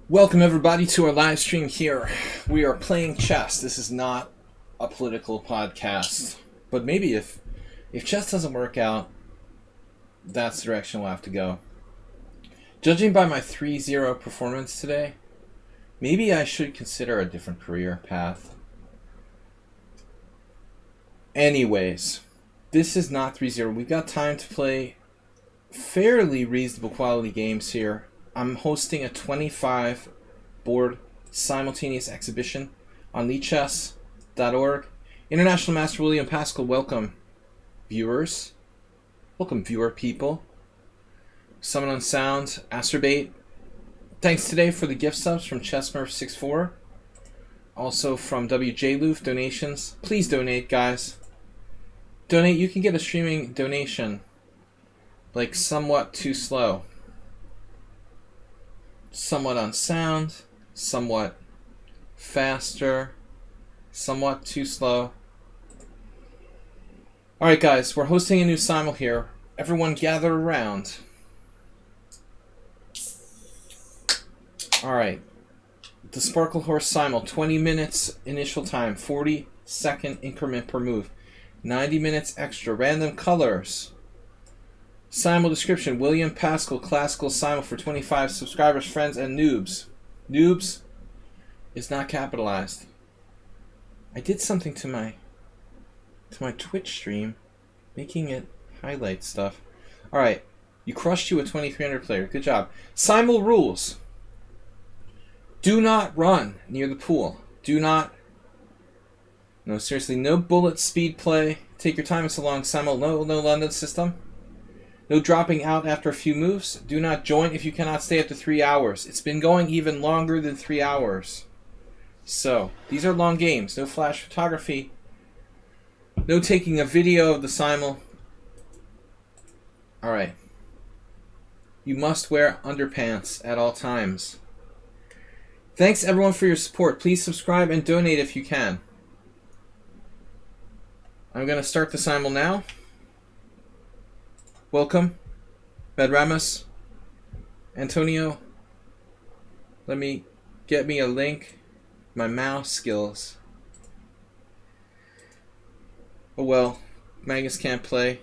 Welcome everybody to our live stream here. We are playing chess. This is not a political podcast, but maybe if chess doesn't work out, that's the direction we'll have to go. Judging by my 3-0 performance today, maybe I should consider a different career path. Anyways, this is not 3-0. We've got time to play fairly reasonable quality games here. I'm hosting a 25 board simultaneous exhibition on lichess.org. International Master William Paschall, welcome viewers. Welcome viewer people. Summon on Sound, Astrobate. Thanks today for the gift subs from Chessmurph64. Also from WJ Loof, donations. Please donate, guys. Donate, you can get a streaming donation. Like somewhat too slow. Somewhat on sound, somewhat faster, somewhat too slow. Alright guys, we're hosting a new Simul here. Everyone gather around. Alright. The Sparkle Horse Simul, 20 minutes initial time, 40-second increment per move. 90 minutes extra, random colors. Simul description, William Paschall, classical Simul for 25 subscribers, friends, and noobs. Noobs is not capitalized. I did something to my Twitch stream, making it highlight stuff. Alright, you crushed you a 2300 player. Good job. Simul rules. Do not run near the pool. Do not... No, seriously, no bullet speed play. Take your time, it's a long Simul. No London system. No dropping out after a few moves. Do not join if you cannot stay up to 3 hours. It's been going even longer than 3 hours. So, these are long games. No flash photography. No taking a video of the Simul. Alright. You must wear underpants at all times. Thanks everyone for your support. Please subscribe and donate if you can. I'm going to start the Simul now. Welcome, Bedramas, Antonio. Let me get me a link. My mouse skills. Oh well, Magus can't play.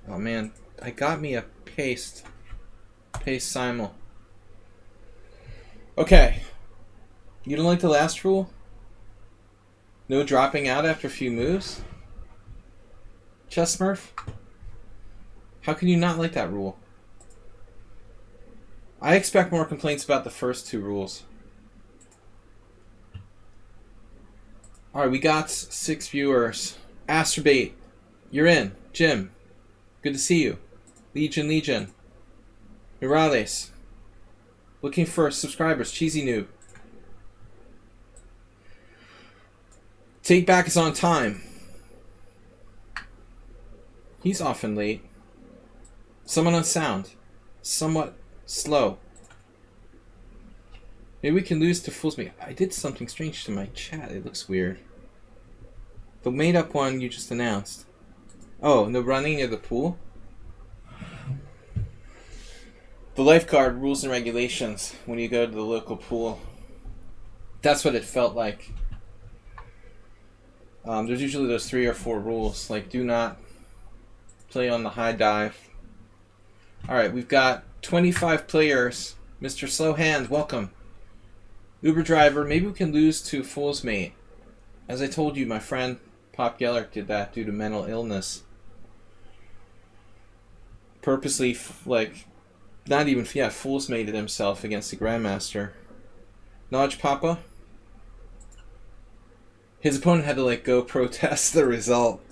Oh man, I got me a paste Simul. Okay, you don't like the last rule? No dropping out after a few moves? Chessmurph? How can you not like that rule? I expect more complaints about the first two rules. Alright, we got 6 viewers. Astrobate, you're in. Jim, good to see you. Legion. Mirales, looking for subscribers. Cheesy Noob. Take Back is on time. He's often late. Someone on sound. Somewhat slow. Maybe we can lose to Fool's Mate. I did something strange to my chat. It looks weird. The made up one you just announced. Oh, no running near the pool? The lifeguard rules and regulations when you go to the local pool. That's what it felt like. There's usually those 3 or 4 rules. Like, do not play on the high dive. Alright, we've got 25 players. Mr. Slow Hand, welcome. Uber driver, maybe we can lose to Fool's Mate. As I told you, my friend Pop Geller did that due to mental illness. Purposely, not even, Fool's Mated himself against the Grandmaster. Nodge Papa. His opponent had to, go protest the result.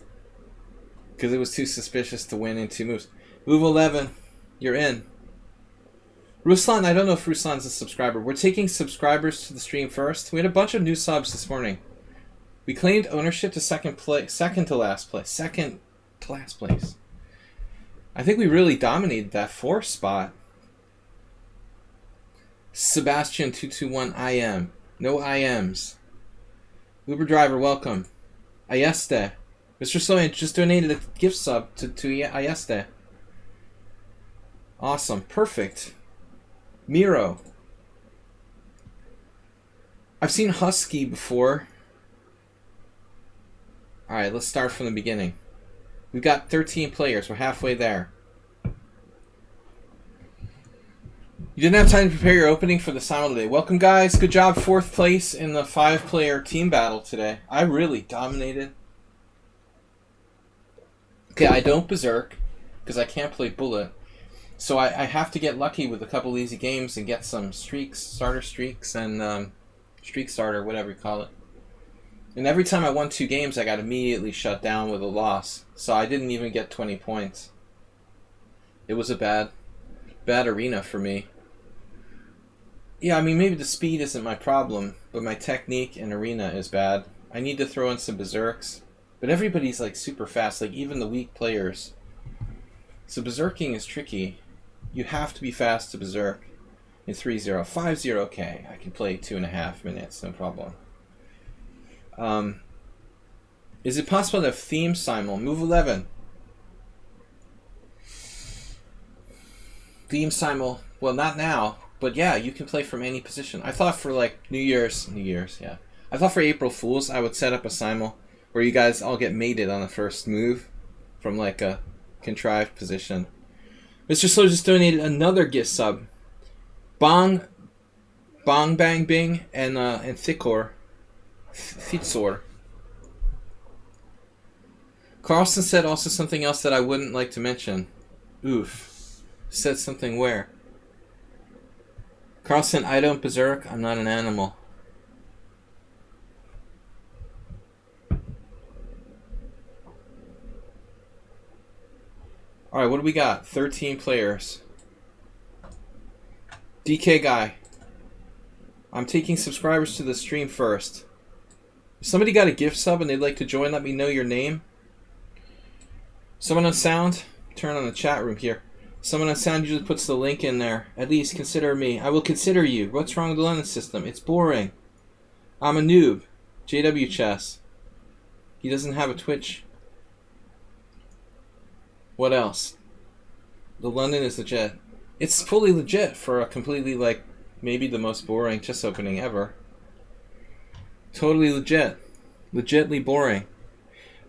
Because it was too suspicious to win in 2 moves. Move 11. You're in. Ruslan, I don't know if Ruslan's a subscriber. We're taking subscribers to the stream first. We had a bunch of new subs this morning. We claimed ownership to second to last place. I think we really dominated that 4th spot. Sebastian 221 IM. No IMs. Uber driver, welcome. Ayeste. Mr. Sloan just donated a gift sub to Ayeste. Awesome. Perfect. Miro. I've seen Husky before. Alright, let's start from the beginning. We've got 13 players. We're halfway there. You didn't have time to prepare your opening for the Simul today. Welcome, guys. Good job. 4th place in the 5-player team battle today. I really dominated. Okay, I don't berserk because I can't play bullet. So I have to get lucky with a couple easy games and get some streaks, starter streaks, and streak starter, whatever you call it. And every time I won 2 games, I got immediately shut down with a loss. So I didn't even get 20 points. It was a bad arena for me. Yeah, I mean, maybe the speed isn't my problem, but my technique in arena is bad. I need to throw in some berserks. But everybody's like super fast, like even the weak players. So berserking is tricky. You have to be fast to berserk. In 3-0. 5-0, okay. I can play 2.5 minutes, no problem. Is it possible to have theme Simul? Move 11. Theme Simul. Well, not now. But yeah, you can play from any position. I thought for like New Year's, yeah. I thought for April Fools I would set up a Simul where you guys all get mated on the first move from like a contrived position. Mr. Slow just donated another gift sub. Bong Bang Bing and Thicor. Carlson said also something else that I wouldn't like to mention. Oof. Said something where? Carlson, I don't berserk. I'm not an animal. Alright, what do we got? 13 players. DK Guy. I'm taking subscribers to the stream first. If somebody got a gift sub and they'd like to join, let me know your name. Someone on sound? Turn on the chat room here. Someone on sound usually puts the link in there. At least consider me. I will consider you. What's wrong with the London system? It's boring. I'm a noob. JW Chess. He doesn't have a Twitch. What else? The London is legit. It's fully legit for a completely, like, maybe the most boring chess opening ever. Totally legit. Legitly boring.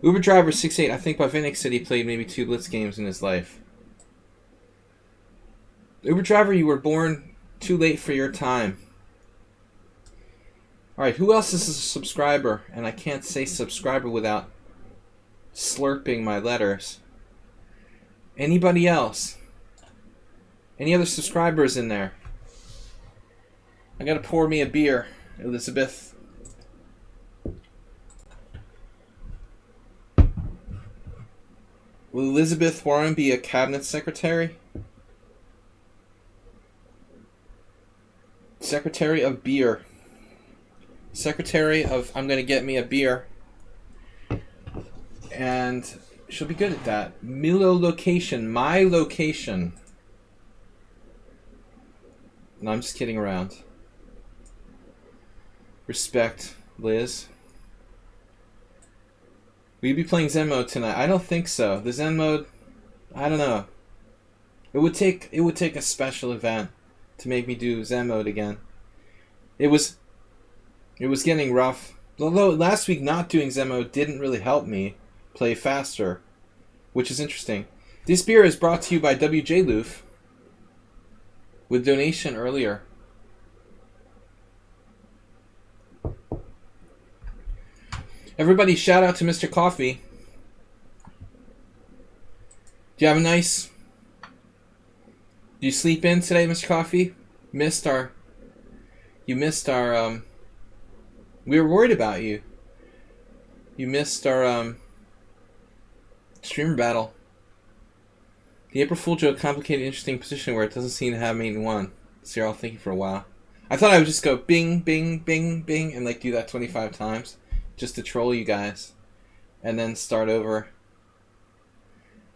Uber Driver 68. I think Bavinik said he played maybe 2 Blitz games in his life. Uber Driver, you were born too late for your time. Alright, who else is a subscriber? And I can't say subscriber without slurping my letters. Anybody else? Any other subscribers in there? I gotta pour me a beer, Elizabeth. Will Elizabeth Warren be a cabinet secretary? Secretary of beer. Secretary of I'm gonna get me a beer. And she'll be good at that. Milo location. My location. No, I'm just kidding around. Respect, Liz. Will you be playing Zen mode tonight? I don't think so. The Zen mode, I don't know. It would take a special event to make me do Zen mode again. It was getting rough. Although last week not doing Zen mode didn't really help me play faster, which is interesting. This beer is brought to you by WJ Loof with donation earlier. Everybody shout out to Mr. Coffee. Do you have a nice... Do you sleep in today, Mr. Coffee? You missed our, we were worried about you. You missed our, streamer battle. The April Fool joke complicated interesting position where it doesn't seem to have mate in one. So you're all thinking for a while. I thought I would just go bing, bing, bing, bing, and like do that 25 times. Just to troll you guys. And then start over.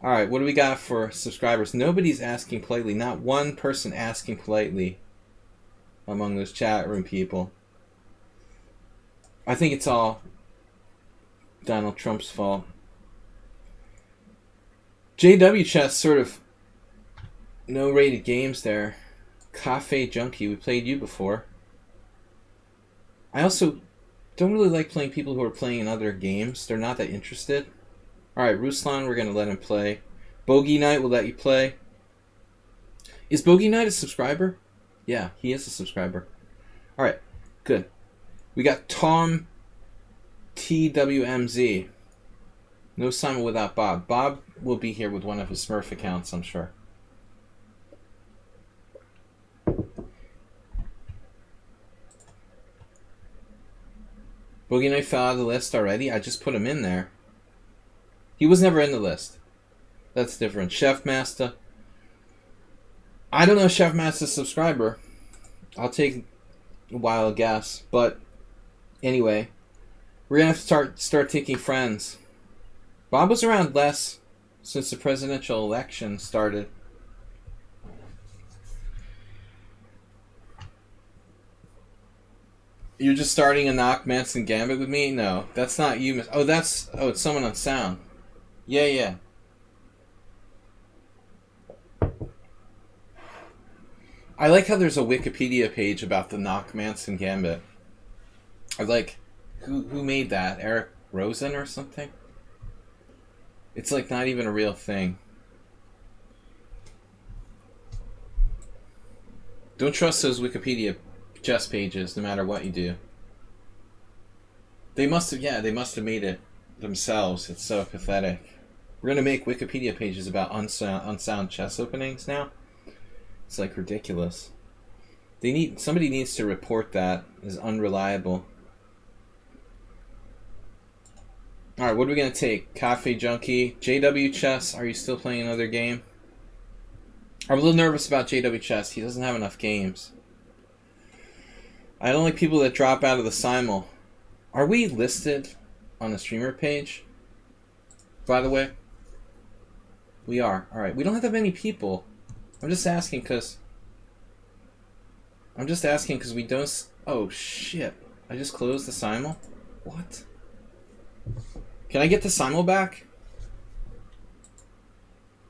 Alright, what do we got for subscribers? Nobody's asking politely. Not one person asking politely among those chat room people. I think it's all Donald Trump's fault. JW Chess sort of no rated games there. Cafe Junkie, we played you before. I also don't really like playing people who are playing in other games. They're not that interested. Alright, Ruslan, we're going to let him play. Bogey Knight will let you play. Is Bogey Knight a subscriber? Yeah, he is a subscriber. Alright, good. We got Tom TWMZ. No Simon without Bob. Bob will be here with one of his Smurf accounts, I'm sure. Bogey Knight fell out of the list already? I just put him in there. He was never in the list. That's different. Chef Master. I don't know Chef Master's subscriber. I'll take a wild guess. But anyway, we're going to have to start taking friends. Bob was around less since the presidential election started. You're just starting a Knock Manson Gambit with me? No, that's not you. Oh, it's someone on sound. Yeah. I like how there's a Wikipedia page about the Knock Manson Gambit. I like, who made that? Eric Rosen or something? It's like not even a real thing. Don't trust those Wikipedia chess pages, no matter what you do. They must have made it themselves. It's so pathetic. We're gonna make Wikipedia pages about unsound chess openings now. It's like ridiculous. Somebody needs to report that as unreliable. Alright, what are we gonna take? Cafe Junkie, JW Chess, are you still playing another game? I'm a little nervous about JW Chess. He doesn't have enough games. I don't like people that drop out of the Simul. Are we listed on the streamer page? By the way? We are. Alright, we don't have that many people. I'm just asking because we don't... Oh, shit. I just closed the Simul? What? Can I get the Simul back?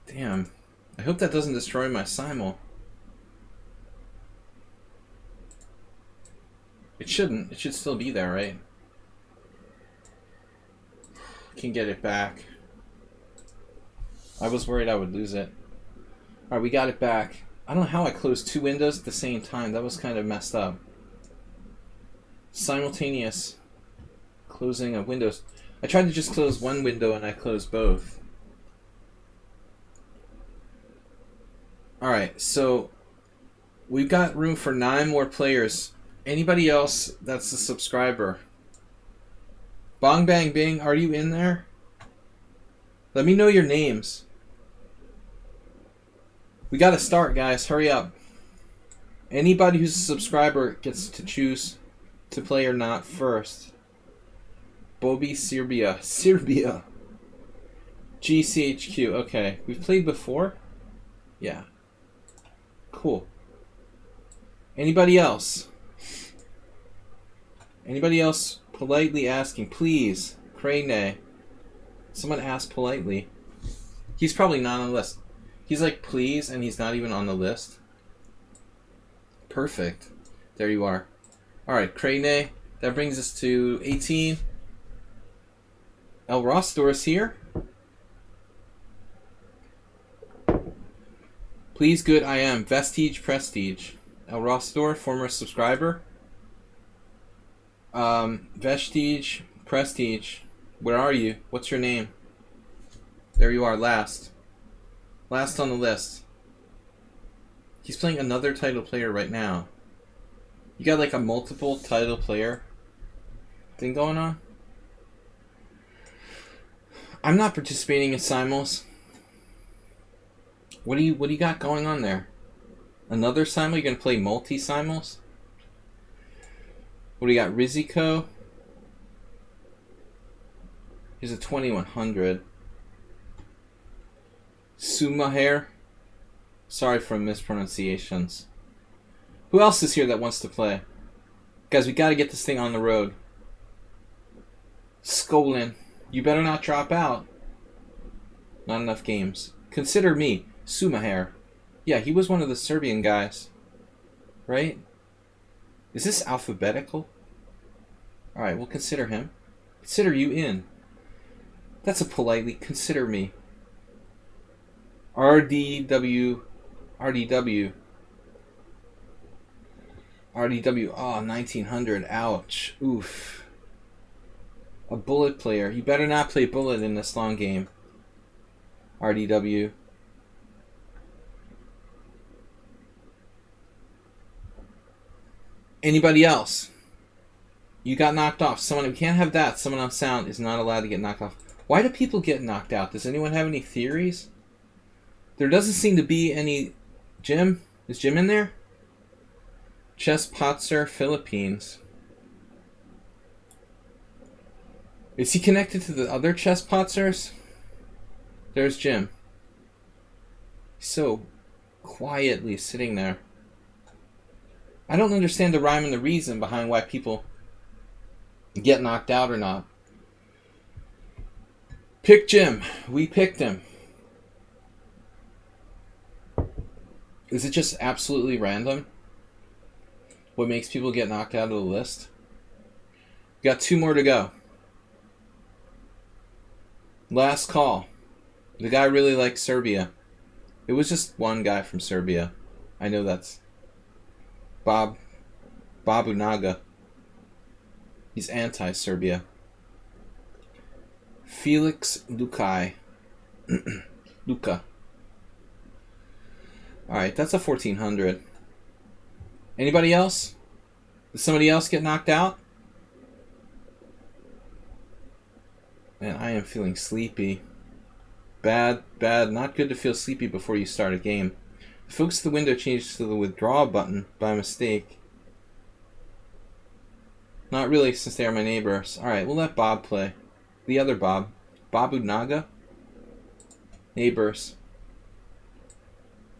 Damn. I hope that doesn't destroy my Simul. It shouldn't. It should still be there, right? Can get it back. I was worried I would lose it. Alright, we got it back. I don't know how I closed two windows at the same time. That was kind of messed up. Simultaneous closing of windows. I tried to just close one window and I closed both. Alright, so we've got room for 9 more players. Anybody else that's a subscriber? Bong Bang Bing, are you in there? Let me know your names. We gotta start, guys. Hurry up. Anybody who's a subscriber gets to choose to play or not first. Bobby Serbia. GCHQ. Okay. We've played before? Yeah. Cool. Anybody else? Anybody else politely asking? Please. Crane. Someone ask politely. He's probably not on the list. He's like, please, and he's not even on the list. Perfect. There you are. Alright, Crane. That brings us to 18. El Rostor is here. Please, good, I am. Vestige Prestige. El Rostor, former subscriber. Vestige Prestige. Where are you? What's your name? There you are, last. Last on the list. He's playing another title player right now. You got like a multiple title player thing going on? I'm not participating in Simuls. What do you got going on there? Another Simul? You gonna play multi-Simuls? What do you got? Riziko? Here's a 2100. Sumaher? Sorry for mispronunciations. Who else is here that wants to play? Guys, we gotta get this thing on the road. Skolin. You better not drop out. Not enough games. Consider me. Sumaher. Yeah, he was one of the Serbian guys. Right? Is this alphabetical? Alright, we'll consider him. Consider you in. That's a politely consider me. RDW. RDW. RDW. Oh, 1900. Ouch. Oof. A bullet player. You better not play bullet in this long game. RDW. Anybody else? You got knocked off. Someone, we can't have that. Someone on sound is not allowed to get knocked off. Why do people get knocked out? Does anyone have any theories? There doesn't seem to be any... Jim? Is Jim in there? Chess Potser, Philippines. Is he connected to the other Chess Potsers? There's Jim. So quietly sitting there. I don't understand the rhyme and the reason behind why people get knocked out or not. Pick Jim. We picked him. Is it just absolutely random? What makes people get knocked out of the list? We got 2 more to go. Last call. The guy really likes Serbia. It was just one guy from Serbia. I know that's Babunaga. He's anti-Serbia. Felix Lukai. Luka. Alright, that's a 1400. Anybody else? Did somebody else get knocked out? Man, I am feeling sleepy. Bad. Not good to feel sleepy before you start a game. Focus the window changed to the withdraw button by mistake. Not really, since they are my neighbors. Alright, we'll let Bob play. The other Bob. Babunaga? Neighbors.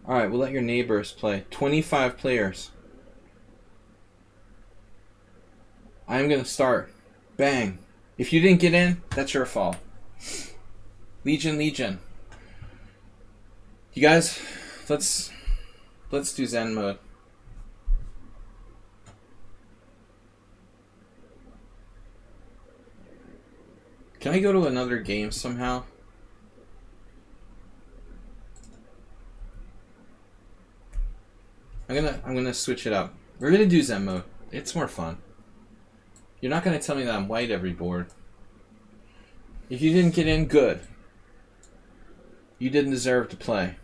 Alright, we'll let your neighbors play. 25 players. I'm gonna start. Bang. If you didn't get in, that's your fault. Legion. You guys, let's do Zen mode. Can I go to another game somehow? I'm gonna switch it up. We're gonna do Zen mode. It's more fun. You're not gonna tell me that I'm white every board. If you didn't get in, good. You didn't deserve to play.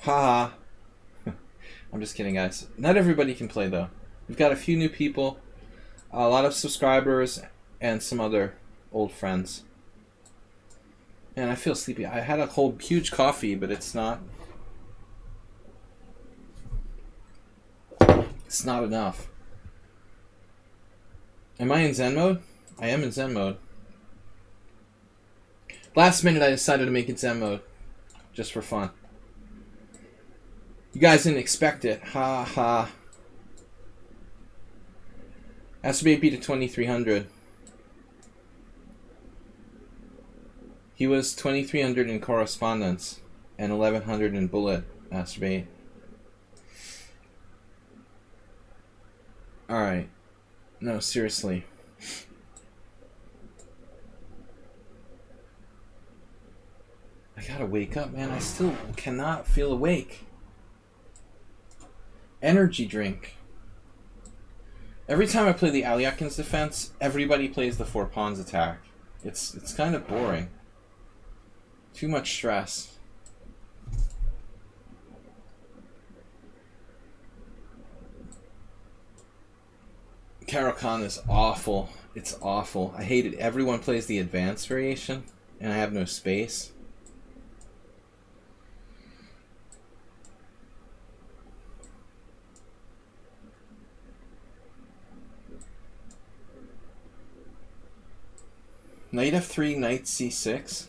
Haha. I'm just kidding, guys. Not everybody can play, though. We've got a few new people, a lot of subscribers, and some other old friends. Man, I feel sleepy. I had a whole huge coffee, but it's not enough. Am I in Zen mode? I am in Zen mode. Last minute I decided to make it Zen mode. Just for fun. You guys didn't expect it. Ha ha. Astrobate beat to 2300. He was 2300 in correspondence and 1100 in bullet. Astrobate. Alright. No, seriously. I gotta wake up, man. I still cannot feel awake. Energy drink. Every time I play the Aliakin's defense, everybody plays the 4 pawns attack. It's kind of boring. Too much stress. Caro-Kann is awful. It's awful. I hate it. Everyone plays the advanced variation, and I have no space. Knight f3, knight c6.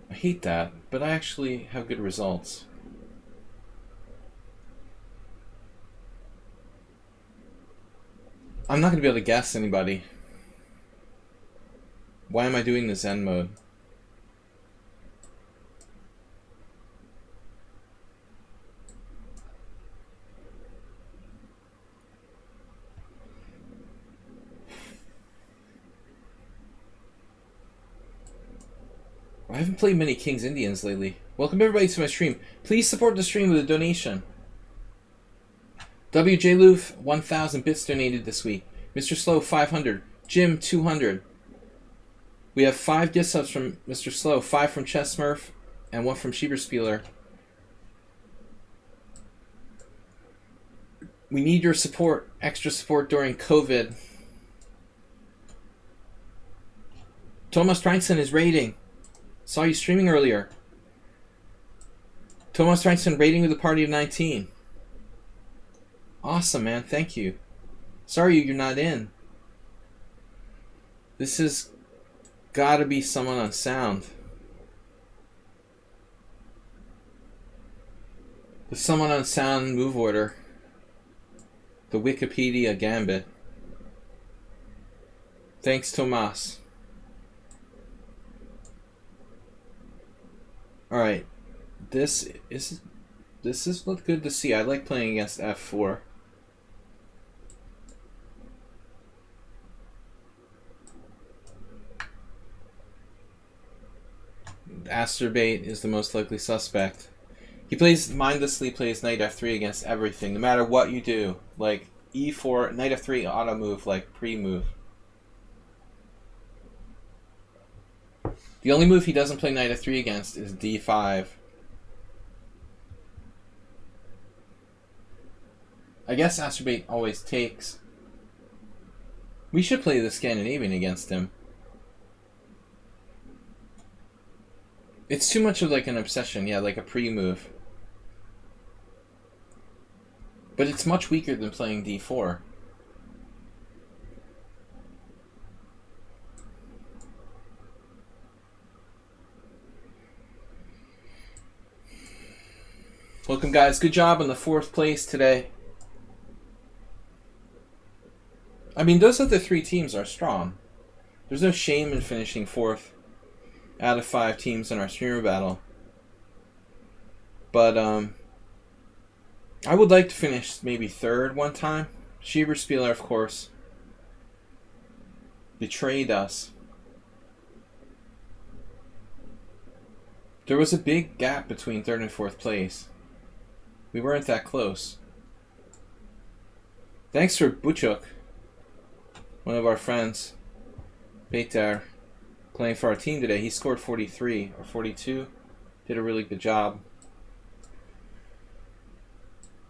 I hate that, but I actually have good results. I'm not going to be able to guess anybody. Why am I doing the Zen mode? I haven't played many Kings Indians lately. Welcome everybody to my stream. Please support the stream with a donation. WJ Loof, 1,000 bits donated this week. Mr. Slow, 500. Jim, 200. We have 5 gift subs from Mr. Slow, 5 from Chess Smurf, and 1 from Schieberspieler. We need your support, extra support during COVID. Thomas Treinson is raiding. Saw you streaming earlier. Thomas Treinson raiding with a party of 19. Awesome, man. Thank you. Sorry you're not in. This has gotta be someone on sound. The someone on sound move order. The Wikipedia Gambit. Thanks, Tomas. Alright. This is look good to see. I like playing against f4. Asterbait is the most likely suspect. He mindlessly plays knight f3 against everything, no matter what you do. Like e4, knight f3 auto move, like pre-move. The only move he doesn't play knight f3 against is d5. I guess Asterbait always takes. We should play the Scandinavian against him. It's too much of like an obsession, yeah, like a pre-move. But it's much weaker than playing d4. Welcome, guys. Good job on the 4th place today. I mean, those other 3 teams are strong. There's no shame in finishing 4th out of 5 teams in our streamer battle. But, I would like to finish maybe 3rd one time. Schieberspieler, of course, betrayed us. There was a big gap between 3rd and 4th place. We weren't that close. Thanks for Buchuk, one of our friends, Peter, playing for our team today. He scored 43 or 42. Did a really good job.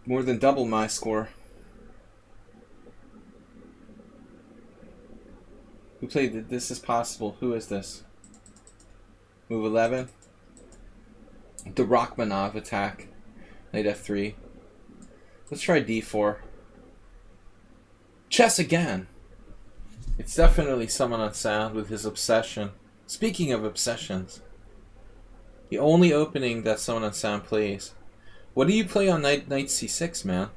More than double my score. Who played This Is Possible? Who is this? Move 11. The Rachmanov attack. Knight f3. Let's try d4. Chess again! It's definitely someone on sound with his obsession. Speaking of obsessions, the only opening that someone on sound plays. What do you play on knight c6, man?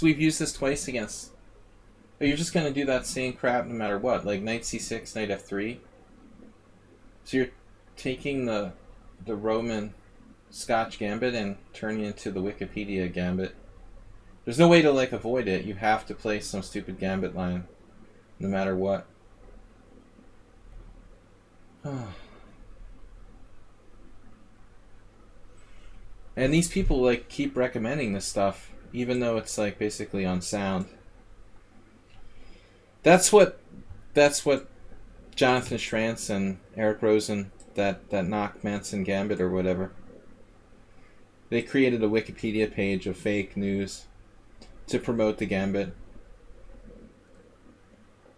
We've used this twice against... Oh, you're just going to do that same crap no matter what. Like knight c6, knight f3. So you're taking the Roman Scotch Gambit and turning it into the Wikipedia Gambit. There's no way to like avoid it. You have to play some stupid Gambit line no matter what. And these people like keep recommending this stuff even though it's like basically on sound. That's what Jonathan Schrantz and Eric Rosen, that knocked Manson Gambit or whatever. They created a Wikipedia page of fake news to promote the Gambit.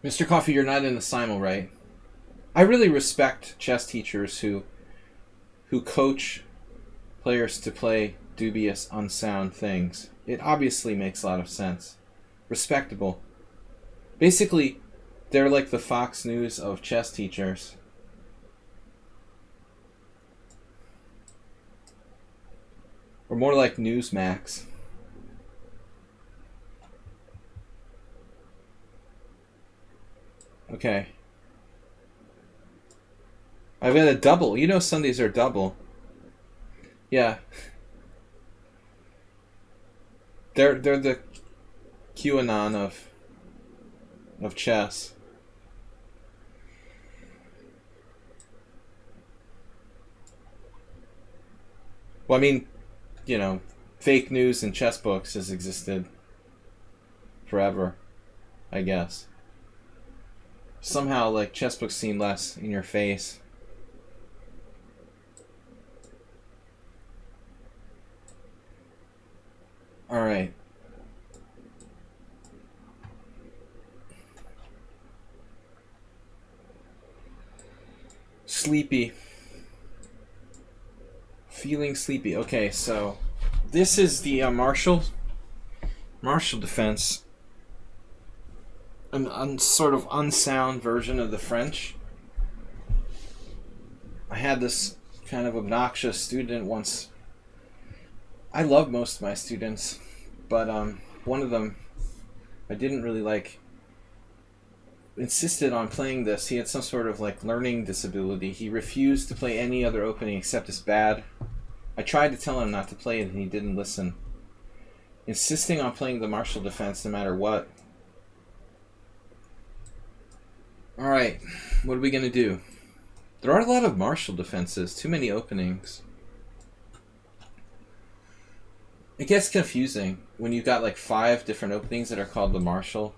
Mr. Coffee, you're not in the Simul, right? I really respect chess teachers who coach players to play dubious, unsound things. It obviously makes a lot of sense. Respectable. Basically, they're like the Fox News of chess teachers. Or more like Newsmax. Okay. I've got a double. You know Sundays are double. Yeah. They're the QAnon of chess. Well, I mean, you know, fake news in chess books has existed forever, I guess. Somehow, like, chess books seem less in your face. Alright. Sleepy. Feeling sleepy. Okay, so this is the Marshall defense. An sort of unsound version of the French. I had this kind of obnoxious student once. I love most of my students, but one of them I didn't really like insisted on playing this. He had some sort of like learning disability. He refused to play any other opening except his bad. I tried to tell him not to play it and he didn't listen. Insisting on playing the Marshall defense no matter what. Alright, what are we going to do? There are a lot of Marshall defenses, too many openings. It gets confusing when you've got like 5 different openings that are called the Marshall.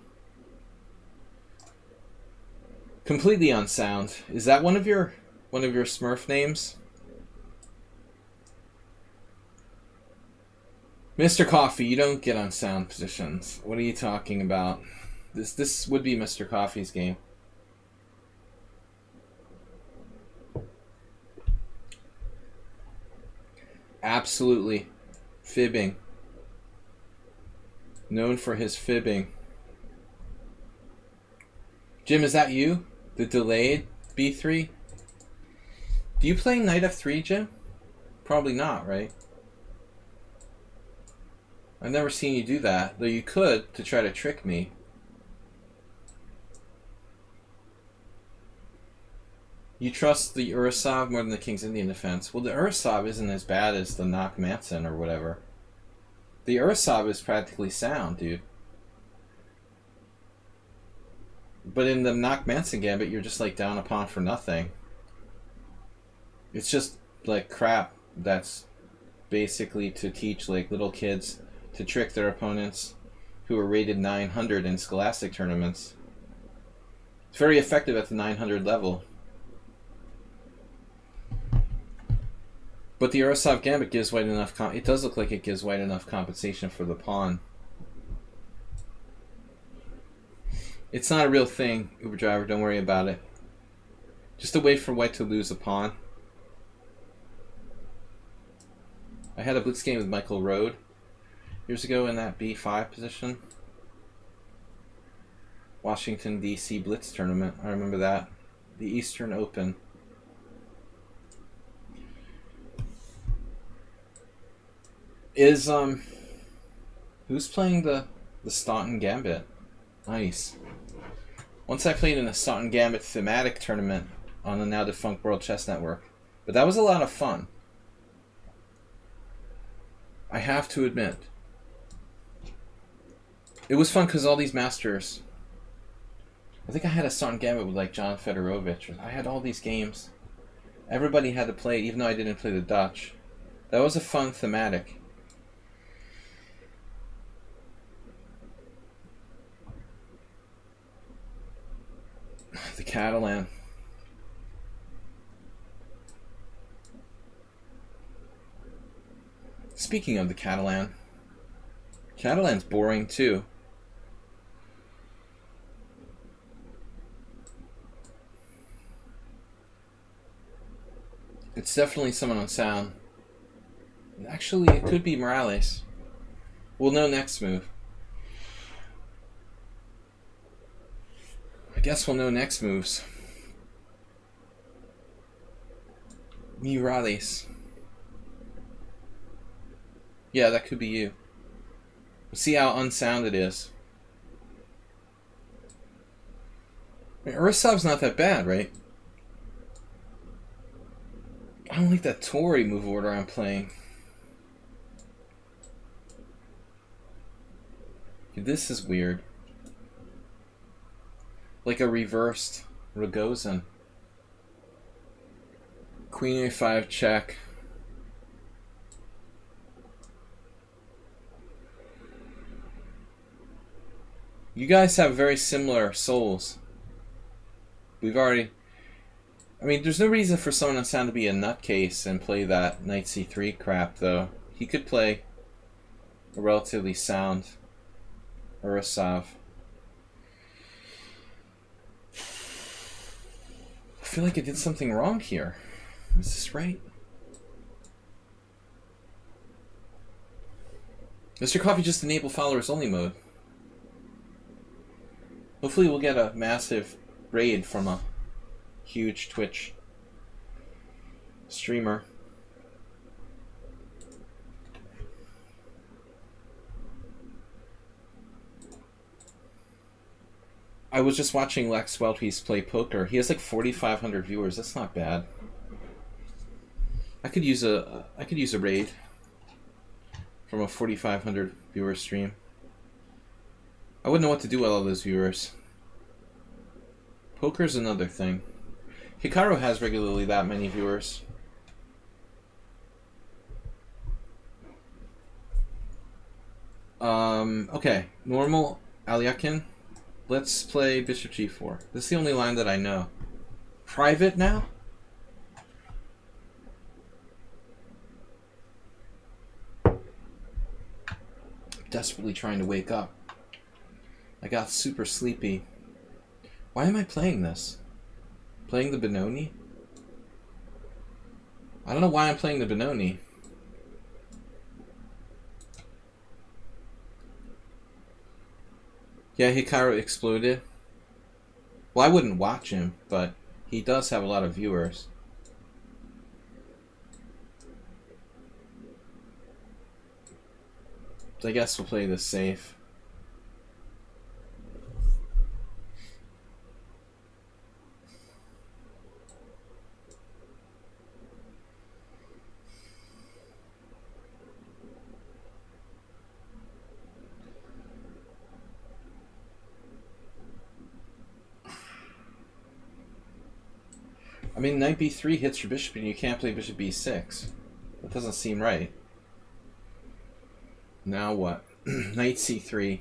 Completely unsound. Is that one of your Smurf names? Mr. Coffee, you don't get unsound positions. What are you talking about? This would be Mr. Coffee's game. Absolutely. Fibbing. Known for his fibbing. Jim, is that you? The delayed B3? Do you play knight f3, Jim? Probably not, right? I've never seen you do that, though you could to try to trick me. You trust the Urusov more than the King's Indian defense. Well, the Urusov isn't as bad as the Knock Manson or whatever. The Urusov is practically sound, dude. But in the Knock Manson gambit, you're just like down a pawn for nothing. It's just like crap that's basically to teach like little kids to trick their opponents who are rated 900 in Scholastic tournaments. It's very effective at the 900 level. But the Urusov Gambit gives white enough... it does look like it gives white enough compensation for the pawn. It's not a real thing, Uber Driver. Don't worry about it. Just a way for white to lose a pawn. I had a blitz game with Michael Rode years ago in that B5 position. Washington, D.C. Blitz tournament. I remember that. The Eastern Open. Is, who's playing the Staunton Gambit? Nice. Once I played in a Staunton Gambit thematic tournament on the now defunct World Chess Network. But that was a lot of fun. I have to admit. It was fun because all these masters... I think I had a Staunton Gambit with like John Fedorovich. I had all these games. Everybody had to play, even though I didn't play the Dutch. That was a fun thematic. The Catalan. Speaking of the Catalan, Catalan's boring too. It's definitely someone on sound. Actually, it could be Morales. We'll know next move. I guess we'll know next moves. Morales. Yeah, that could be you. We'll see how unsound it is. I mean, Urusov's not that bad, right? I don't like that Tory move order I'm playing. This is weird. Like a reversed Rogozin. Queen A5 check. You guys have very similar souls. We've already... I mean, there's no reason for someone on sound to be a nutcase and play that knight c3 crap, though. He could play a relatively sound Urasav. I feel like I did something wrong here. Is this right? Mr. Coffee just enabled followers only mode. Hopefully we'll get a massive raid from a huge Twitch streamer. I was just watching Lex Weltwees play poker. He has like 4,500 viewers. That's not bad. I could use a raid from a 4,500 viewer stream. I wouldn't know what to do with all those viewers. Poker's another thing. Hikaru has regularly that many viewers. Okay. Normal Aliakin. Let's play Bishop G4. This is the only line that I know. Private now? Desperately trying to wake up. I got super sleepy. Why am I playing this? Playing the Benoni? I don't know why I'm playing the Benoni. Yeah, Hikaru exploded. Well, I wouldn't watch him, but he does have a lot of viewers. So I guess we'll play this safe. I mean, knight b3 hits your bishop and you can't play bishop b6. That doesn't seem right. Now what? Knight c3.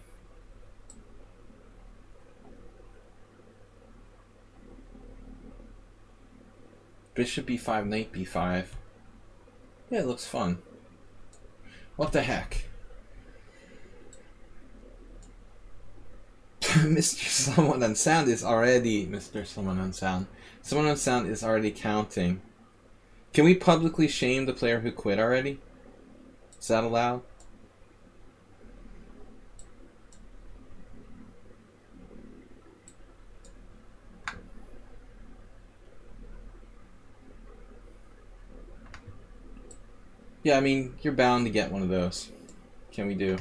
Bishop b5, knight b5. Yeah, it looks fun. What the heck? Mr. Someone on Sound is already... Mr. Someone on Sound. Someone on Sound is already counting. Can we publicly shame the player who quit already? Is that allowed? Yeah, I mean, you're bound to get one of those. Can we do?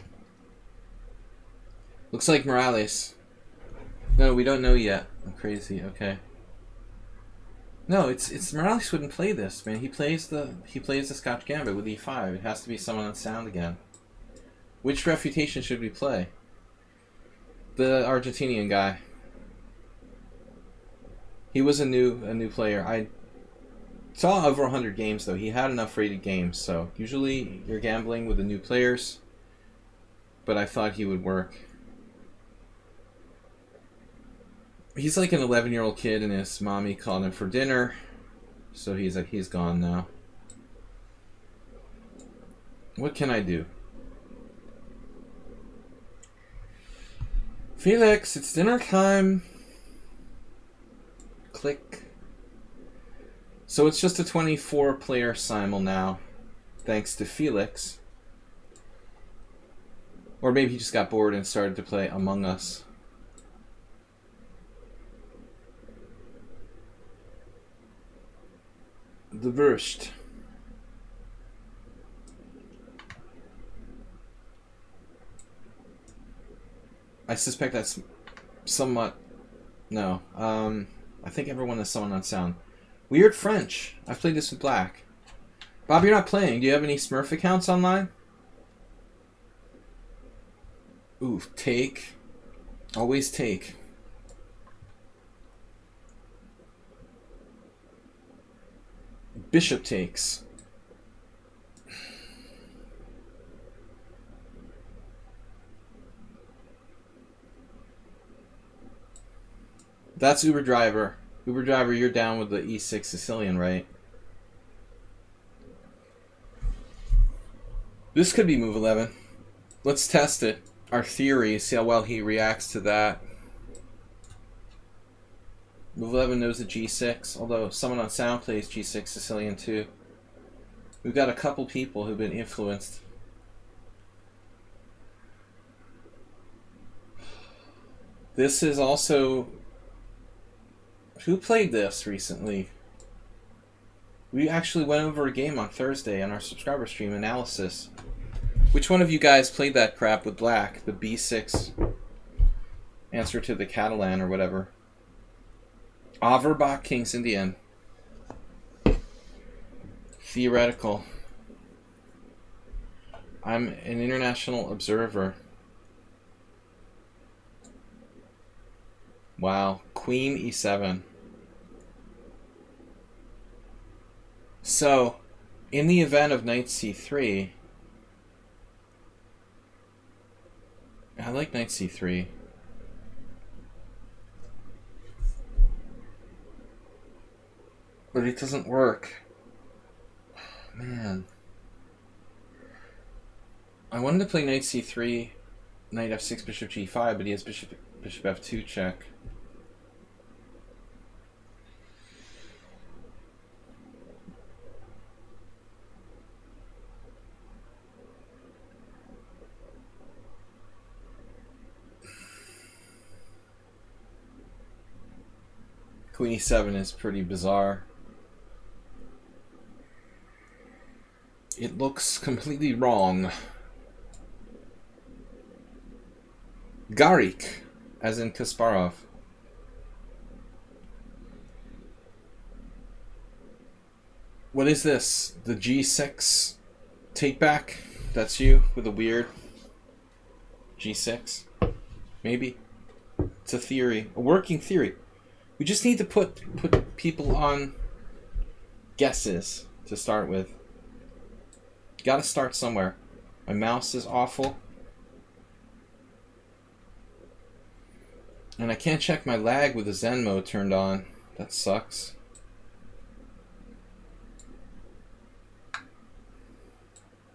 Looks like Morales. No, we don't know yet. I'm crazy. Okay. No, it's Morales wouldn't play this, man. He plays the Scotch Gambit with e5. It has to be someone on Sound again. Which refutation should we play? The Argentinian guy. He was a new player. I saw over 100 games though. He had enough rated games, so usually you're gambling with the new players. But I thought he would work. He's like an 11-year-old kid and his mommy called him for dinner. So he's gone now. What can I do? Felix, it's dinner time. Click. So it's just a 24-player Simul now, thanks to Felix. Or maybe he just got bored and started to play Among Us. The Wurst. I suspect that's somewhat... No. I think everyone is someone on Sound. Weird French. I've played this with Black. Bob, you're not playing. Do you have any Smurf accounts online? Ooh, take. Always take. Bishop takes. That's Uber Driver. Uber Driver, you're down with the E6 Sicilian, right? This could be move 11. Let's test it. Our theory, see how well he reacts to that. Move 11 knows the G6, although someone on sound plays G6 Sicilian too. We've got a couple people who've been influenced. This is also... Who played this recently? We actually went over a game on Thursday on our subscriber stream analysis. Which one of you guys played that crap with black? The B6 answer to the Catalan or whatever. Averbach, King's Indian. Theoretical. I'm an international observer. Wow. Queen E7. So, in the event of Knight C3, I like Knight C3. But it doesn't work. Man. I wanted to play Knight C3, Knight F6, Bishop G5, but he has Bishop F2 check. Queen E7 is pretty bizarre. It looks completely wrong. Garik, as in Kasparov. What is this? The G6 take back? That's you with a weird G6? Maybe. It's a theory, a working theory. We just need to put people on guesses to start with. Gotta start somewhere. My mouse is awful. And I can't check my lag with the Zen mode turned on. That sucks.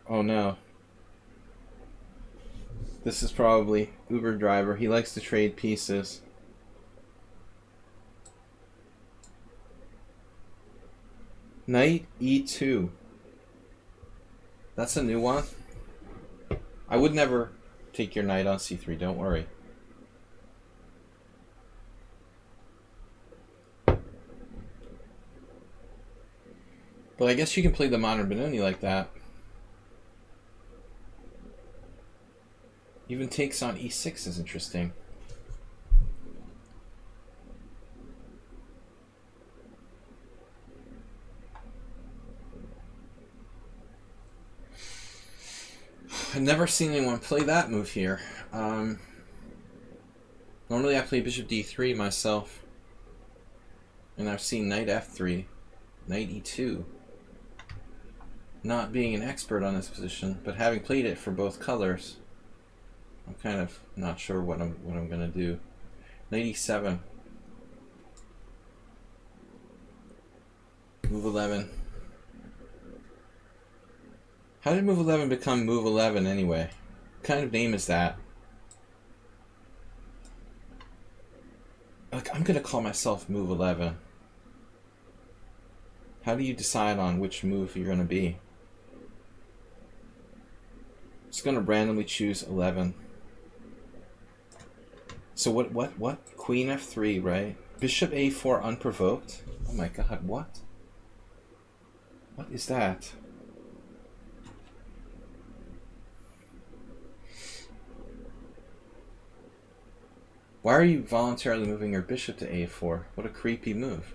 Oh no. This is probably Uber Driver. He likes to trade pieces. Knight E2. That's a new one. I would never take your knight on C3, don't worry. But I guess you can play the modern Benoni like that. Even takes on E6 is interesting. I've never seen anyone play that move here. Normally I play Bishop D3 myself. And I've seen Knight F3, Knight E2. Not being an expert on this position, but having played it for both colors, I'm kind of not sure what I'm gonna do. Knight E7. Move 11. How did move 11 become move 11 anyway? What kind of name is that? Like, I'm gonna call myself move 11. How do you decide on which move you're gonna be? Just gonna randomly choose 11. So what? Queen F3, right? Bishop A4 unprovoked? Oh my god, what? What is that? Why are you voluntarily moving your bishop to A4? What a creepy move.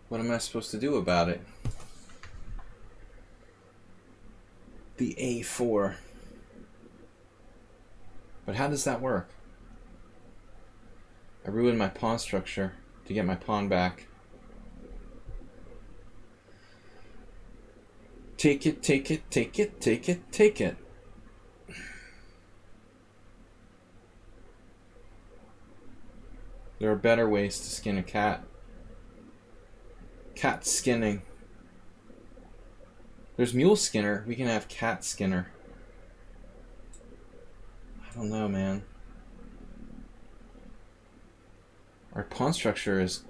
What am I supposed to do about it? The A4. But how does that work? I ruined my pawn structure to get my pawn back. Take it, take it, take it, take it, take it. There are better ways to skin a cat. Cat skinning. There's mule skinner. We can have cat skinner. I don't know, man. Our pawn structure is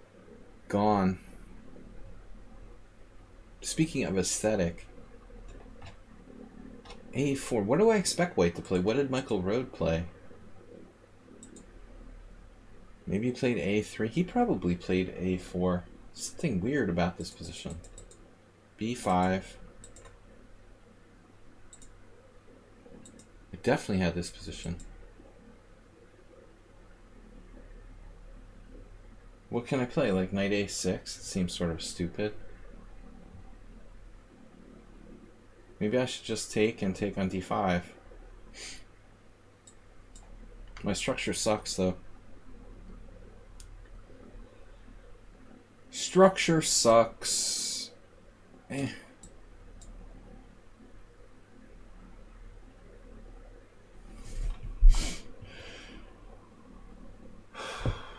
gone. Speaking of aesthetic, A4. What do I expect white to play? What did Michael Rode play? Maybe he played A3. He probably played A4. Something weird about this position. B5. It definitely had this position. What can I play? Like knight A6? It seems sort of stupid. Maybe I should just take and take on D5. My structure sucks, though. Structure sucks. Eh.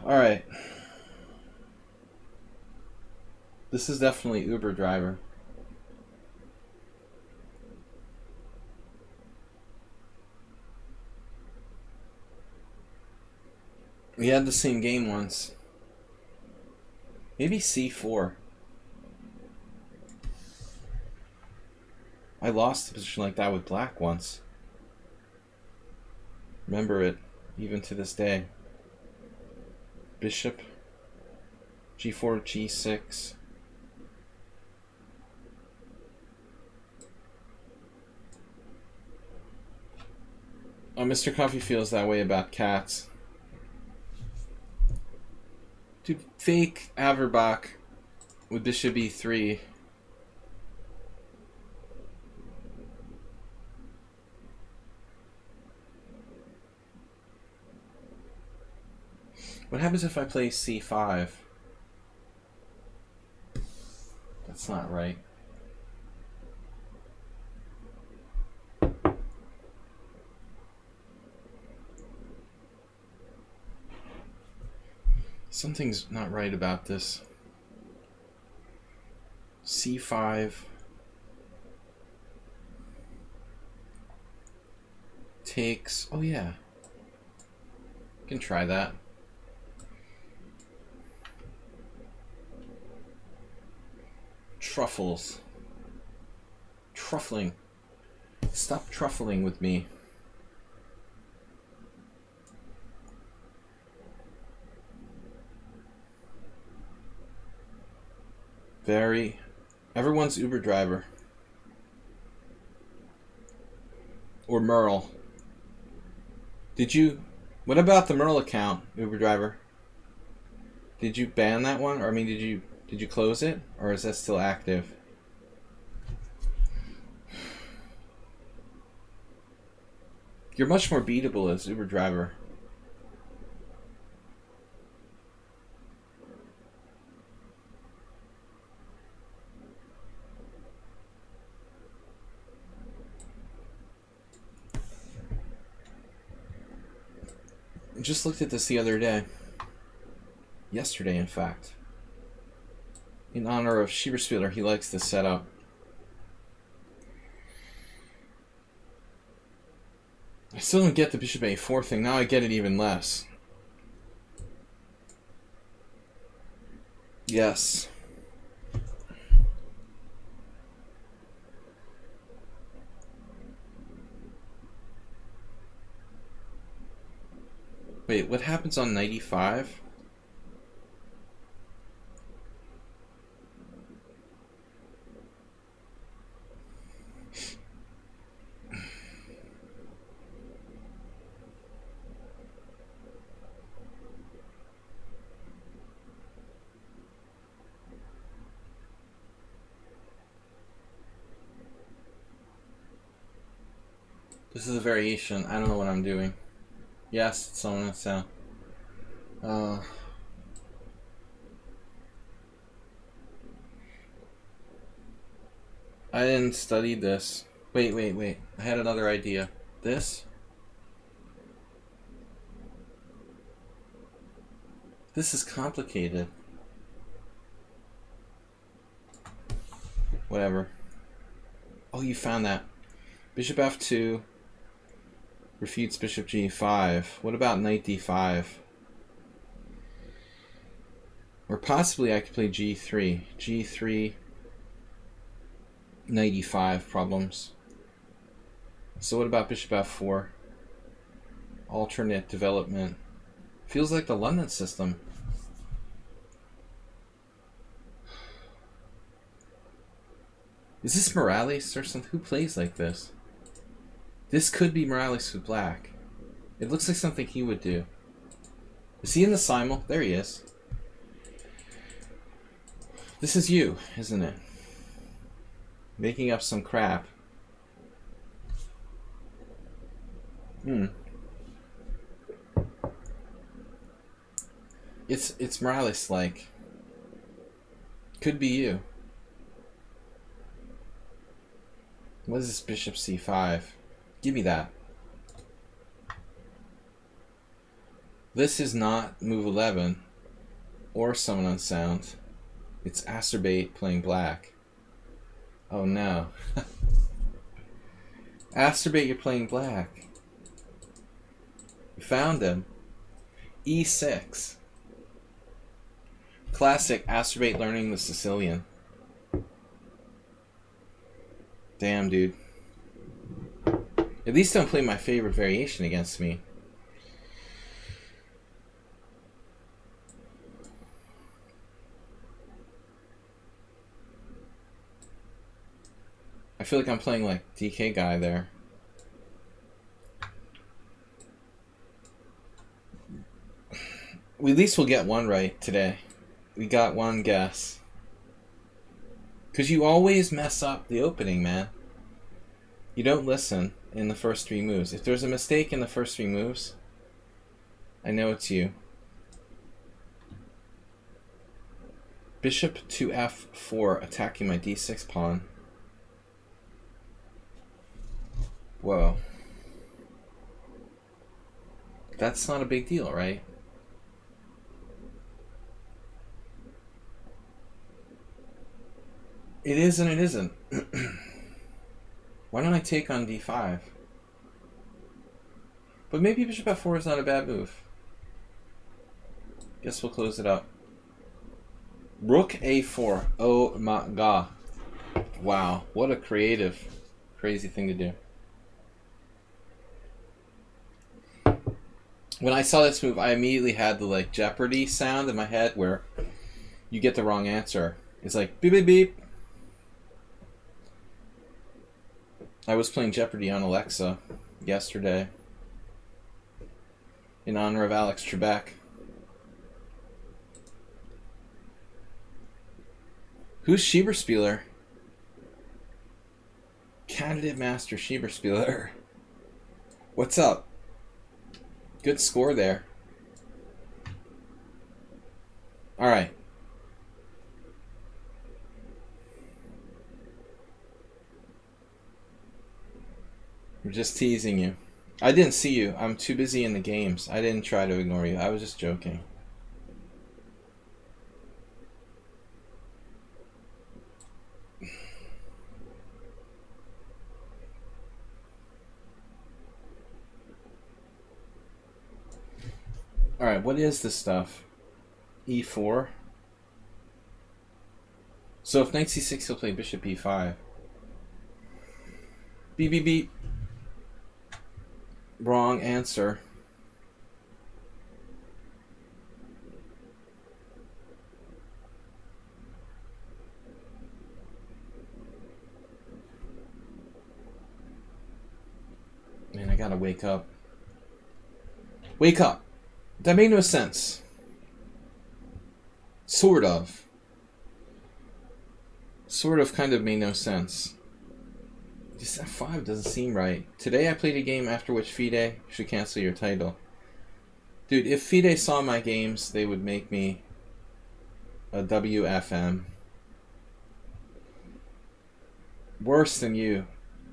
Alright. This is definitely Uber driver. We had the same game once. Maybe C4. I lost a position like that with black once. Remember it, even to this day. Bishop, G4, G6. Oh, Mr. Coffee feels that way about cats. Dude, fake Averbach with Bishop E3. What happens if I play C5? That's not right. Something's not right about this. C5 takes. Oh yeah, can try that. Truffles. Truffling. Stop truffling with me. Very. Everyone's Uber driver. Or Merle. Did you... What about the Merle account, Uber driver? Did you ban that one? Or I mean, did you close it? Or is that still active? You're much more beatable as Uber driver. I just looked at this the other day. Yesterday, in fact. In honor of Schieberspieler, he likes this setup. I still don't get the Bishop A4 thing. Now I get it even less. Yes. Wait, what happens on 95? This is a variation. I don't know what I'm doing. Yes, it's someone else sound. I didn't study this. Wait. I had another idea. This? This is complicated. Whatever. Oh, you found that. Bishop f2 refutes bishop g5. What about knight d5? Or possibly I could play g3. g3, knight e5 problems. So what about bishop f4? Alternate development. Feels like the London system. Is this Morales or something? Who plays like this? This could be Morales with black. It looks like something he would do. Is he in the Simul? There he is. This is you, isn't it? Making up some crap. It's Morales like. Could be you. What is this bishop c5? Give me that. This is not move 11 or summon unsound. It's Acerbate playing black. Oh no. Acerbate, you're playing black. You found him. e6. Classic Acerbate learning the Sicilian. Damn, dude. At least don't play my favorite variation against me. I feel like I'm playing like DK guy there. At least we'll get one right today. We got one guess. Because you always mess up the opening, man. You don't listen in the first 3 moves. If there's a mistake in the first 3 moves, I know it's you. Bishop to f4, attacking my d6 pawn. Whoa. That's not a big deal, right? It is and it isn't. Why don't I take on d5? But maybe bishop f4 is not a bad move. Guess we'll close it up. Rook a4. Oh my god. Wow, what a creative, crazy thing to do. When I saw this move, I immediately had the like Jeopardy sound in my head where you get the wrong answer. It's like beep beep beep. I was playing Jeopardy on Alexa yesterday in honor of Alex Trebek. Who's Schieberspieler? Candidate Master Schieberspieler. What's up? Good score there. All right. I'm just teasing you. I didn't see you. I'm too busy in the games. I didn't try to ignore you. I was just joking. Alright, what is this stuff? e4. So if knight c6, he'll play bishop e5. Beep, beep, beep. Wrong answer. Man, I gotta wake up. Wake up! That made no sense. Sort of. Sort of kind of made no sense. Just f5 doesn't seem right. Today I played a game after which FIDE should cancel your title. Dude, if FIDE saw my games, they would make me a WFM. Worse than you.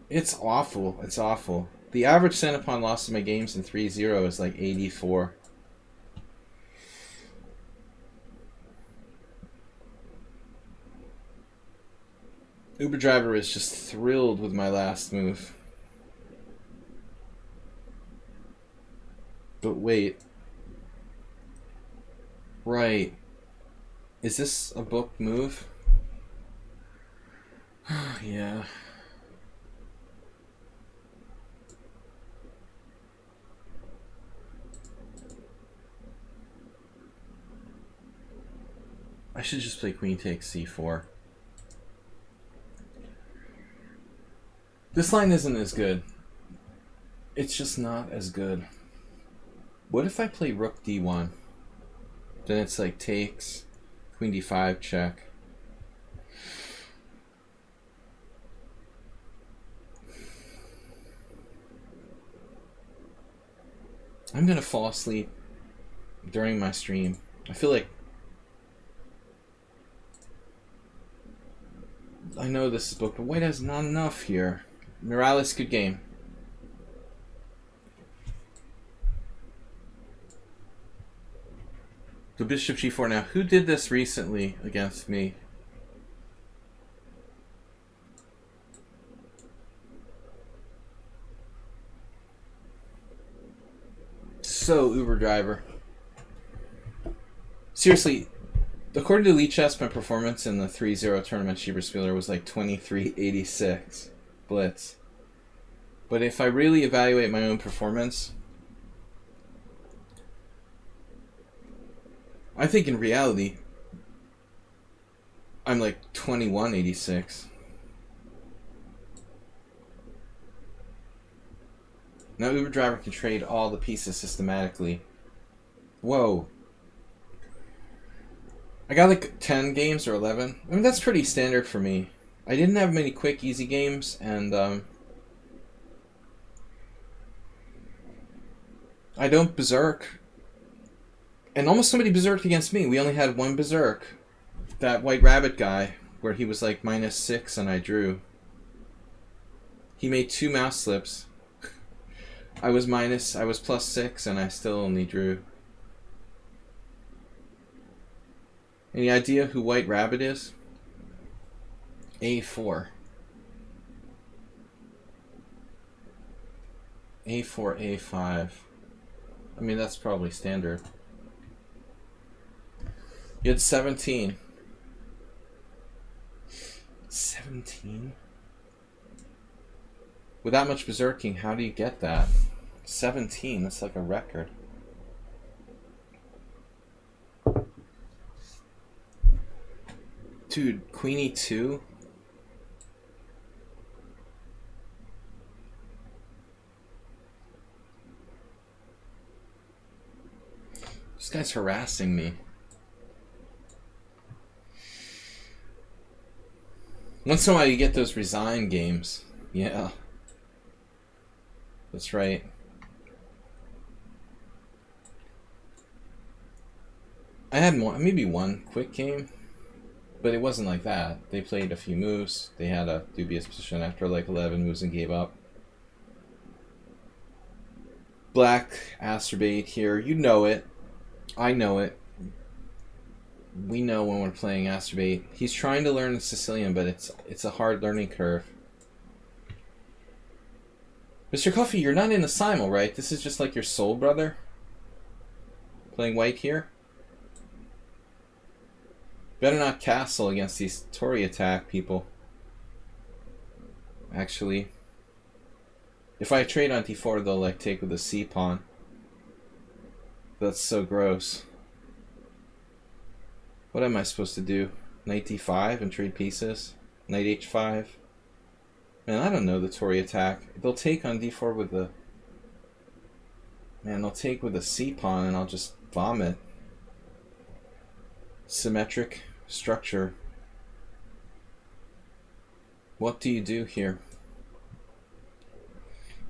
It's awful. It's awful. The average cent upon loss of my games in 3-0 is like 84. Uber driver is just thrilled with my last move. But wait. Right. Is this a booked move? Yeah. I should just play queen takes c4. This line isn't as good. It's just not as good. What if I play rook d1? Then it's like takes, queen d5, check. I'm gonna fall asleep during my stream. I feel like I know this is booked, but white has not enough here. Morales, good game. The bishop g4 now. Who did this recently against me? So Uber driver. Seriously, according to lichess, my performance in the 3-0 tournament Schieberspieler was like 23.86 blitz. But if I really evaluate my own performance, I think in reality, I'm like 21.86. Now Uber driver can trade all the pieces systematically. Whoa. I got like 10 games or 11. I mean, that's pretty standard for me. I didn't have many quick, easy games, and I don't berserk. And almost somebody berserked against me. We only had one berserk. That White Rabbit guy, where he was like -6 and I drew. He made 2 mouse slips. I was +6 and I still only drew. Any idea who White Rabbit is? A4. A4, A5. I mean, that's probably standard. You had 17. 17? With that much berserking, how do you get that? 17, that's like a record. Dude, Queen E2? This guy's harassing me. Once in a while you get those resign games. Yeah. That's right. I had maybe one quick game, but it wasn't like that. They played a few moves. They had a dubious position after like 11 moves and gave up. Black Astrobate here. You know it. I know it. We know when we're playing Astrobate. He's trying to learn Sicilian, but it's a hard learning curve. Mr. Coffee, you're not in a Simul, right? This is just like your soul brother? Playing white here? Better not castle against these Tory attack people. Actually. If I trade on d4, they'll like take with a c pawn. That's so gross. What am I supposed to do? Knight d5 and trade pieces? Knight h5? Man, I don't know the Tory attack. They'll take on d4 with the... Man, they'll take with a c pawn and I'll just vomit. Symmetric structure. What do you do here?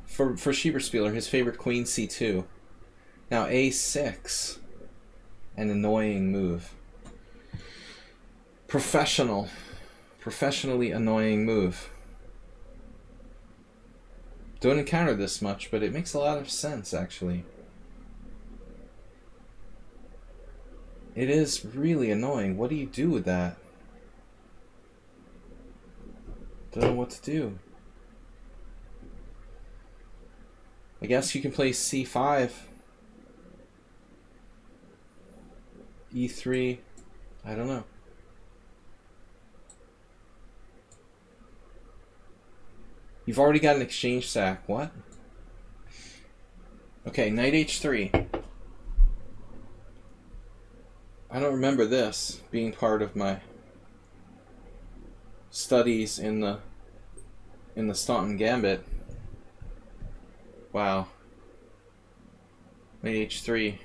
For Schieberspieler, his favorite queen c2. Now a6. An annoying move. Professionally annoying move. Don't encounter this much, but it makes a lot of sense, actually. It is really annoying. What do you do with that? Don't know what to do. I guess you can play c5. e3. I don't know. You've already got an exchange sack. What? Okay, knight h3. I don't remember this being part of my studies in the Staunton Gambit. Wow. Knight h3.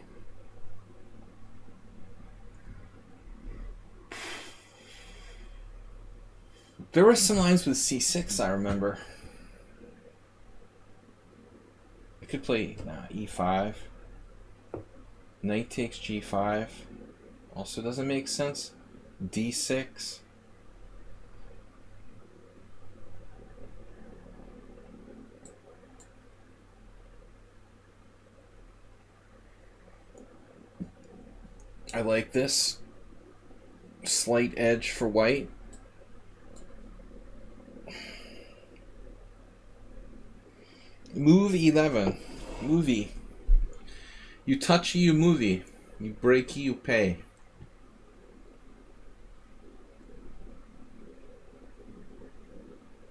There were some lines with c6, I remember. I could play e5. Knight takes g5. Also doesn't make sense. d6. I like this. Slight edge for white. Move 11. Movie. You touchy, you movie. You breaky, you pay.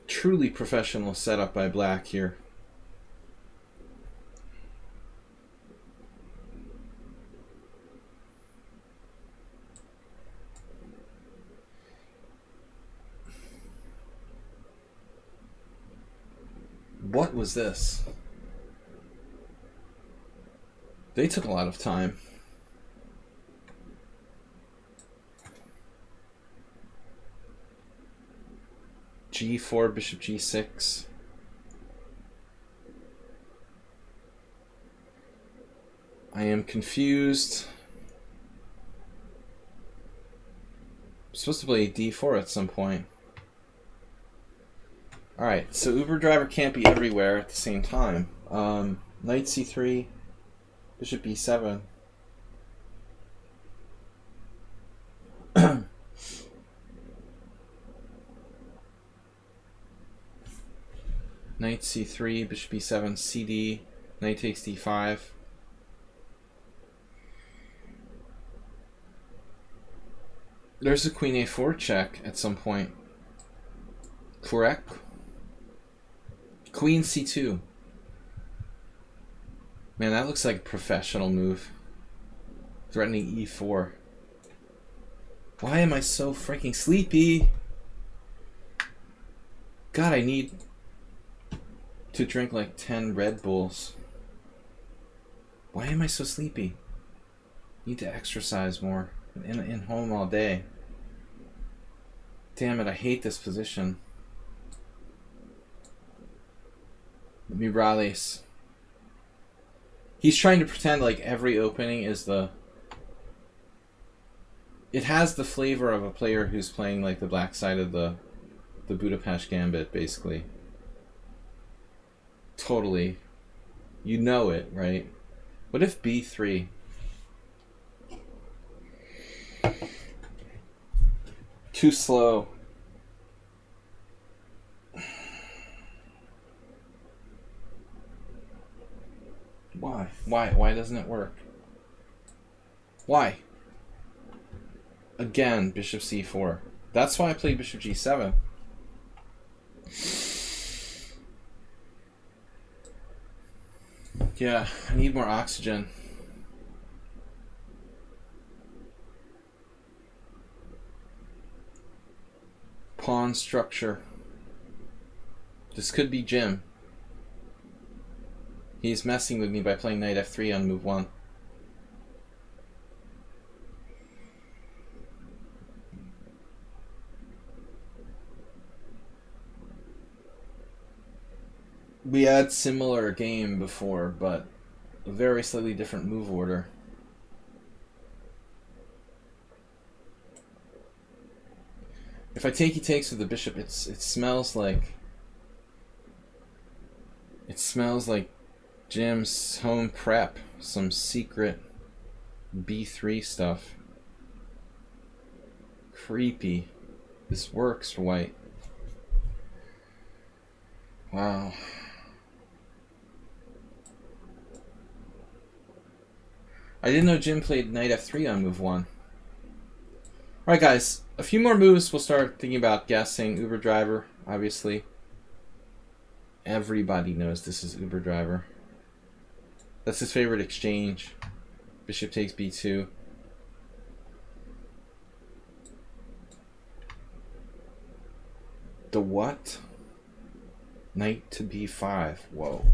Truly professional setup by Black here. What was this? They took a lot of time. g4, bishop g6. I am confused. I'm supposed to play d4 at some point. Alright, so Uber driver can't be everywhere at the same time. Knight c3, bishop b7. Knight c3, bishop b7, cd, knight takes d5. There's a queen a4 check at some point. Correct? Queen c2. Man, that looks like a professional move. Threatening e4. Why am I so freaking sleepy? God, I need to drink like 10 Red Bulls. Why am I so sleepy? Need to exercise more. In home all day. Damn it, I hate this position. Mirales. He's trying to pretend like every opening is the... It has the flavor of a player who's playing like the black side of the Budapest Gambit, basically. Totally. You know it, right? What if b3? Too slow. Why? Why doesn't it work? Why? Again, bishop c4. That's why I played bishop g7. Yeah, I need more oxygen. Pawn structure. This could be Jim. He's messing with me by playing knight f3 on move 1. We had similar game before, but a very slightly different move order. If I take he takes with the bishop, it smells like Jim's home prep, some secret b3 stuff. Creepy. This works for white. Wow. I didn't know Jim played knight f3 on move 1. Alright, guys. A few more moves. We'll start thinking about guessing. Uber driver, obviously. Everybody knows this is Uber driver. That's his favorite exchange. Bishop takes b2. The what? Knight to b5. Whoa.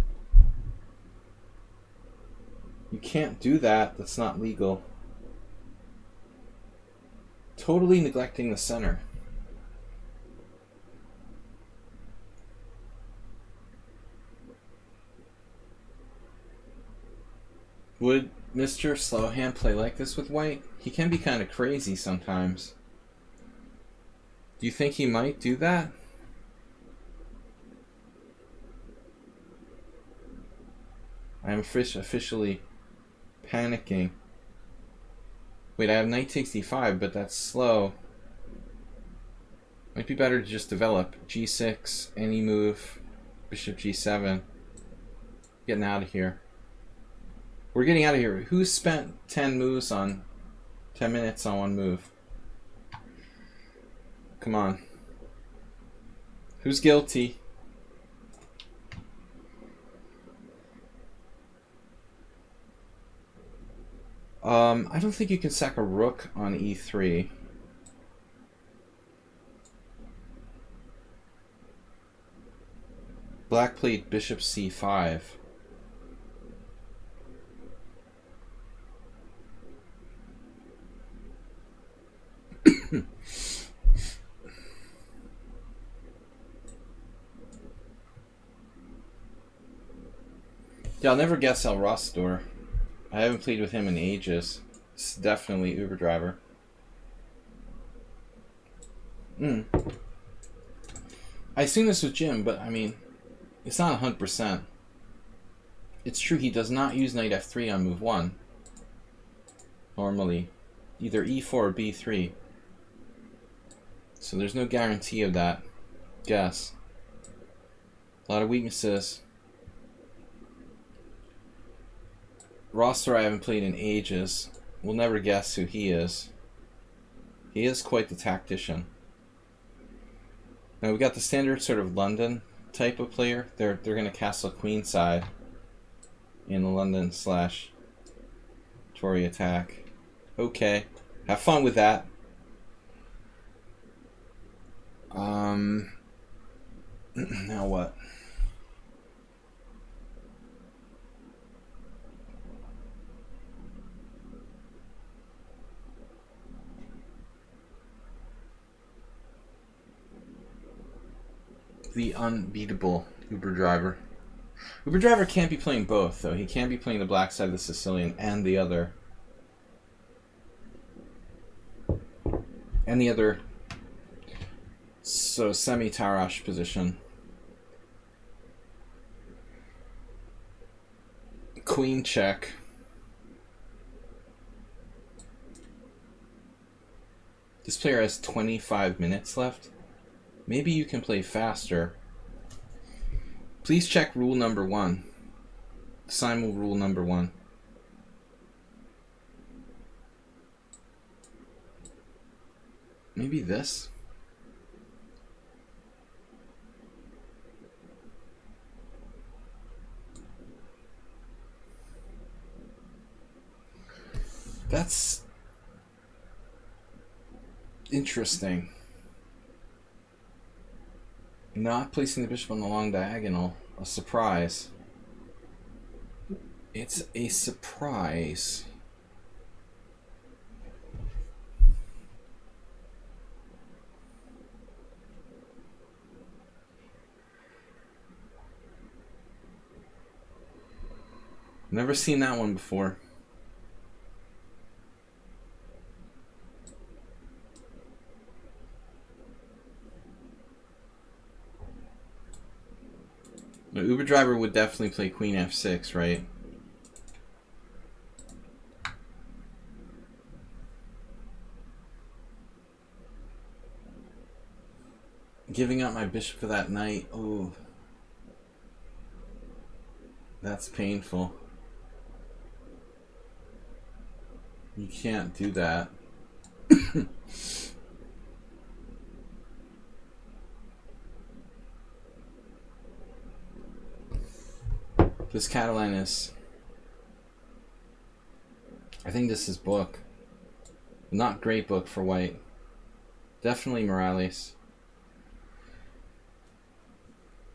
You can't do that. That's not legal. Totally neglecting the center. Would Mr. Slowhand play like this with white? He can be kind of crazy sometimes. Do you think he might do that? I'm officially panicking. Wait, I have knight takes d5, but that's slow. Might be better to just develop. g6, any move, bishop g7. Getting out of here. We're getting out of here. Who spent 10 moves on 10 minutes on one move? Come on. Who's guilty? I don't think you can sack a rook on e3. Black played bishop c5. Yeah, I'll never guess El Rostor. I haven't played with him in ages. It's definitely Uber driver. I assume this was Jim, but I mean, it's not 100%. It's true he does not use knight f3 on move 1. Normally. Either e4 or b3. So there's no guarantee of that guess. A lot of weaknesses. Roster I haven't played in ages. We'll never guess who he is. He is quite the tactician. Now we got the standard sort of London type of player. They're going to castle queenside in the London / Tory attack. Okay, have fun with that. Now what? The unbeatable Uber driver. Uber driver can't be playing both, though. He can't be playing the black side of the Sicilian and the other. And the other, so semi-Tarash position. Queen check. This player has 25 minutes left. Maybe you can play faster. Please check rule number 1. Simul rule number 1. Maybe this? That's interesting. Not placing the bishop on the long diagonal. A surprise. It's a surprise. Never seen that one before. The Uber driver would definitely play Queen f6, right? Giving up my bishop for that knight. Oh. That's painful. You can't do that. This Catalan is... I think this is book. Not great book for white. Definitely Morales.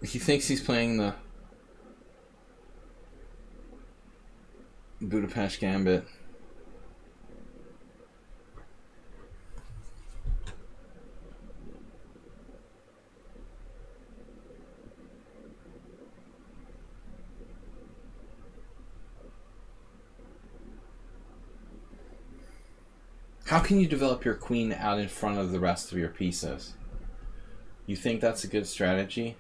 He thinks he's playing the Budapest Gambit. How can you develop your queen out in front of the rest of your pieces? You think that's a good strategy?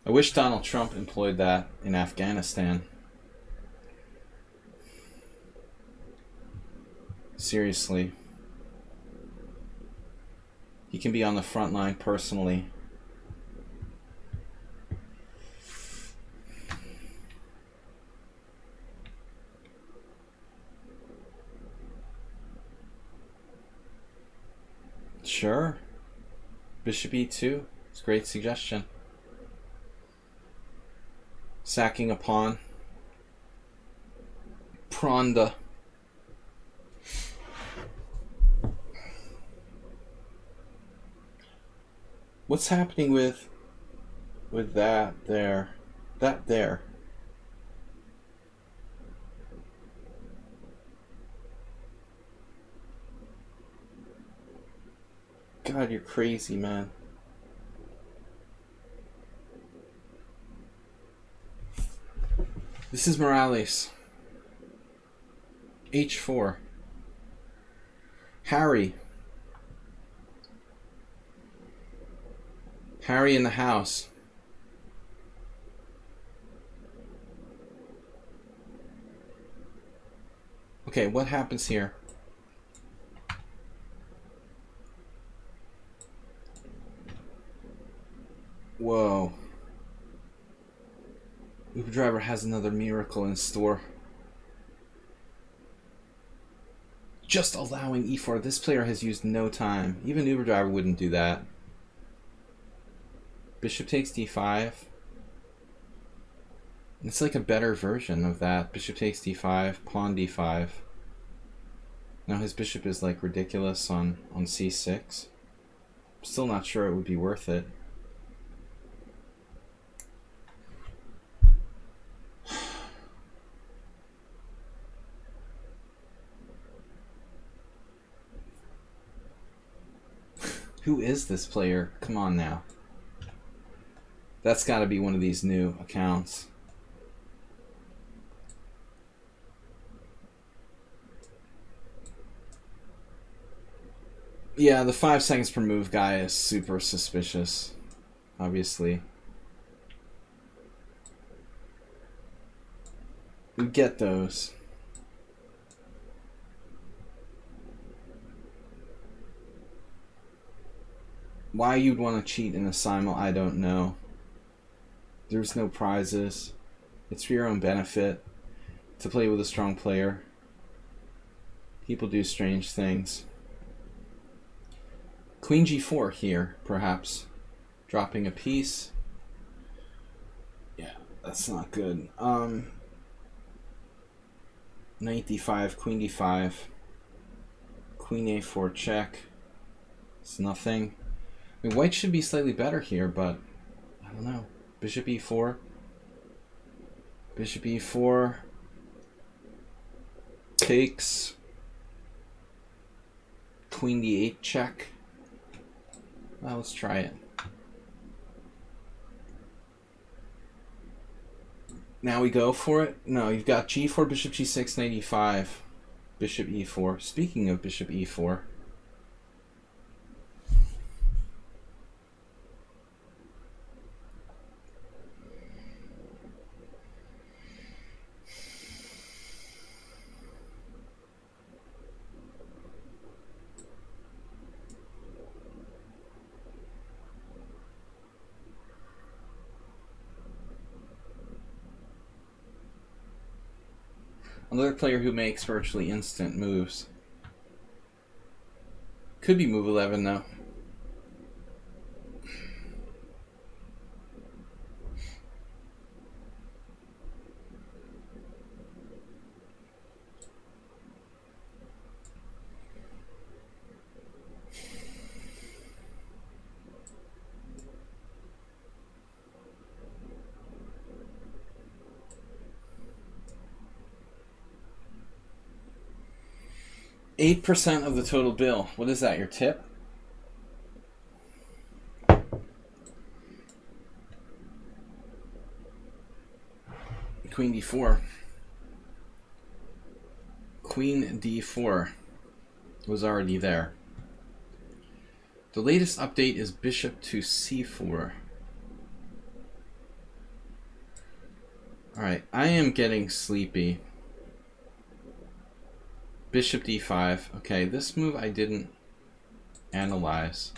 I wish Donald Trump employed that in Afghanistan. Seriously. He can be on the front line personally. Sure. Bishop e2. It's a great suggestion. Sacking a pawn. Pronda. What's happening with that there? That there. God, you're crazy, man. This is Morales. H4. Harry. Harry in the house. Okay, what happens here? Whoa. Uber Driver has another miracle in store. Just allowing e4. This player has used no time. Even Uber Driver wouldn't do that. Bishop takes d5. It's like a better version of that. Bishop takes d5, pawn d5. Now his bishop is like ridiculous on c6. I'm still not sure it would be worth it. Who is this player? Come on now. That's got to be one of these new accounts. Yeah, the 5 seconds per move guy is super suspicious, obviously. We get those. Why you'd want to cheat in a Simul, I don't know. There's no prizes. It's for your own benefit to play with a strong player. People do strange things. Queen g4 here, perhaps. Dropping a piece. Yeah, that's not good. Knight d5, queen d5. Queen a4 check. It's nothing. I mean, white should be slightly better here, but I don't know. Bishop e4. Bishop e4. Takes. Queen d8 check. Well, let's try it. Now we go for it? No, you've got g4, bishop g6, knight e5. Bishop e4. Speaking of bishop e4. Another player who makes virtually instant moves. Could be move 11 though. %8 of the total bill. What is that, your tip? Queen d4. Queen d4 was already there. The latest update is bishop to c4. Alright, I am getting sleepy. Bishop d5. Okay, this move I didn't analyze.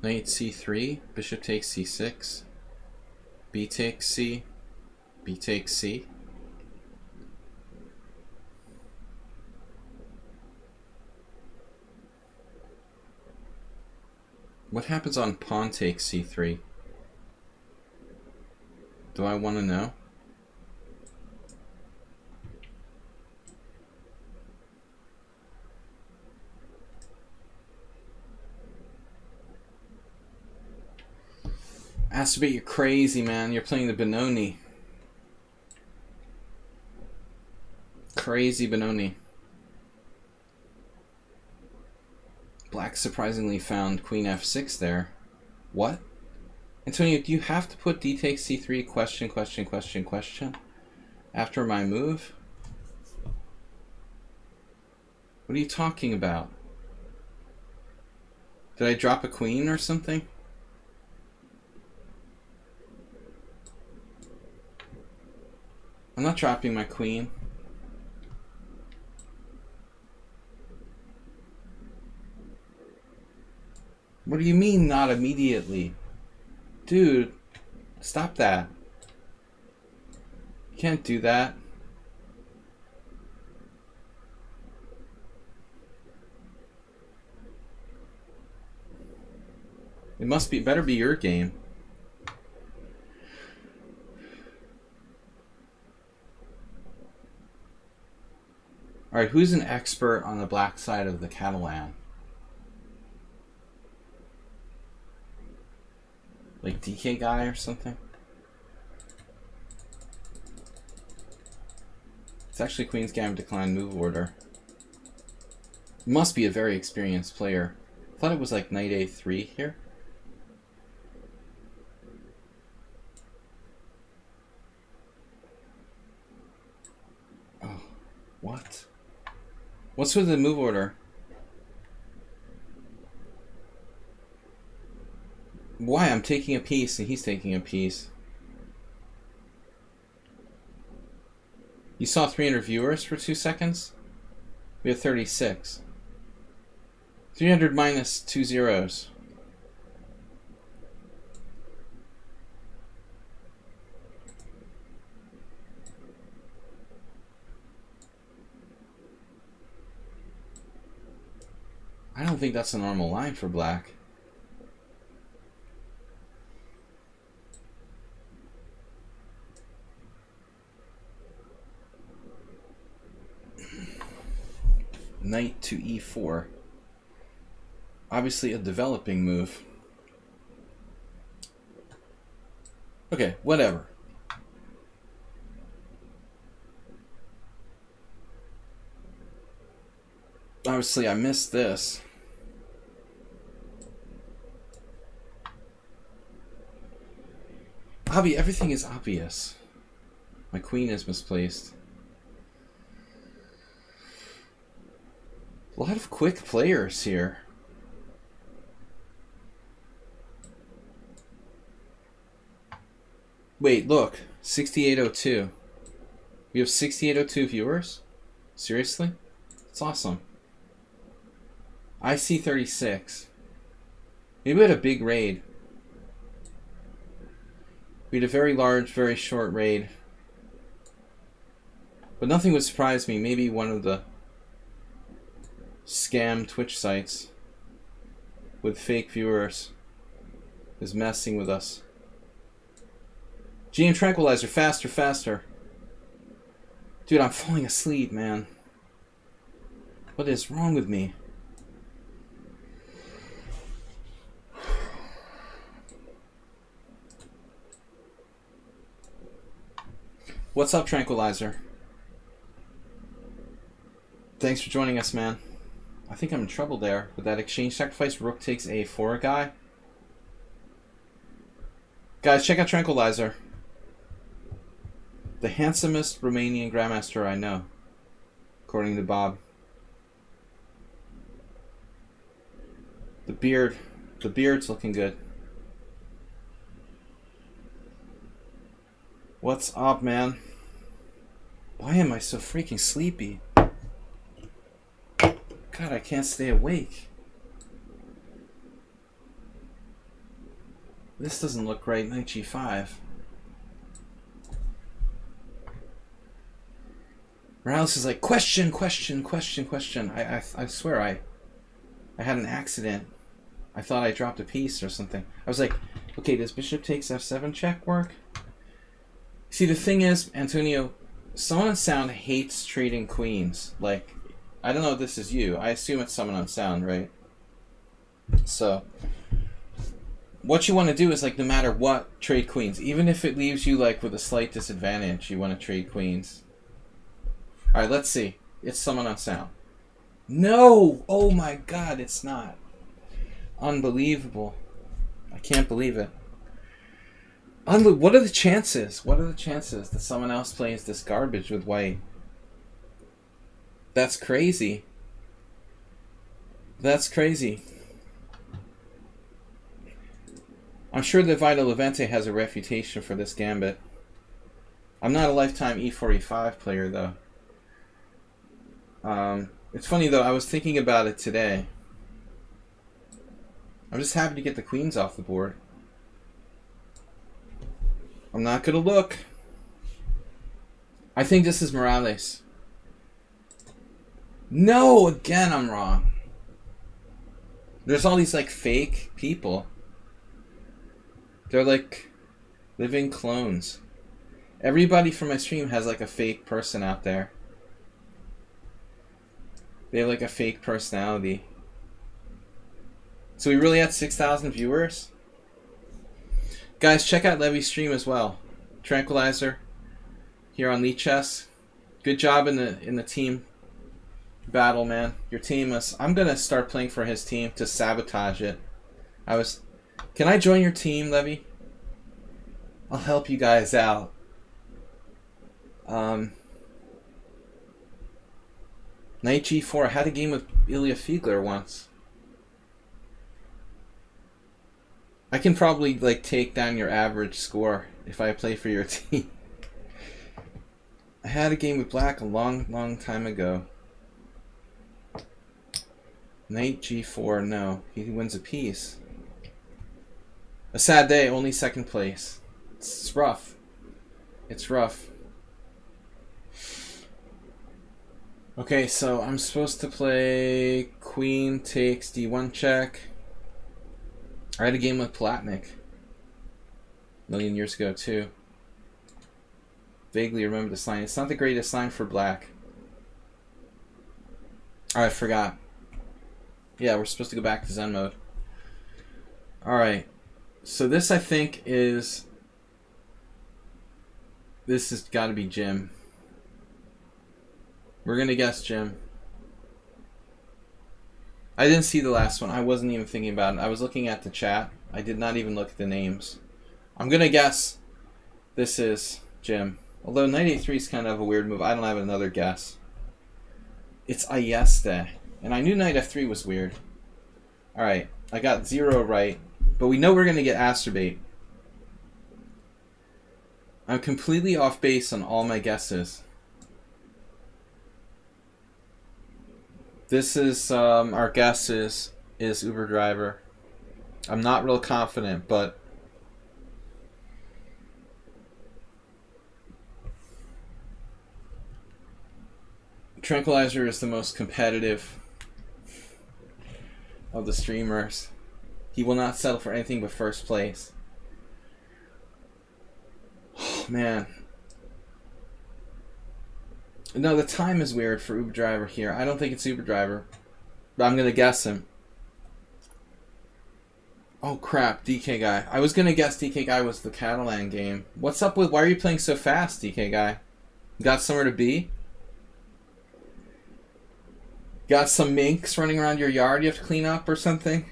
Knight c3, bishop takes c6, b takes c, b takes c. What happens on pawn takes c3? Do I want to know? Aspirate, you're crazy, man. You're playing the Benoni. Crazy Benoni. Black surprisingly found queen f6 there. What? Antonio, do you have to put d takes c3 question, question, question, question after my move? What are you talking about? Did I drop a queen or something? I'm not dropping my queen. What do you mean, not immediately? Dude, stop that. You can't do that. It must be, better be your game. Alright, who's an expert on the black side of the Catalan? Like DK guy or something? It's actually Queen's Gambit declined move order. Must be a very experienced player. I thought it was like knight a3 here. Oh, what? What's with the move order? Why? I'm taking a piece and he's taking a piece. You saw 300 viewers for 2 seconds? We have 36. 300 minus 2 zeros. I don't think that's a normal line for black. Knight to e4. Obviously a developing move. Okay, whatever. Obviously I missed this. Everything is obvious. My queen is misplaced. A lot of quick players here. Wait, look. 6802. We have 6802 viewers? Seriously? That's awesome. I see 36. Maybe we had a big raid. We had a very large, very short raid. But nothing would surprise me. Maybe one of the scam Twitch sites with fake viewers is messing with us. GM Tranquilizer, faster, faster. Dude, I'm falling asleep, man. What is wrong with me? What's up, Tranquilizer? Thanks for joining us, man. I think I'm in trouble there with that exchange sacrifice. Rook takes a4 guy. Guys, check out Tranquilizer. The handsomest Romanian Grandmaster I know, according to Bob. The beard's looking good. What's up, man? Why am I so freaking sleepy? God, I can't stay awake. This doesn't look right. Knight g5. Morales is like, question. I swear I had an accident. I thought I dropped a piece or something. I was like, okay, does bishop takes f7 check work? See, the thing is, Antonio, someone on sound hates trading queens. Like, I don't know if this is you. I assume it's someone on sound, right? So, what you want to do is, like, no matter what, trade queens. Even if it leaves you, like, with a slight disadvantage, you want to trade queens. Alright, let's see. It's someone on sound. No! Oh my god, it's not. Unbelievable. I can't believe it. What are the chances? What are the chances that someone else plays this garbage with white? That's crazy. That's crazy. I'm sure that Vito Levente has a reputation for this gambit. I'm not a lifetime e4, e5 player, though. It's funny, though. I was thinking about it today. I'm just happy to get the queens off the board. I'm not going to look. I think this is Morales. No, again, I'm wrong. There's all these, like, fake people. They're, like, living clones. Everybody from my stream has, like, a fake person out there. They have, like, a fake personality. So we really had 6,000 viewers? Guys, check out Levy's stream as well. Tranquilizer here on lichess. Good job in the team battle, man. Your team is... I'm gonna start playing for his team to sabotage it. Can I join your team, Levy? I'll help you guys out. Knight g4. I had a game with Ilya Fiegler once. I can probably, like, take down your average score if I play for your team. I had a game with Black a long time ago. Knight g4. No, he wins a piece. A sad day. Only second place. It's rough. It's rough. Okay, so I'm supposed to play queen takes d1 check. I had a game with Palatnik a million years ago, too. Vaguely remember this line. It's not the greatest line for Black. Alright, I forgot. Yeah, we're supposed to go back to Zen mode. Alright. So this, I think, is... This has got to be Jim. We're going to guess Jim. I didn't see the last one. I wasn't even thinking about it. I was looking at the chat. I did not even look at the names. I'm going to guess this is Jim. Although knight a3 is kind of a weird move. I don't have another guess. It's Ayeste. And I knew knight f3 was weird. Alright. I got 0 right. But we know we're going to get Asterbait. I'm completely off base on all my guesses. This is our guess is Uber driver. I'm not real confident, but Tranquilizer is the most competitive of the streamers. He will not settle for anything but first place. Oh, man. No, the time is weird for Uber driver here. I don't think it's Uber driver, but I'm gonna guess him. Oh crap, DK guy. I was gonna guess DK guy was the Catalan game. What's up with? Why are you playing so fast, DK guy? Got somewhere to be? Got some minks running around your yard you have to clean up or something?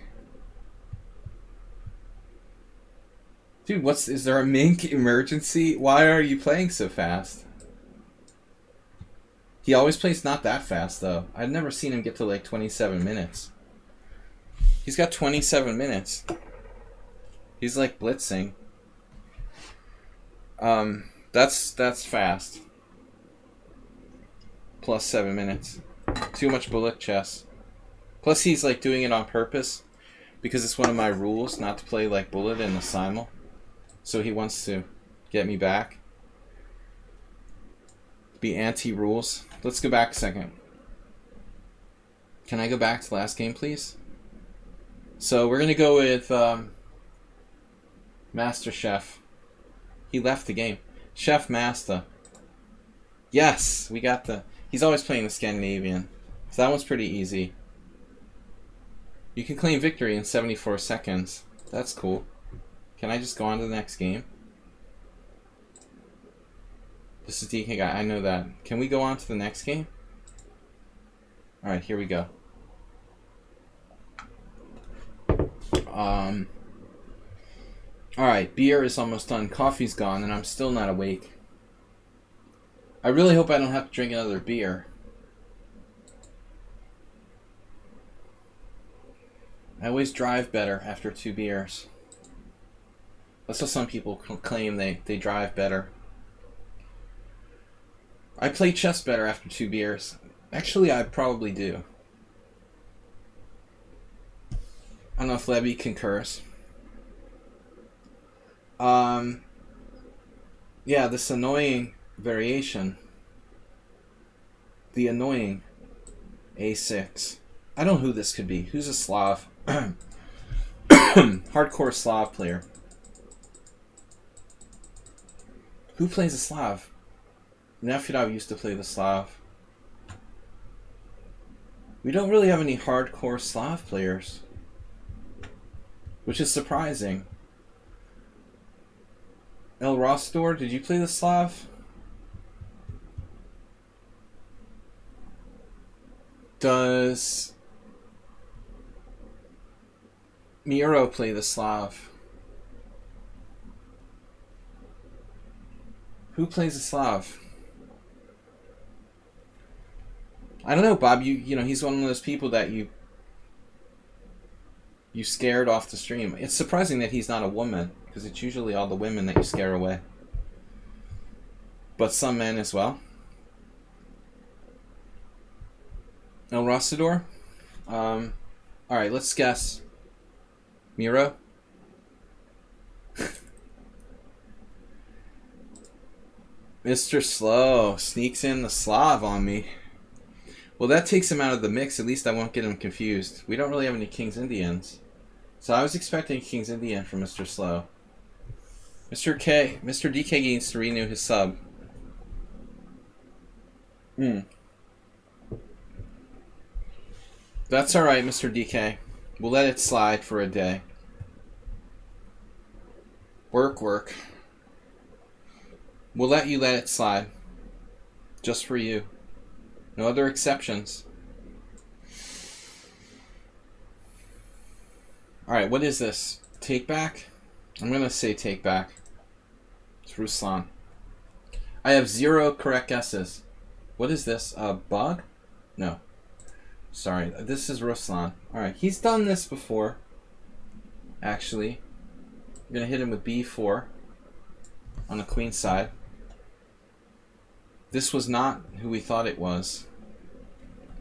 Dude, is there a mink emergency? Why are you playing so fast? He always plays not that fast, though. I've never seen him get to like 27 minutes. He's got 27 minutes. He's like blitzing. That's fast. Plus 7 minutes. Too much bullet chess. Plus he's like doing it on purpose because it's one of my rules not to play like bullet in the simul. So he wants to get me back. Be anti-rules. Let's go back a second. Can I go back to last game, please? So we're gonna go with Master Chef. He left the game. Chef Master. Yes, we got the... He's always playing the Scandinavian. So that one's pretty easy. You can claim victory in 74 seconds. That's cool. Can I just go on to the next game? This is DK guy, I know that. Can we go on to the next game? Alright, here we go. Alright, beer is almost done. Coffee's gone, and I'm still not awake. I really hope I don't have to drink another beer. I always drive better after 2 beers. That's what some people claim they drive better. I play chess better after 2 beers. Actually, I probably do. I don't know if Levy concurs. Yeah, this annoying variation. The annoying A6. I don't know who this could be. Who's a Slav? Hardcore Slav player. Who plays a Slav? Nefidov used to play the Slav. We don't really have any hardcore Slav players, which is surprising. El Rostor, did you play the Slav? Does Miro play the Slav? Who plays the Slav? I don't know, Bob. You know, he's one of those people that you scared off the stream. It's surprising that he's not a woman, because it's usually all the women that you scare away. But some men as well. El Rosador? Alright, let's guess. Miro? Mr. Slow sneaks in the Slav on me. Well, that takes him out of the mix. At least I won't get him confused. We don't really have any King's Indians. So I was expecting King's Indian from Mr. Slow. Mr. DK needs to renew his sub. That's alright, Mr. DK. We'll let it slide for a day. Work. We'll let it slide. Just for you. No other exceptions. Alright, what is this? Take back? I'm gonna say take back. It's Ruslan. I have 0 correct guesses. What is this? A bug? No. Sorry, this is Ruslan. Alright, he's done this before. Actually. I'm gonna hit him with b4 on the queen side. This was not who we thought it was.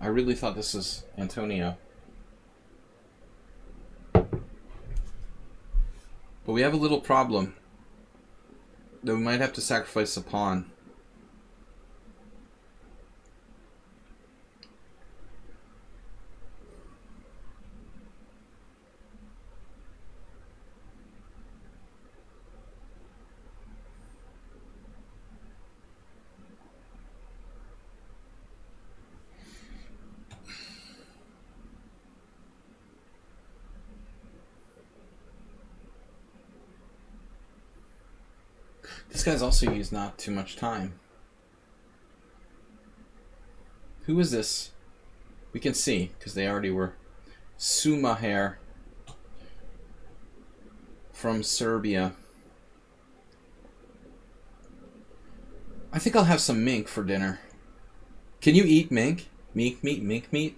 I really thought this was Antonio. But we have a little problem. That we might have to sacrifice a pawn. This guy's also used not too much time. Who is this? We can see, because they already were. Sumaher from Serbia. I think I'll have some mink for dinner. Can you eat mink? Mink meat?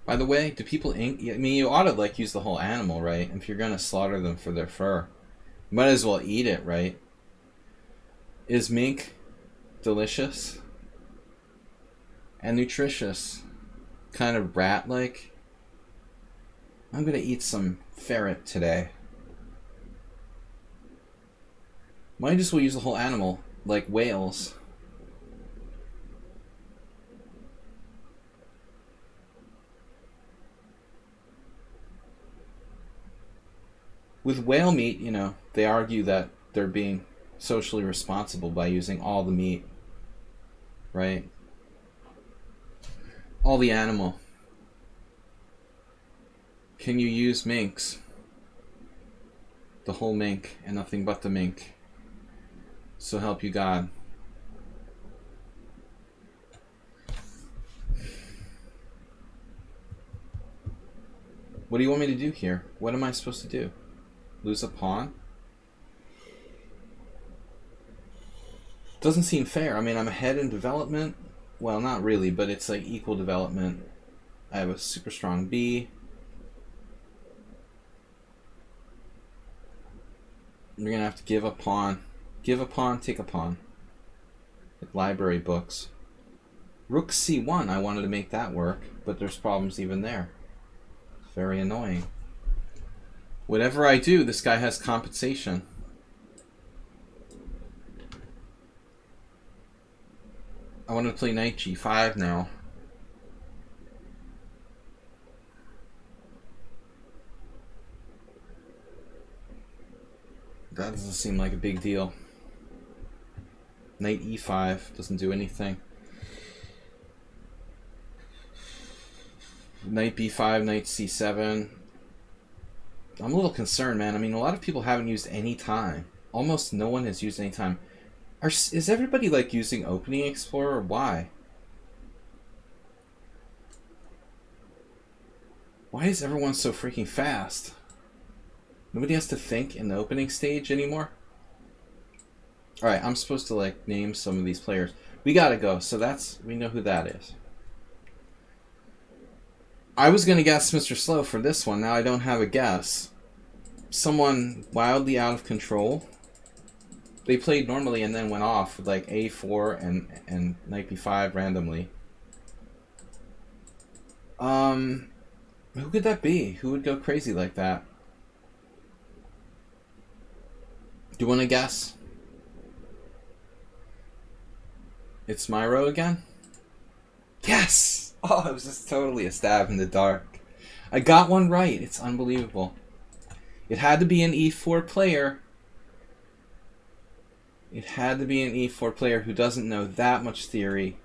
By the way, do people ink? I mean, you ought to like use the whole animal, right? If you're gonna slaughter them for their fur, you might as well eat it, right? Is mink delicious and nutritious? Kind of rat-like. I'm gonna eat some ferret today. Might as well use the whole animal, like whales. With whale meat, you know, they argue that they're being socially responsible by using all the meat, right? All the animal. Can you use minks? The whole mink and nothing but the mink. So help you God. What do you want me to do here? What am I supposed to do? Lose a pawn? Doesn't seem fair. I mean, I'm ahead in development. Well, not really, but it's like equal development. I have a super strong B. You're gonna have to give a pawn. Give a pawn, take a pawn. Like library books. Rook C1, I wanted to make that work, but there's problems even there. It's very annoying. Whatever I do, this guy has compensation. I want to play knight G5 now. That doesn't seem like a big deal. Knight E5 doesn't do anything. Knight B5, knight C7. I'm a little concerned, man. I mean, a lot of people haven't used any time. Almost no one has used any time. Is everybody like using Opening Explorer? Why? Why is everyone so freaking fast? Nobody has to think in the opening stage anymore? Alright, I'm supposed to like name some of these players. We gotta go, so we know who that is. I was gonna guess Mr. Slow for this one, now I don't have a guess. Someone wildly out of control. They played normally and then went off with like A4 and knight B5 randomly. Who could that be? Who would go crazy like that? Do you want to guess? It's Myro again? Yes! Oh, it was just totally a stab in the dark. I got one right. It's unbelievable. It had to be an E4 player. It had to be an E4 player who doesn't know that much theory.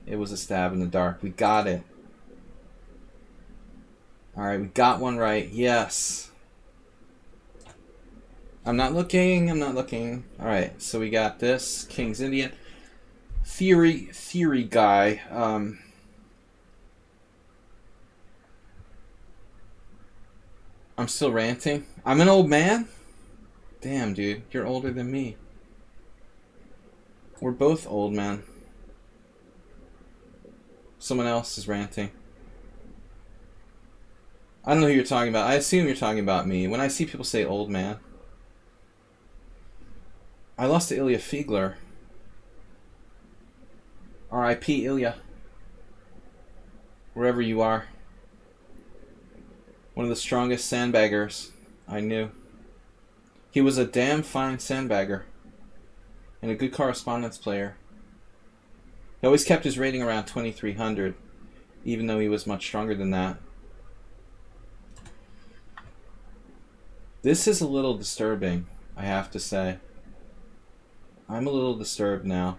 It was a stab in the dark. We got it. Alright, we got one right. Yes. I'm not looking. Alright, so we got this. King's Indian. Theory guy. I'm still ranting. I'm an old man? Damn, dude. You're older than me. We're both old, man. Someone else is ranting. I don't know who you're talking about. I assume you're talking about me. When I see people say old man. I lost to Ilya Fiegler. R.I.P. Ilya. wherever you are. One of the strongest sandbaggers I knew. He was a damn fine sandbagger and a good correspondence player. He always kept his rating around 2300, even though he was much stronger than that. This is a little disturbing, I have to say. I'm a little disturbed now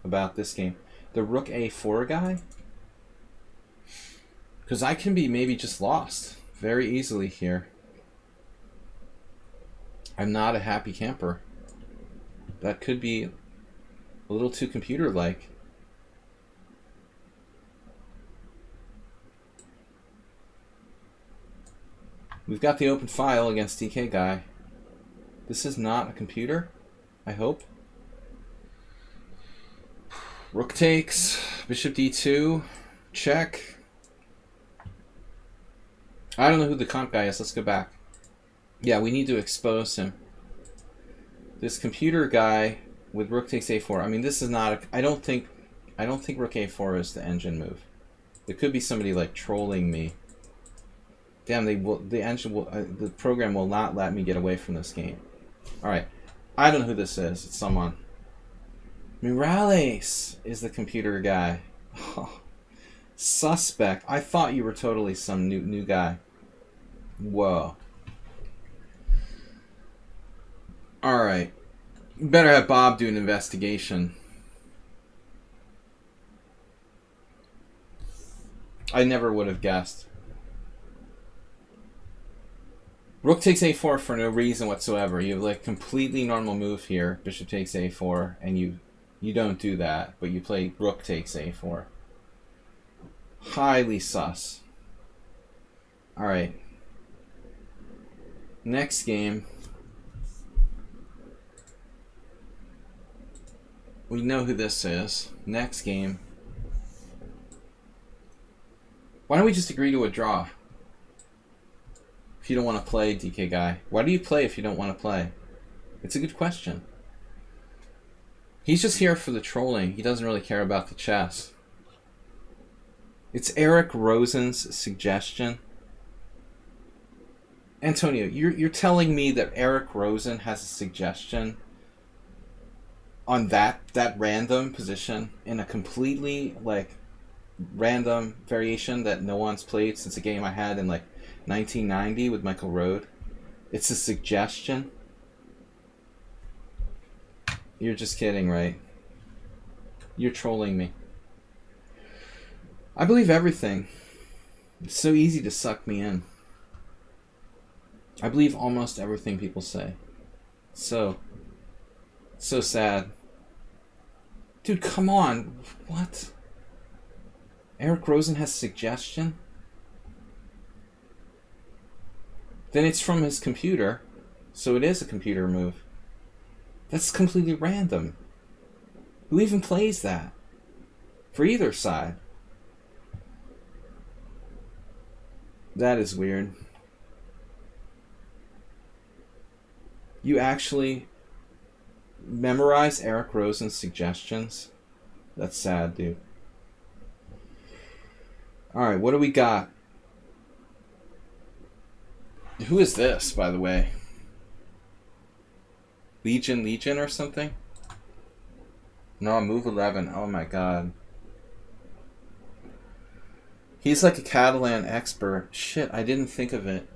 about this game. The rook a4 guy? Because I can be maybe just lost very easily here. I'm not a happy camper. That could be a little too computer-like. We've got the open file against DK guy. This is not a computer, I hope. Rook takes, bishop d2, check. I don't know who the comp guy is. Let's go back. Yeah, we need to expose him. This computer guy with rook takes a4. I mean, this is not. I don't think rook a4 is the engine move. There could be somebody like trolling me. Damn, the program will not let me get away from this game. All right, I don't know who this is. It's someone. Morales is the computer guy. Oh, suspect. I thought you were totally some new guy. Whoa. All right. Better have Bob do an investigation. I never would have guessed. Rook takes a4 for no reason whatsoever. You have like completely normal move here. Bishop takes a4, and you don't do that, but you play rook takes a4. Highly sus. All right. Next game. We know who this is. Next game. Why don't we just agree to a draw? If you don't want to play, DK guy. Why do you play if you don't want to play? It's a good question. He's just here for the trolling. He doesn't really care about the chess. It's Eric Rosen's suggestion. Antonio, you're telling me that Eric Rosen has a suggestion on that random position in a completely like random variation that no one's played since a game I had in like 1990 with Michael Rode. It's a suggestion. You're just kidding, right? You're trolling me. I believe everything. It's so easy to suck me in. I believe almost everything people say. So sad. Dude, come on. What? Eric Rosen has a suggestion? Then it's from his computer, so it is a computer move. That's completely random. Who even plays that? For either side. That is weird. You actually memorize Eric Rosen's suggestions? That's sad, dude. Alright, what do we got? Who is this, by the way? Legion or something? No, move 11. Oh my god. He's like a Catalan expert. Shit, I didn't think of it.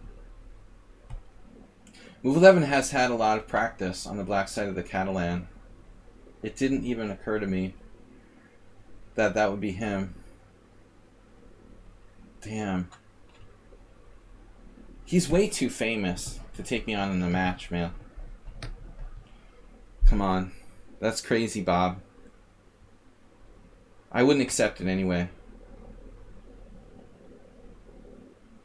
Move 11 has had a lot of practice on the black side of the Catalan. It didn't even occur to me that that would be him. Damn. He's way too famous to take me on in a match, man. Come on. That's crazy, Bob. I wouldn't accept it anyway.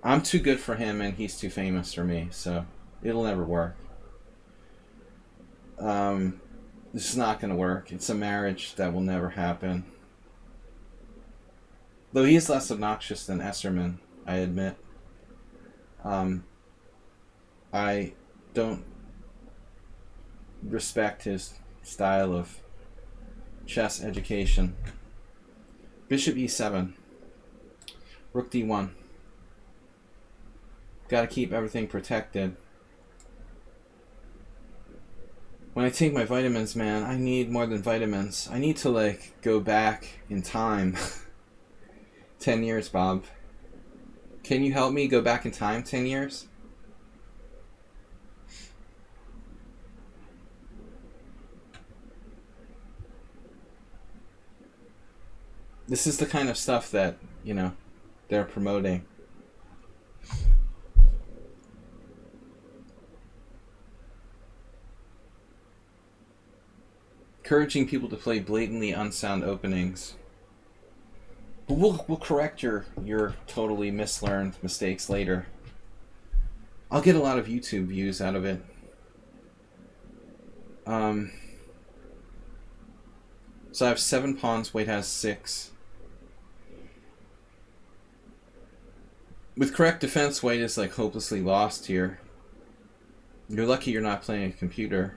I'm too good for him and he's too famous for me, so it'll never work. This is not going to work. It's a marriage that will never happen. Though he is less obnoxious than Esserman, I admit. I don't respect his style of chess education. Bishop e7. Rook d1. Gotta keep everything protected. When I take my vitamins, man, I need more than vitamins. I need to, like, go back in time. 10 years, Bob. Can you help me go back in time 10 years? This is the kind of stuff that, you know, they're promoting. Encouraging people to play blatantly unsound openings. But we'll correct your totally mislearned mistakes later. I'll get a lot of YouTube views out of it. So I have 7 pawns, White has 6. With correct defense, White is like hopelessly lost here. You're lucky you're not playing a computer.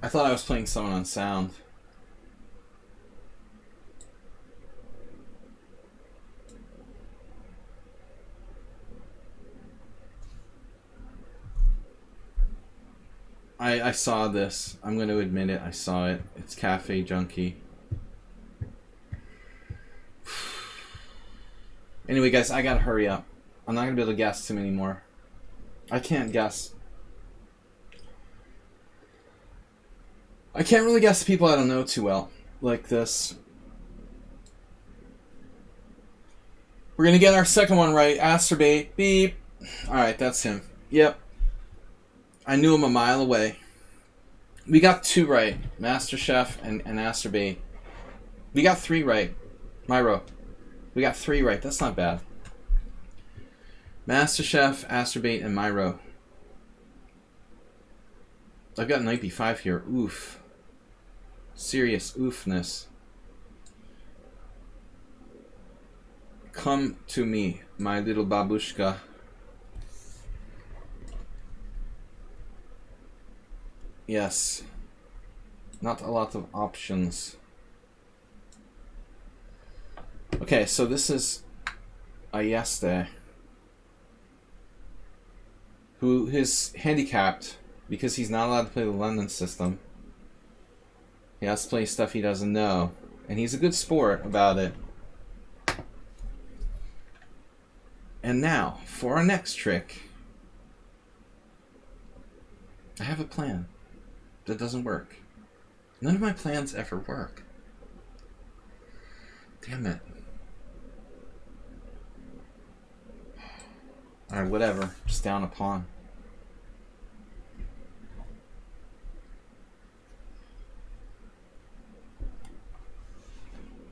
I thought I was playing someone on sound. I saw this. I'm going to admit it. I saw it. It's Cafe Junkie. Anyway, guys, I gotta hurry up. I'm not going to be able to guess too many more. I can't guess. I can't really guess people I don't know too well. Like this. We're going to get our second one right. Asterbate. Beep. Alright, that's him. Yep. I knew him a mile away. We got 2 right. MasterChef and Asterbate. We got 3 right. Myro. We got 3 right. That's not bad. MasterChef, Asterbate, and Myro. I've got knight b5 here. Oof. Serious oofness. Come to me, my little babushka. Yes. Not a lot of options. Okay, so this is Ayeste, who is handicapped because he's not allowed to play the London system. He has to play stuff he doesn't know, and he's a good sport about it. And now, for our next trick, I have a plan that doesn't work. None of my plans ever work. Damn it. Alright, whatever. Just down a pawn.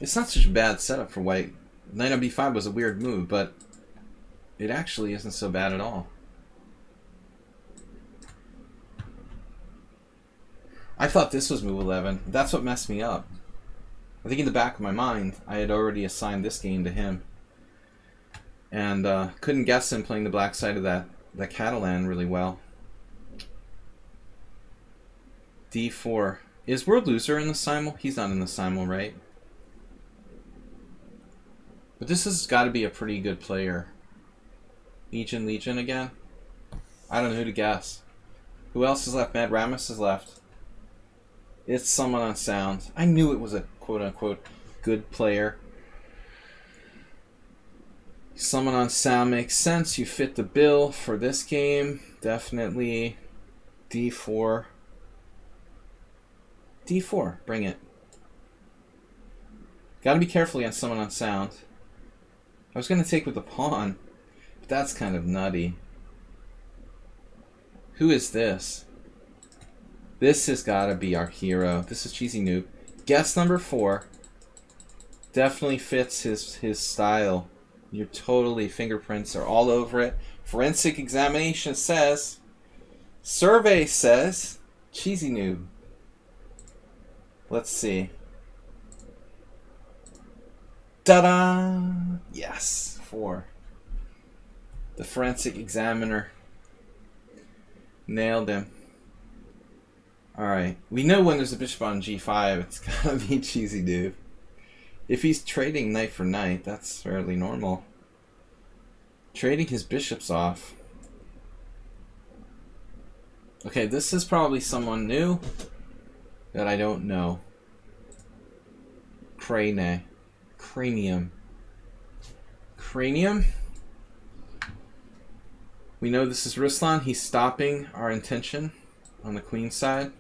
It's not such a bad setup for white. Knight on b5 was a weird move, but it actually isn't so bad at all. I thought this was move 11. That's what messed me up. I think in the back of my mind, I had already assigned this game to him. And couldn't guess him playing the black side of that Catalan really well. d4. Is World Loser in the Simul? He's not in the Simul, right? But this has got to be a pretty good player. Legion again? I don't know who to guess. Who else is left? Mad Ramus is left. It's someone on sound. I knew it was a quote-unquote good player. Someone on sound makes sense. You fit the bill for this game. Definitely. d4. d4. Bring it. Gotta be careful against someone on sound. I was going to take with the pawn, but that's kind of nutty. Who is this? This has got to be our hero. This is Cheesy Noob. Guess number 4. Definitely fits his style. Your totally fingerprints are all over it. Forensic examination says. Survey says. Cheesy Noob. Let's see. Ta-da! Yes, 4. The forensic examiner nailed him. Alright, we know when there's a bishop on g5, it's gotta be cheesy dude. If he's trading knight for knight, that's fairly normal. Trading his bishops off. Okay, this is probably someone new that I don't know. Cranium. Cranium? We know this is Ruslan. He's stopping our intention on the queen side.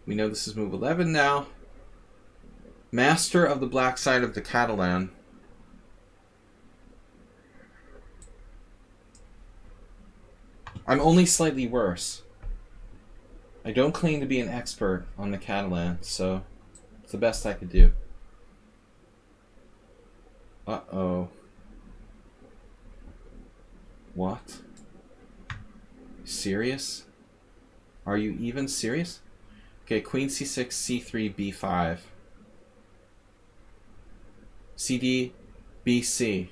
We know this is move 11 now. Master of the black side of the Catalan. I'm only slightly worse. I don't claim to be an expert on the Catalan, so it's the best I could do. Uh-oh. What? Serious? Are you even serious? Okay, queen c6, c3, b5. cd, bc.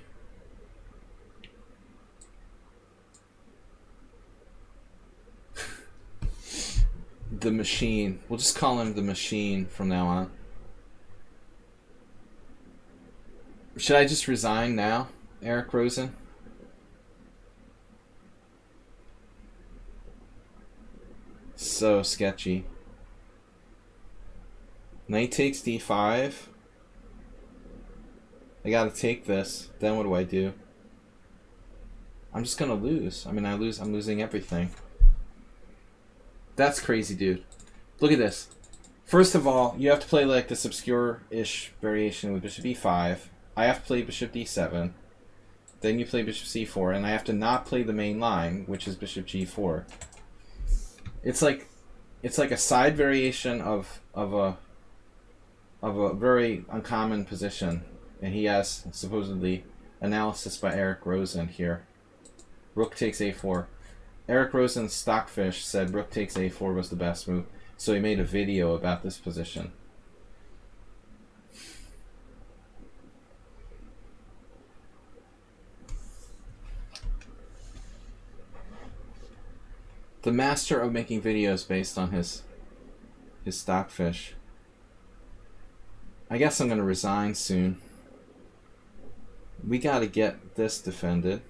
The machine. We'll just call him the machine from now on. Should I just resign now, Eric Rosen? So sketchy. Knight takes d5. I gotta take this. Then what do I do? I'm just gonna lose. I mean, I'm losing everything. That's crazy, dude. Look at this. First of all, you have to play like this obscure-ish variation with bishop e5. I have to play bishop d7. Then you play bishop c4, and I have to not play the main line, which is bishop g4. It's like a side variation of a very uncommon position, and he has supposedly analysis by Eric Rosen here. Rook takes a4. Eric Rosen's Stockfish said rook takes a4 was the best move, so he made a video about this position. The master of making videos based on his Stockfish. I guess I'm going to resign soon. We got to get this defended.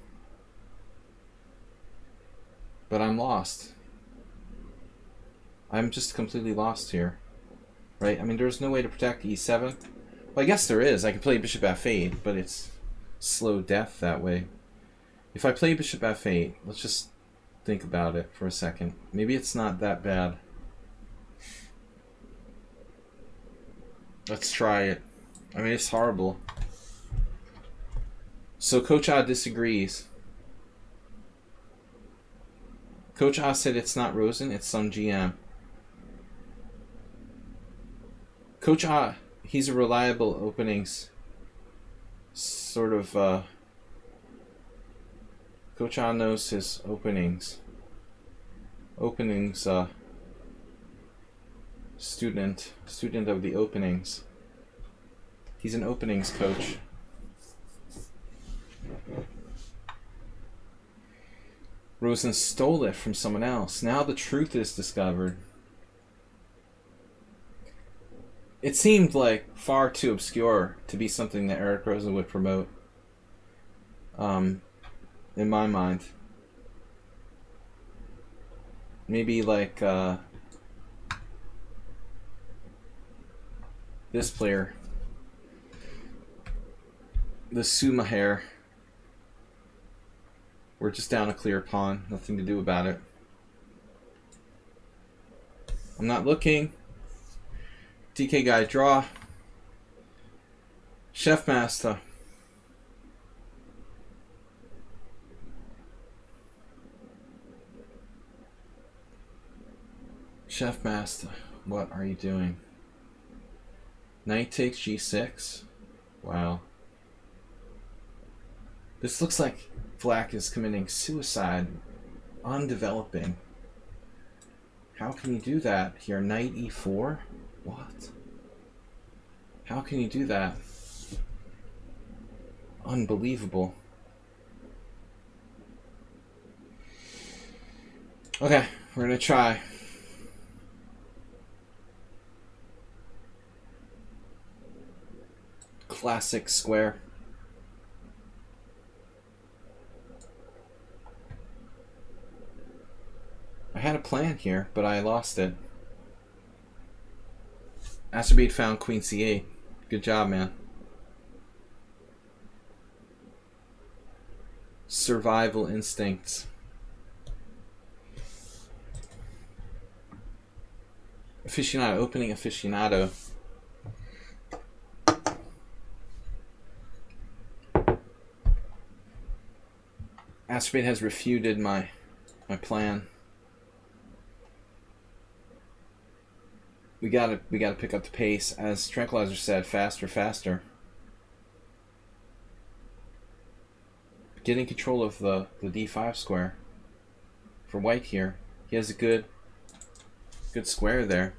But I'm lost. I'm just completely lost here. Right? I mean, there's no way to protect e7. Well, I guess there is. I can play bishop f8, but it's slow death that way. If I play bishop f8, let's just think about it for a second. Maybe it's not that bad. Let's try it. I mean, it's horrible. So Coach A disagrees. Coach A said it's not Rosen, it's some GM. Coach A, he's a reliable openings sort of Coach A knows his openings. Student of the openings. He's an openings coach. Rosen stole it from someone else. Now the truth is discovered. It seemed like far too obscure to be something that Eric Rosen would promote. In my mind. Maybe like this player. The Sumahair. We're just down a clear pawn. Nothing to do about it. I'm not looking. DK guy draw. Chef Master. Chef Master, what are you doing? Knight takes g6. Wow. This looks like Black is committing suicide on developing. How can you do that here? Knight e4? What? How can you do that? Unbelievable. Okay, we're gonna try. Classic square. I had a plan here, but I lost it. Astrobate found Queen C8. Good job, man. Survival instincts. Aficionado, opening aficionado. Astrobate has refuted my plan. We gotta pick up the pace, as Tranquilizer said, faster, faster. Getting control of the d5 square for white here. He has a good square there.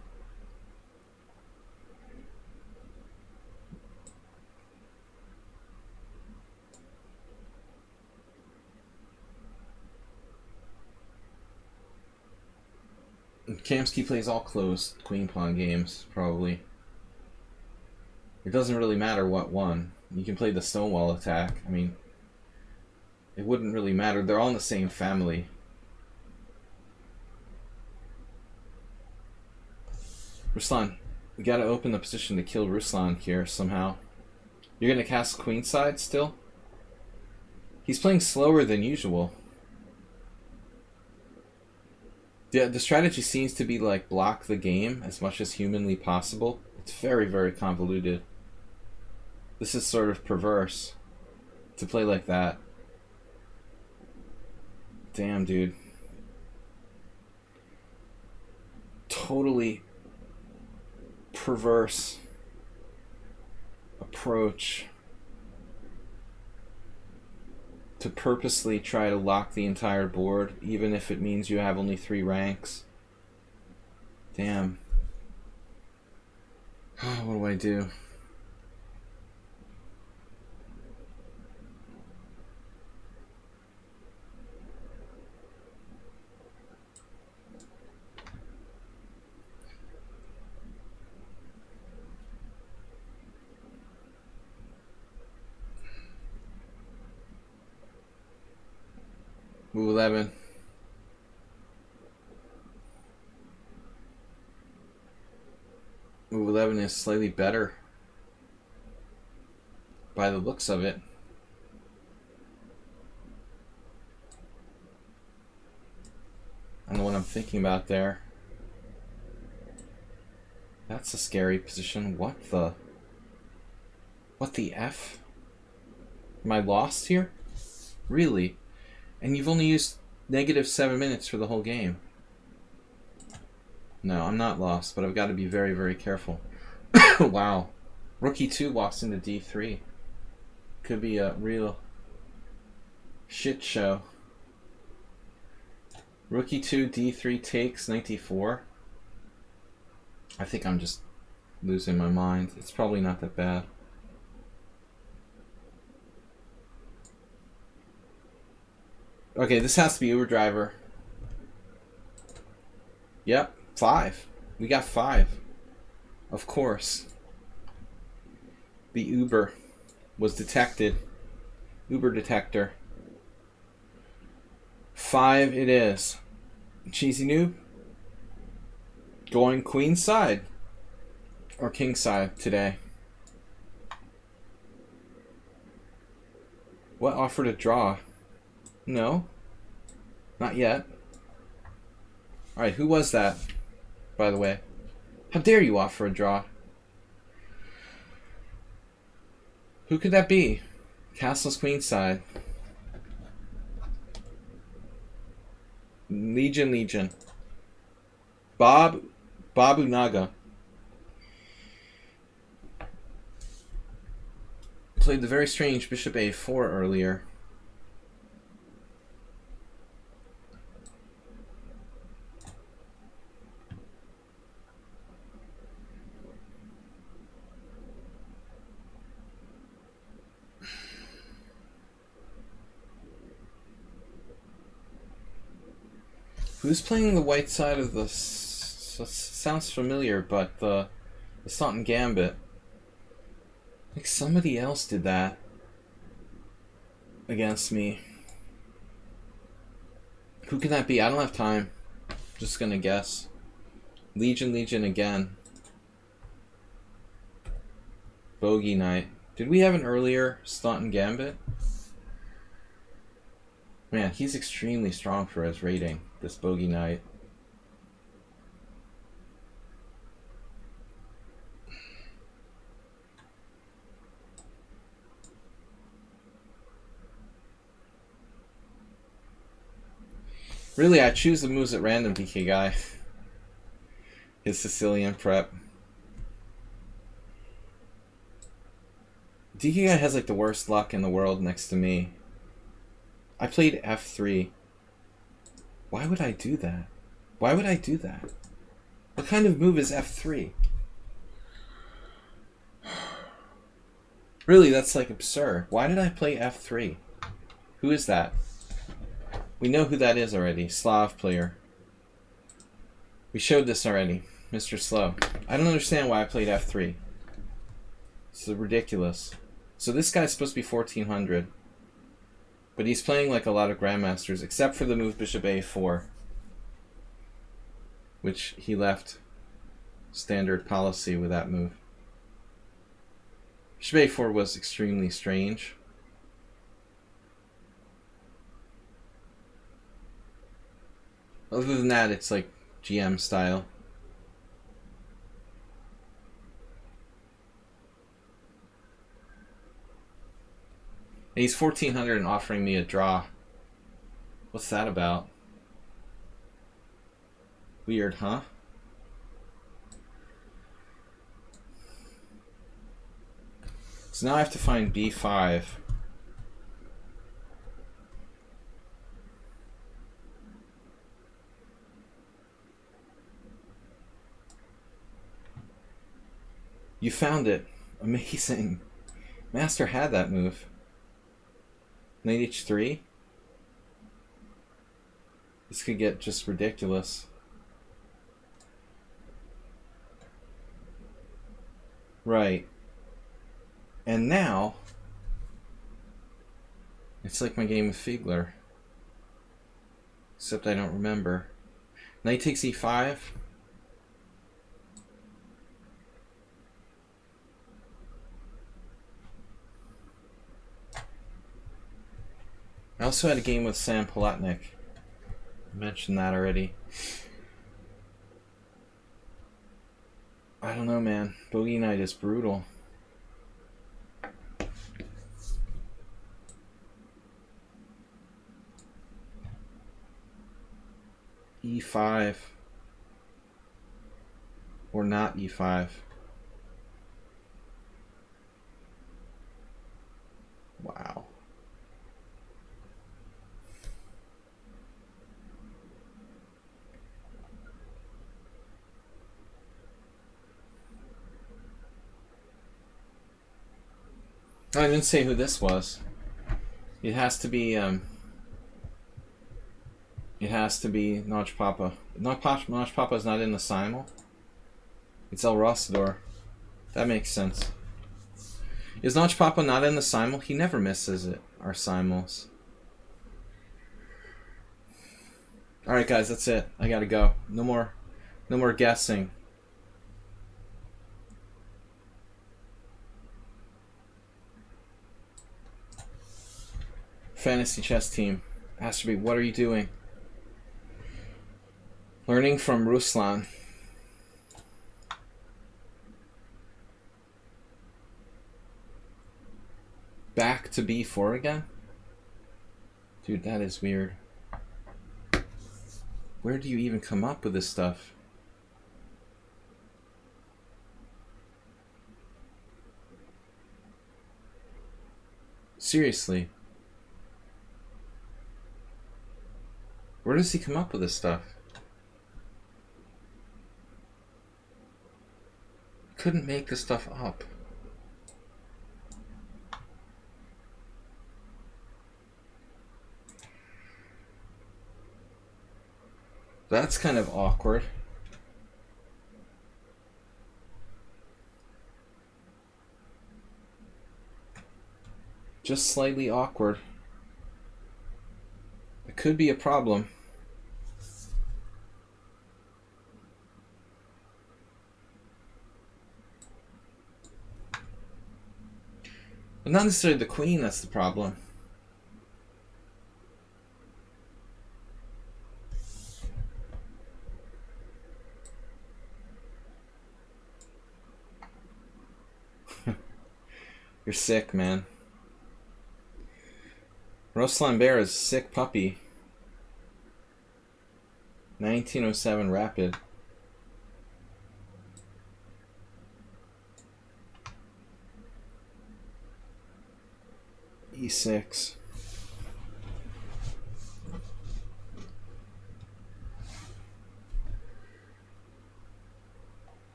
Kamsky plays all closed queen pawn games, probably. It doesn't really matter what one. You can play the Stonewall attack. I mean, it wouldn't really matter. They're all in the same family. Ruslan, we gotta open the position to kill Ruslan here somehow. You're gonna cast queenside still? He's playing slower than usual. Yeah, the strategy seems to be like block the game as much as humanly possible. It's very, very convoluted. This is sort of perverse to play like that. Damn, dude. Totally perverse approach to purposely try to lock the entire board, even if it means you have only 3 ranks. Damn. What do I do? Move 11. Move 11 is slightly better by the looks of it. I don't know what I'm thinking about there. That's a scary position. What the F? Am I lost here? Really? And you've only used -7 minutes for the whole game. No, I'm not lost, but I've got to be very, very careful. Wow. Rook E2 walks into D3. Could be a real shit show. Rook E2, D3 takes, knight D4. I think I'm just losing my mind. It's probably not that bad. Okay, this has to be Uber driver. Yep, 5. We got 5. Of course. The Uber was detected. Uber detector. 5 it is. Cheesy noob. Going queen side or king side today. What offer to draw? No, not yet. Alright, who was that, by the way? How dare you offer a draw? Who could that be? Castle's queenside. Legion. Babu Naga. Played the very strange Bishop A4 earlier. Who's playing the white side of the... sounds familiar, but the Staunton Gambit. I think somebody else did that against me. Who can that be? I don't have time. Just gonna guess. Legion again. Bogey Knight. Did we have an earlier Staunton Gambit? Man, he's extremely strong for his rating, this Bogey Knight. Really, I choose the moves at random, DK Guy. His Sicilian prep. DK Guy has like the worst luck in the world next to me. I played F3. Why would I do that? Why would I do that? What kind of move is F3? Really, that's like absurd. Why did I play F3? Who is that? We know who that is already. Slav player. We showed this already. Mr. Slow. I don't understand why I played F3. This is ridiculous. So this guy's supposed to be 1400. But he's playing like a lot of Grandmasters, except for the move Bishop A4. Which he left standard policy with that move. Bishop A4 was extremely strange. Other than that, it's like GM style. And he's 1400 and offering me a draw. What's that about? Weird, huh? So now I have to find B5. You found it. Amazing. Master had that move. Knight H3. This could get just ridiculous. Right. And now, it's like my game with Fiegler. Except I don't remember. Knight takes E5. I also had a game with Sam Palatnik. I mentioned that already. I don't know, man. Bogey Knight is brutal. E5. Or not E5. Wow. I didn't say who this was. It has to be Notch Papa. Notch Papa is not in the Simul. It's El Rosador. That makes sense. Is Notch Papa not in the Simul? He never misses it, our Simuls. Alright guys, that's it. I gotta go. No more guessing. Fantasy chess team. Has to be, what are you doing? Learning from Ruslan. Back to B4 again? Dude, that is weird. Where do you even come up with this stuff? Seriously. Where does he come up with this stuff? Couldn't make this stuff up. That's kind of awkward. Just slightly awkward. It could be a problem. But not necessarily the queen that's the problem. You're sick, man. Ruslan Bear is a sick puppy. 1907 rapid. E6.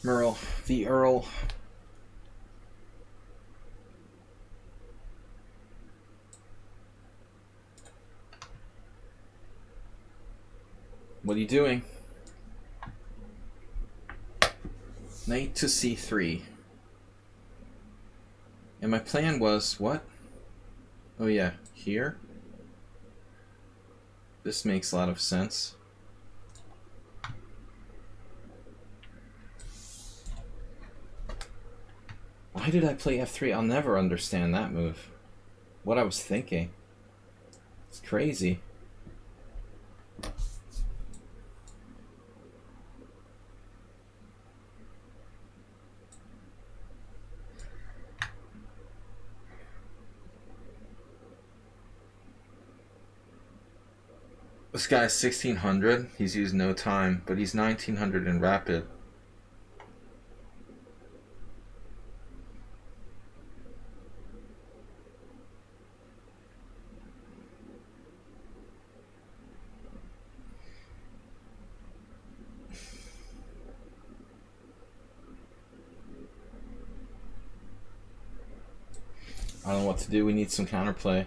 Merle, the Earl. What are you doing? Knight to c3. And my plan was, what? Oh yeah, here? This makes a lot of sense. Why did I play f3? I'll never understand that move. What I was thinking. It's crazy. This guy's 1600. He's used no time, but he's 1900 in rapid. I don't know what to do. We need some counterplay.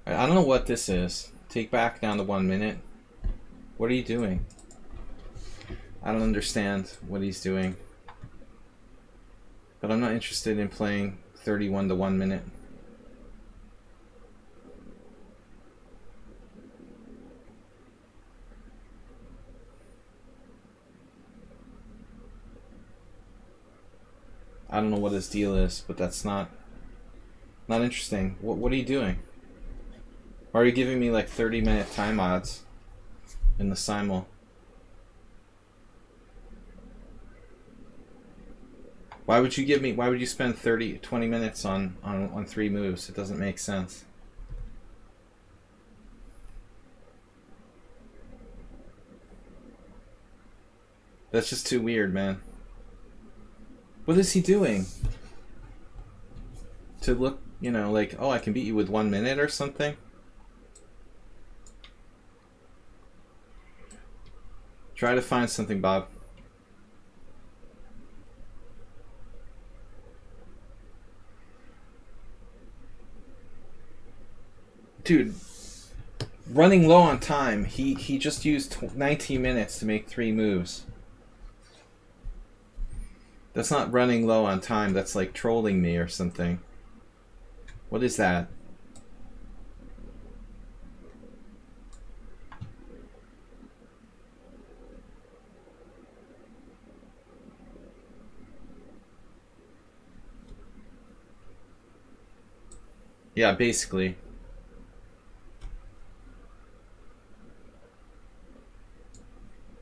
I don't know what this is. Take back down to 1 minute. What are you doing? I don't understand what he's doing. But I'm not interested in playing 31 to 1 minute. I don't know what his deal is, but that's not interesting. What are you doing? Why are you giving me like 30-minute time odds in the Simul? Why would you spend 20 minutes on 3 moves? It doesn't make sense. That's just too weird, man. What is he doing? To look, you know, like, oh, I can beat you with 1 minute or something? Try to find something, Bob. Dude, running low on time, he just used 19 minutes to make 3 moves. That's not running low on time, that's like trolling me or something. What is that? Yeah, basically.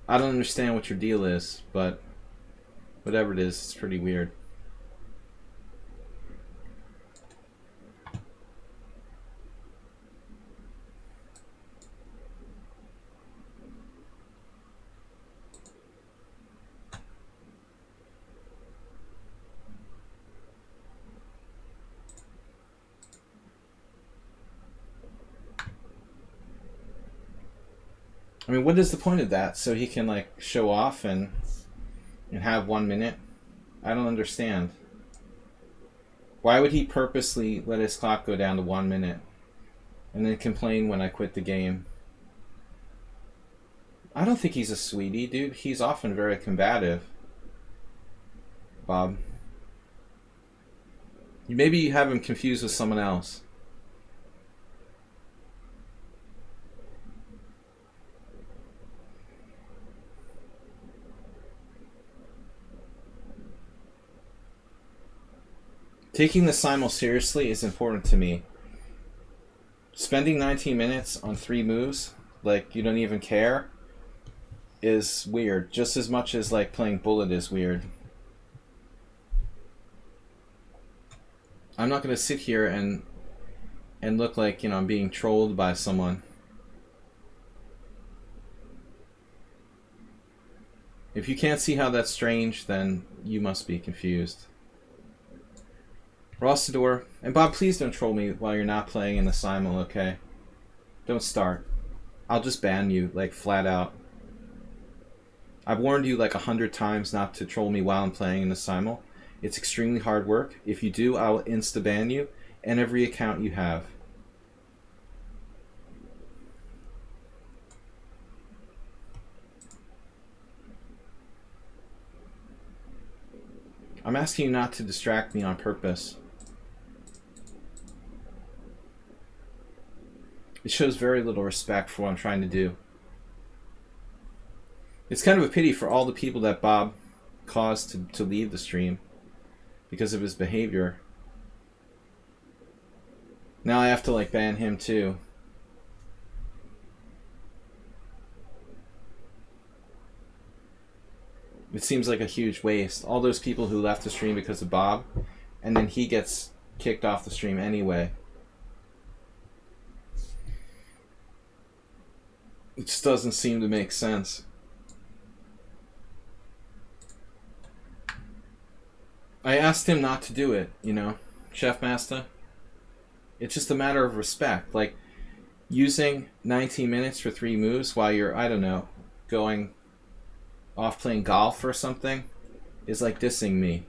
I don't understand what your deal is, but whatever it is, it's pretty weird. I mean, what is the point of that? So he can like show off and have 1 minute? I don't understand. Why would he purposely let his clock go down to 1 minute and then complain when I quit the game? I don't think he's a sweetie, dude. He's often very combative. Bob. Maybe you have him confused with someone else. Taking the simul seriously is important to me. Spending 19 minutes on 3 moves, like you don't even care, is weird. Just as much as like playing bullet is weird. I'm not going to sit here and look like, I'm being trolled by someone. If you can't see how that's strange, then you must be confused. Rossador, and Bob, please don't troll me while you're not playing in the simul, okay? Don't start. I'll just ban you, like, flat out. I've warned you like 100 times not to troll me while I'm playing in the simul. It's extremely hard work. If you do, I'll insta-ban you and every account you have. I'm asking you not to distract me on purpose. It shows very little respect for what I'm trying to do. It's kind of a pity for all the people that Bob caused to leave the stream because of his behavior. Now I have to like ban him too. It seems like a huge waste. All those people who left the stream because of Bob, and then he gets kicked off the stream anyway. It just doesn't seem to make sense. I asked him not to do it, Chef Master. It's just a matter of respect. Like, using 19 minutes for 3 moves while you're, I don't know, going off playing golf or something is like dissing me.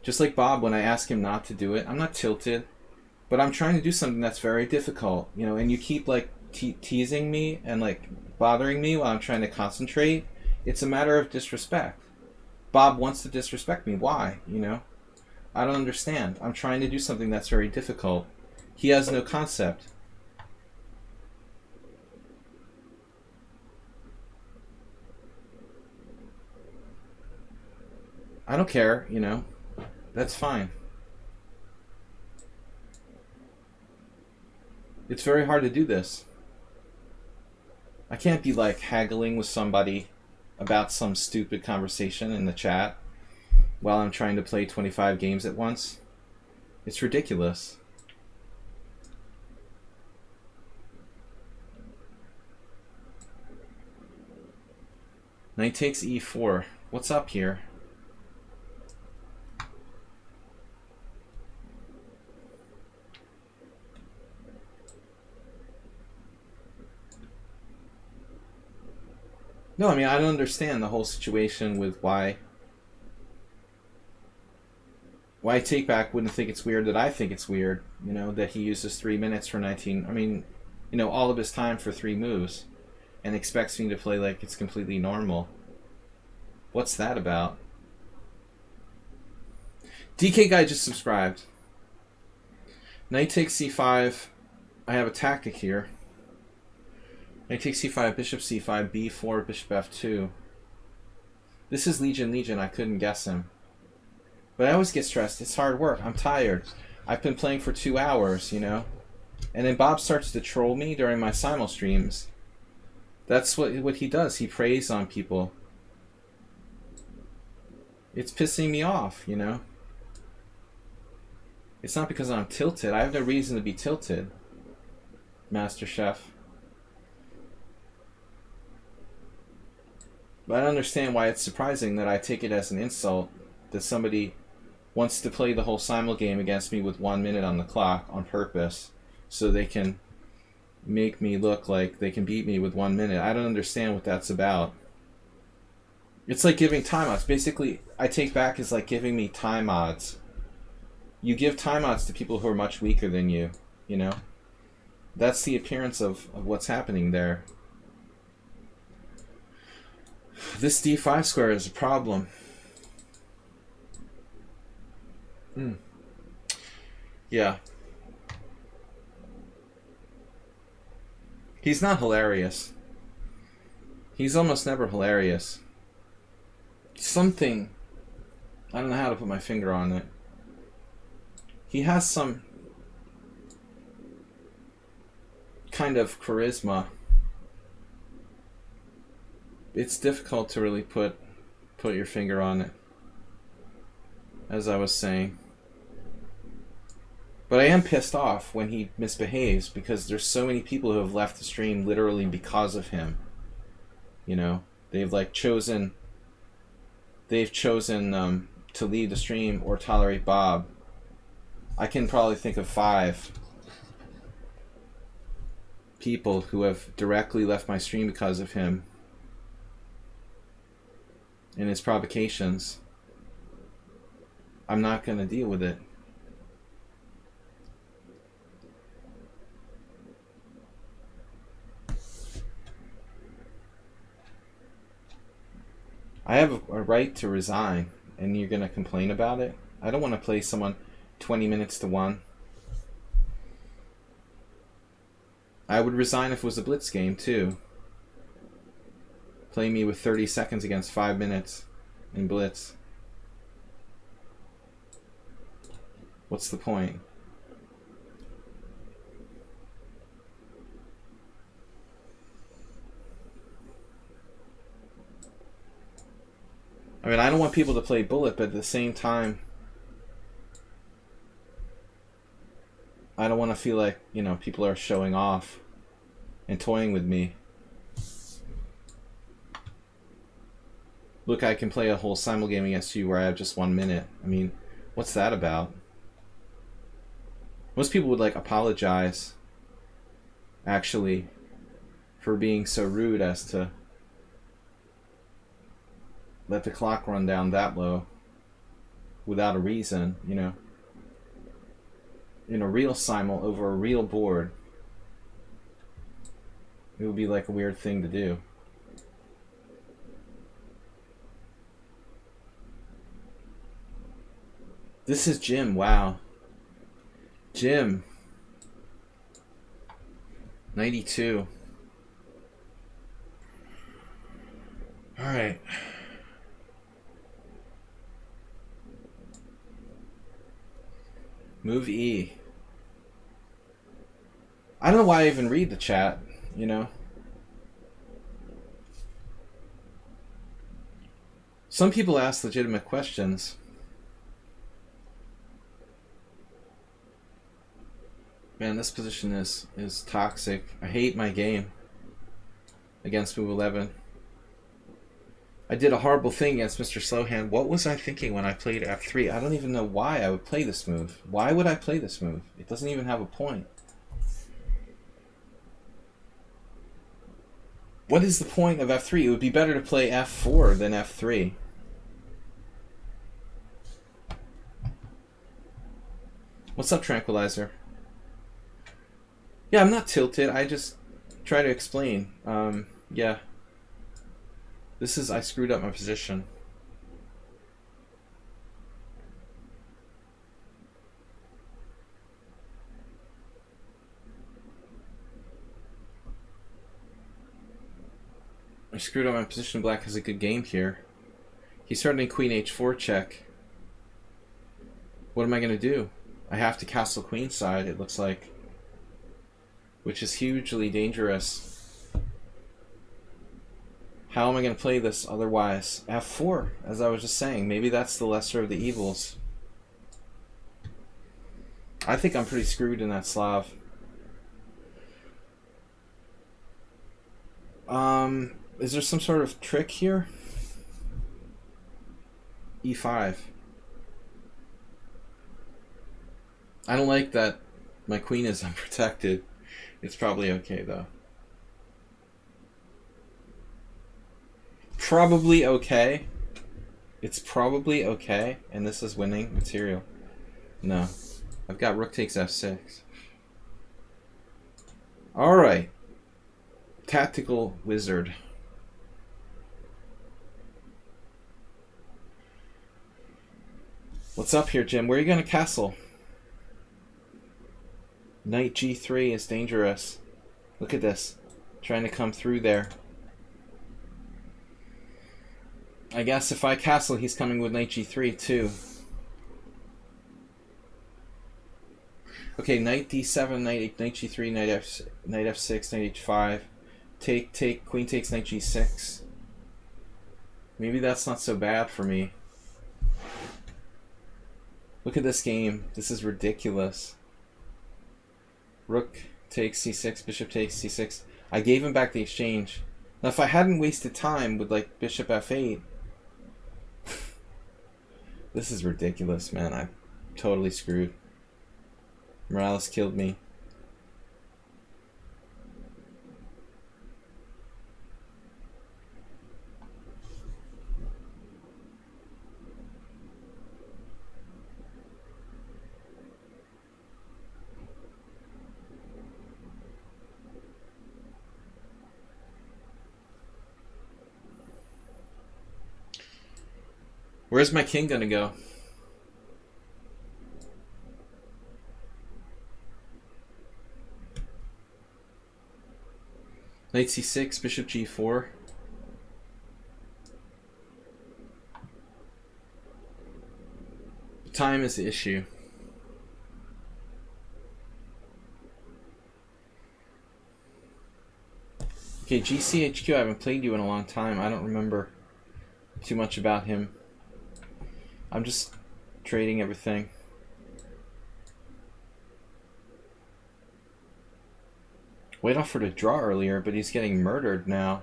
Just like Bob, when I ask him not to do it, I'm not tilted, but I'm trying to do something that's very difficult, and you keep like teasing me and like bothering me while I'm trying to concentrate. It's a matter of disrespect. Bob wants to disrespect me. Why? I don't understand. I'm trying to do something that's very difficult. He has no concept. I don't care, That's fine. It's very hard to do this. I can't be like haggling with somebody about some stupid conversation in the chat while I'm trying to play 25 games at once. It's ridiculous. Knight takes e4. What's up here? No, I don't understand the whole situation with why Takeback wouldn't think it's weird that I think it's weird, that he uses 3 minutes for 19, all of his time for 3 moves and expects me to play like it's completely normal. What's that about? DK Guy just subscribed. Knight takes c5. I have a tactic here. Knight takes c5, bishop c5, b4, bishop f2. This is Legion. I couldn't guess him. But I always get stressed. It's hard work. I'm tired. I've been playing for 2 hours, And then Bob starts to troll me during my simul streams. That's what he does. He preys on people. It's pissing me off, It's not because I'm tilted. I have no reason to be tilted, Master Chef. But I don't understand why it's surprising that I take it as an insult that somebody wants to play the whole simul game against me with 1 minute on the clock on purpose so they can make me look like they can beat me with 1 minute. I don't understand what that's about. It's like giving time odds. Basically, I take back is like giving me time odds. You give timeouts to people who are much weaker than you, you know? That's the appearance of what's happening there. This d5 square is a problem. Yeah. He's not hilarious. He's almost never hilarious. Something, I don't know how to put my finger on it. He has some kind of charisma. It's difficult to really put your finger on it, as I was saying. But I am pissed off when he misbehaves, because there's so many people who have left the stream literally because of him. You know, they've chosen to leave the stream or tolerate Bob. I can probably think of 5 people who have directly left my stream because of him and his provocations. I'm not going to deal with it. I have a right to resign, and you're going to complain about it? I don't want to play someone 20 minutes to 1. I would resign if it was a blitz game, too. Play me with 30 seconds against 5 minutes in blitz. What's the point? I mean, I don't want people to play bullet, but at the same time, I don't want to feel like, you know, people are showing off and toying with me. Look, I can play a whole Simul game against you where I have just 1 minute. I mean, what's that about? Most people would apologize, actually, for being so rude as to let the clock run down that low without a reason, you know. In a real Simul over a real board, it would be a weird thing to do. This is Jim. Wow. Jim. 92. All right. Move E. I don't know why I even read the chat, you know. Some people ask legitimate questions. Man, this position is toxic. I hate my game against move 11. I did a horrible thing against Mr. Slowhand. What was I thinking when I played f3? I don't even know why I would play this move. Why would I play this move? It doesn't even have a point. What is the point of f3? It would be better to play f4 than f3. What's up, Tranquilizer? Yeah, I'm not tilted. I just try to explain. Yeah. I screwed up my position. I screwed up my position. Black has a good game here. He's starting queen h4 check. What am I going to do? I have to castle queenside, it looks like. Which is hugely dangerous. How am I going to play this otherwise? f4, as I was just saying. Maybe that's the lesser of the evils. I think I'm pretty screwed in that Slav. Is there some sort of trick here? e5. I don't like that my queen is unprotected. It's probably okay, though. Probably okay. It's probably okay, and this is winning material. No. I've got rook takes f6. Alright. Tactical wizard. What's up here, Jim? Where are you going to castle? Knight g3 is dangerous. Look at this. Trying to come through there. I guess if I castle, he's coming with knight g3 too. Okay, knight d7, knight g3, knight f6, knight h5. Take, queen takes knight g6. Maybe that's not so bad for me. Look at this game. This is ridiculous. Rook takes c6, bishop takes c6. I gave him back the exchange. Now if I hadn't wasted time with like bishop f8, this is ridiculous, man. I'm totally screwed. Morales killed me. Where's my king gonna go? Knight c6, bishop g4. Time is the issue. Okay, GCHQ, I haven't played you in a long time. I don't remember too much about him. I'm just trading everything. Wade offered a draw earlier, but he's getting murdered now.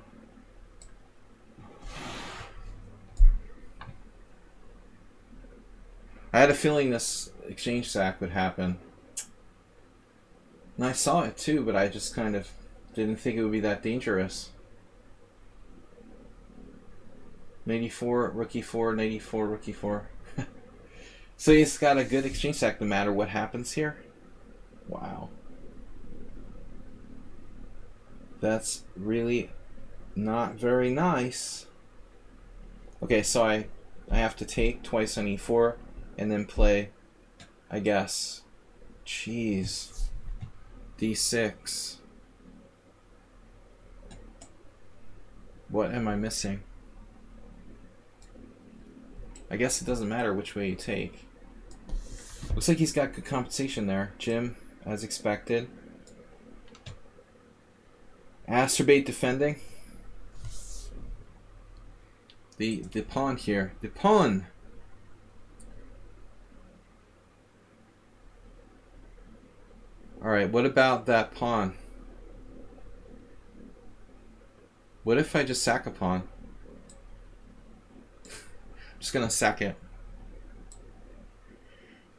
I had a feeling this exchange sack would happen. And I saw it too, but I just kind of didn't think it would be that dangerous. Knight e4, rook e4, knight e4, rook e4. So he's got a good exchange sack no matter what happens here. Wow. That's really not very nice. Okay, so I have to take twice on e4 and then play, I guess, jeez, d6. What am I missing? I guess it doesn't matter which way you take. Looks like he's got good compensation there. Jim, as expected. Asterbate defending. The pawn here. The pawn! Alright, what about that pawn? What if I just sack a pawn? I'm just gonna sack it.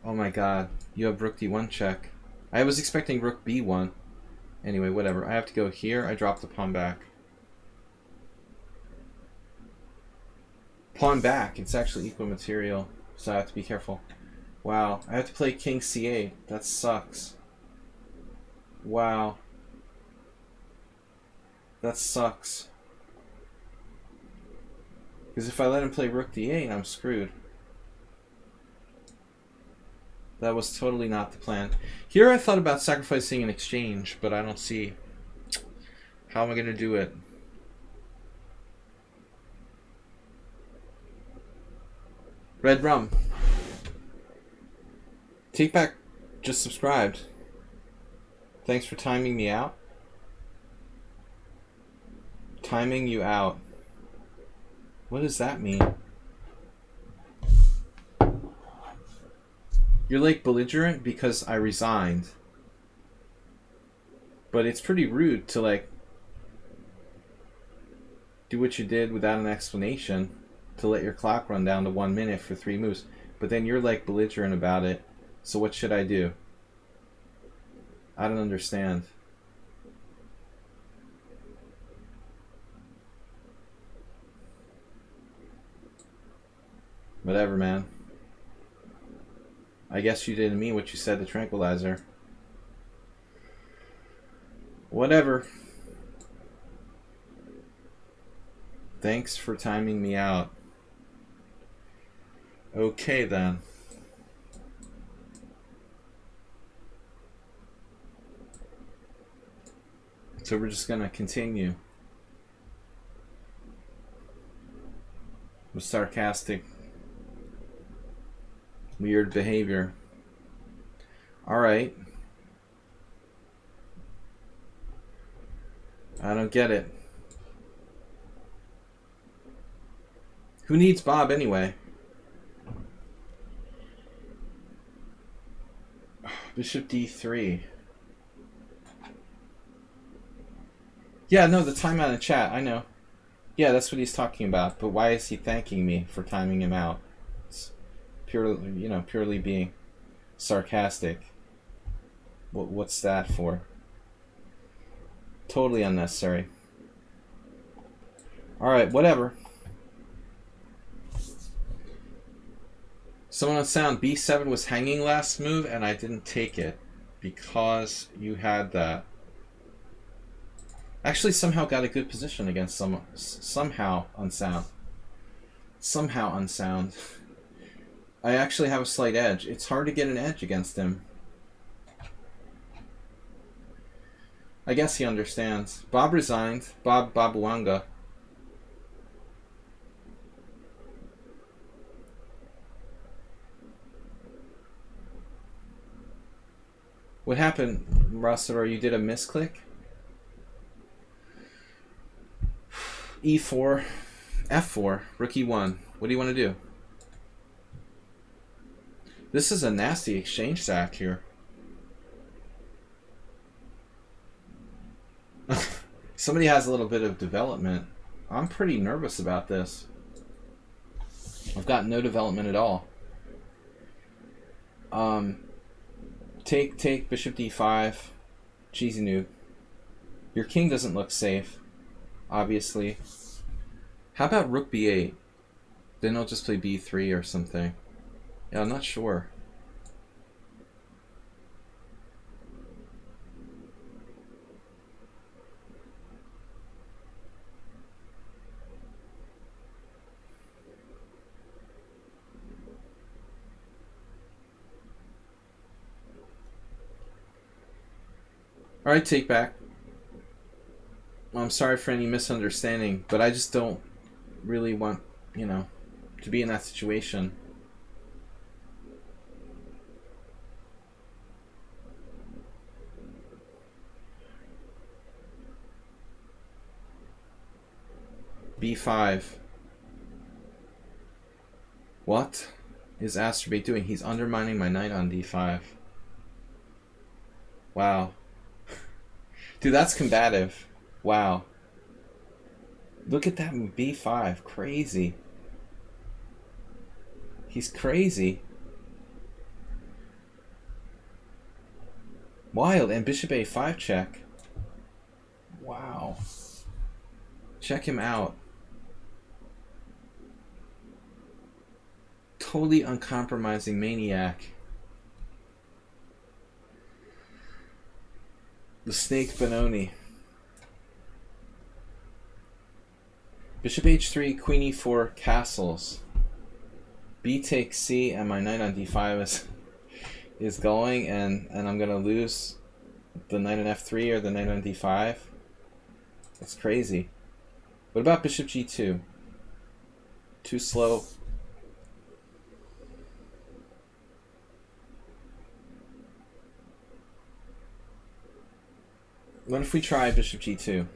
Oh my god. You have rook d1 check. I was expecting rook b1. Anyway, whatever. I have to go here. I drop the pawn back. Pawn back. It's actually equal material, so I have to be careful. Wow. I have to play king c8. That sucks. Wow. That sucks. Because if I let him play rook d8, I'm screwed. That was totally not the plan. Here I thought about sacrificing an exchange, but I don't see how am I going to do it. Red Rum. Take back just subscribed. Thanks for timing me out. Timing you out. What does that mean? You're like belligerent because I resigned. But it's pretty rude to like do what you did without an explanation, to let your clock run down to 1 minute for 3 moves. But then you're like belligerent about it. So what should I do? I don't understand. Whatever, man. I guess you didn't mean what you said to Tranquilizer. Whatever. Thanks for timing me out. Okay, then. So we're just going to continue with sarcastic, weird behavior. All right. I don't get it. Who needs Bob anyway? Bishop d3. Yeah, no, the timeout in chat, I know. Yeah, that's what he's talking about. But why is he thanking me for timing him out? It's purely, purely being sarcastic. What's that for? Totally unnecessary. Alright, whatever. Someone on sound, b7 was hanging last move and I didn't take it because you had that. Actually somehow got a good position against somehow unsound. Somehow unsound. I actually have a slight edge. It's hard to get an edge against him. I guess he understands. Bob resigned. Babuanga. What happened, Rossiter? You did a misclick? E4. F4. Rook E1. What do you want to do? This is a nasty exchange sack here. Somebody has a little bit of development. I'm pretty nervous about this. I've got no development at all. Take bishop d5. Cheesy noob. Your king doesn't look safe, obviously. How about rook b8? Then I'll just play b3 or something. Yeah, I'm not sure. Alright, take back. Well, I'm sorry for any misunderstanding, but I just don't really want, to be in that situation. b5. What is Astrobate doing? He's undermining my knight on d5. Wow. Dude, that's combative. Wow. Look at that move, b5. Crazy. He's crazy. Wild. And bishop a5 check. Wow. Check him out. Totally uncompromising maniac. The snake Benoni. Bishop h3, queen e4, castles. B takes c, and my knight on d5 is going, and I'm gonna lose the knight on f3 or the knight on d5. That's crazy. What about bishop g2? Too slow. What if we try bishop g2?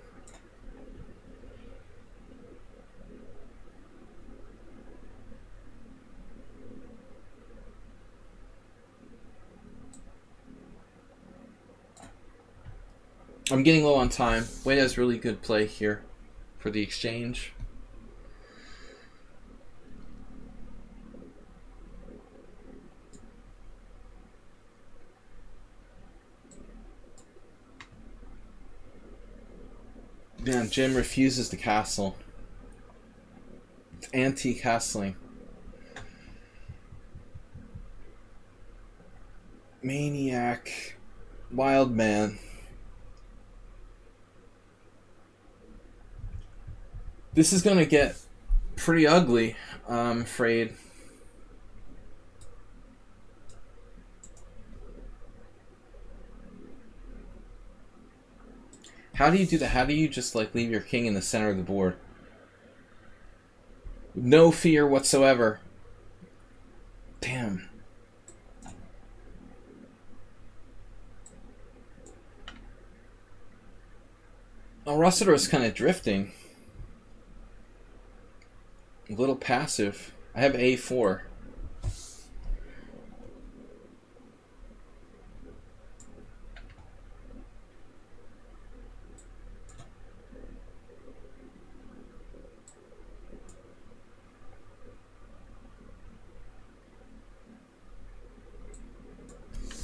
I'm getting low on time. Wade has really good play here for the exchange. Man, Jim refuses to castle. It's anti-castling. Maniac. Wild man. This is gonna get pretty ugly, I'm afraid. How do you do that? How do you just like leave your king in the center of the board? No fear whatsoever. Damn. Oh, Rossiter is kind of drifting. A little passive. I have A4.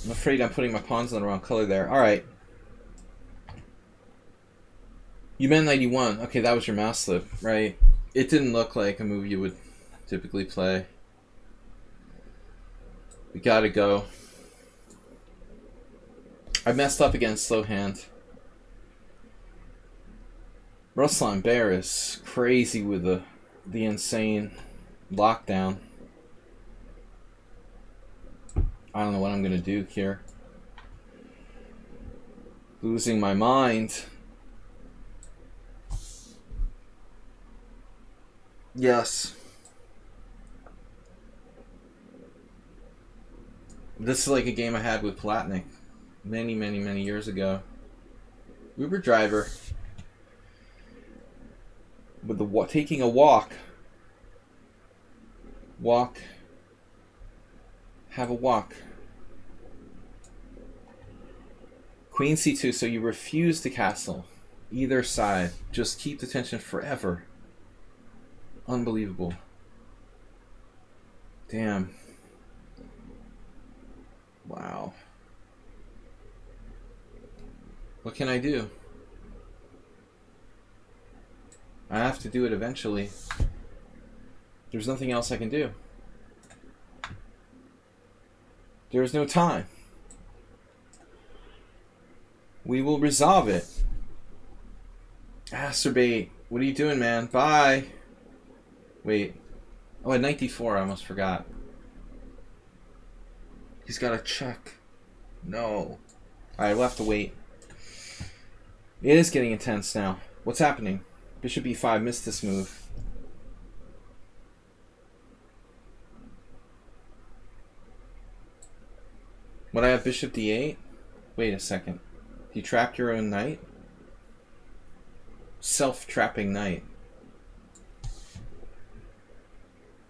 I'm afraid I'm putting my pawns in the wrong color there. Alright. You meant 91. Okay, that was your mouse slip, right? It didn't look like a move you would typically play. We gotta go. I messed up against slow hand. Ruslan Bear is crazy with the insane lockdown. I don't know what I'm gonna do here. Losing my mind. Yes. This is like a game I had with Platnik many, many, many years ago. Uber driver. With the taking a walk. Walk. Have a walk. Queen c2, so you refuse to castle. Either side. Just keep the tension forever. Unbelievable. Damn. Wow. What can I do? I have to do it eventually. There's nothing else I can do. There is no time. We will resolve it. Acerbate. What are you doing, man? Bye. Wait. Oh, at 94, I almost forgot. He's got a check. No. Alright, we'll have to wait. It is getting intense now. What's happening? Bishop e5, missed this move. When I have bishop d8? Wait a second. You trapped your own knight? Self-trapping knight.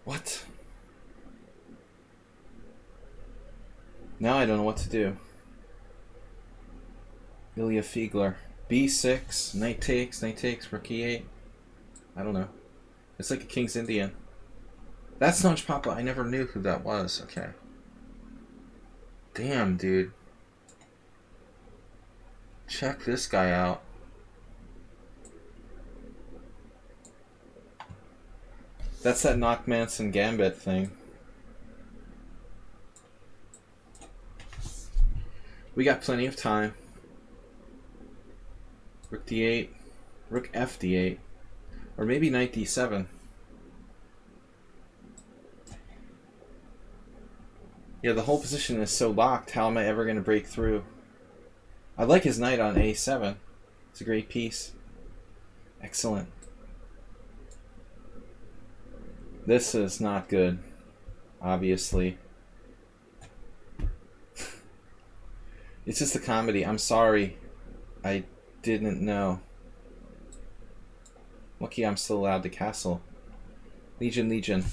What? Now I don't know what to do. Ilya Fiegler. B6, knight takes, rook e8. I don't know. It's like a King's Indian. That's Notch Papa. I never knew who that was. Okay. Damn, dude. Check this guy out. That's that Knock Manson Gambit thing. We got plenty of time. Rook d8, rook f d8, or maybe knight d7. Yeah, the whole position is so locked. How am I ever going to break through? I like his knight on a7. It's a great piece. Excellent. This is not good, obviously. It's just a comedy. I'm sorry. I didn't know. Lucky I'm still allowed to castle. Legion, Legion.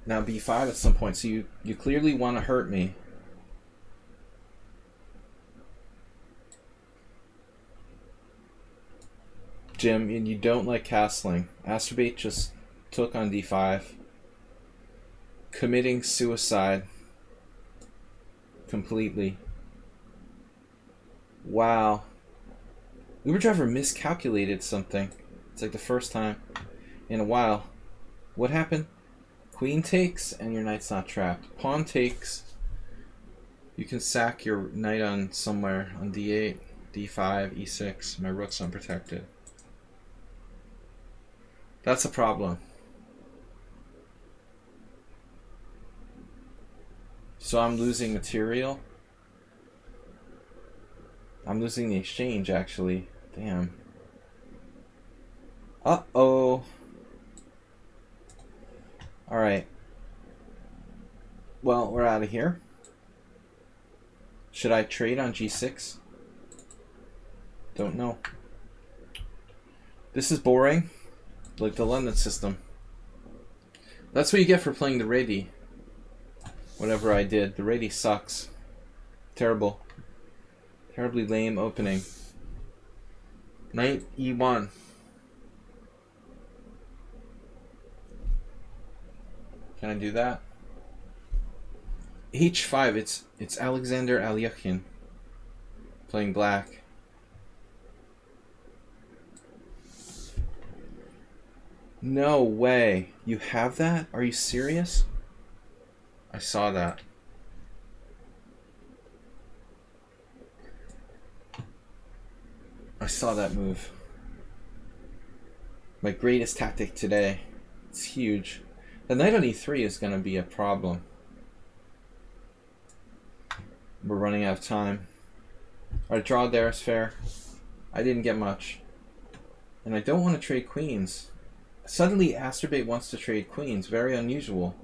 Now b5 at some point, so you clearly want to hurt me. Jim, and you don't like castling. Acerbate just took on d5. Committing suicide. Completely. Wow. Uber driver miscalculated something. It's It's like the first time in a while. What happened? Queen takes and your knight's not trapped. Pawn takes. You can sack your knight on somewhere on d8, d5, e6. My rook's unprotected. That's a problem. So I'm losing material. I'm losing the exchange, actually. Damn. Uh-oh. Alright. Well, we're out of here. Should I trade on g6? Don't know. This is boring. Like the London system. That's what you get for playing the Rady. Whatever I did. The Rady sucks. Terrible. Terribly lame opening. Knight e1. Can I do that? h5. It's Alexander Alyakhin playing black. No way. You have that? Are you serious? I saw that. I saw that move. My greatest tactic today. It's huge. The knight on e3 is going to be a problem. We're running out of time. Our draw there is fair. I didn't get much. And I don't want to trade queens. Suddenly Asterbait wants to trade queens. Very unusual.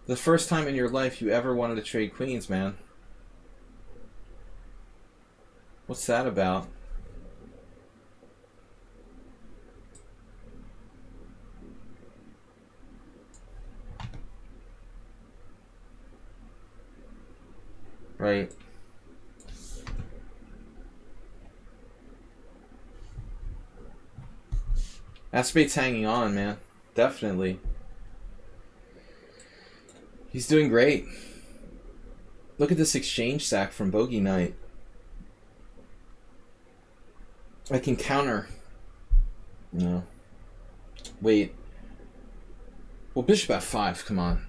The first time in your life you ever wanted to trade queens, man. What's that about? Right. Asterbait's hanging on, man. Definitely. He's doing great. Look at this exchange sack from Bogey Knight. I can counter. No. Wait. Well, bishop f5, come on.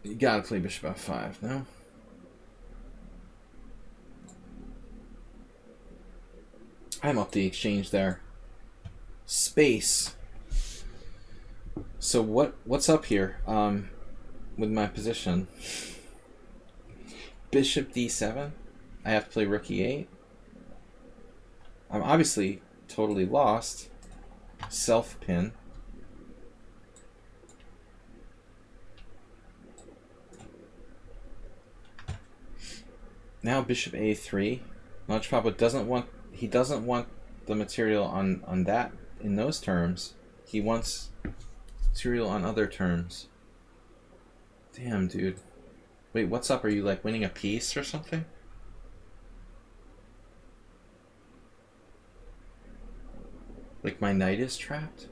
You gotta play bishop f5, no? I'm up the exchange there. Space. So what's up here with my position? Bishop d7. I have to play rook e8. I'm obviously totally lost. Self pin. Now bishop a3. Lunch Papa doesn't want the material on that in those terms. He wants material on other terms. Damn, dude. Wait, what's up? Are you like winning a piece or something? Like my knight is trapped?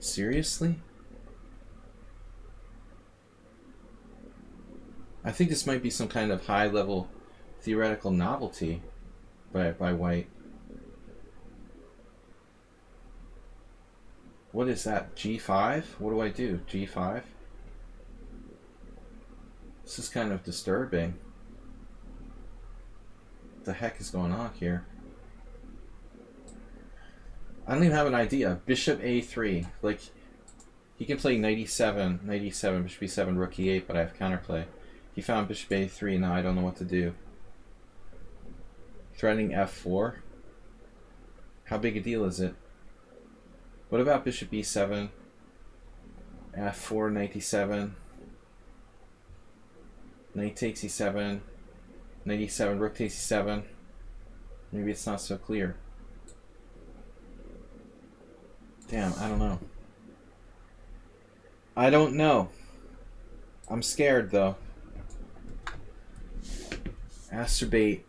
Seriously? I think this might be some kind of high-level theoretical novelty by White. What is that? G5? What do I do? G5? This is kind of disturbing. What the heck is going on here? I don't even have an idea. Bishop a3. Like, he can play knight e7, bishop e7, rook e8, but I have counterplay. He found bishop a3, now I don't know what to do. Threatening f4? How big a deal is it? What about bishop e7, f4, knight e7, knight takes e7, knight e7, rook takes e7? Maybe it's not so clear. Damn, I don't know. I don't know. I'm scared, though. Asterbait.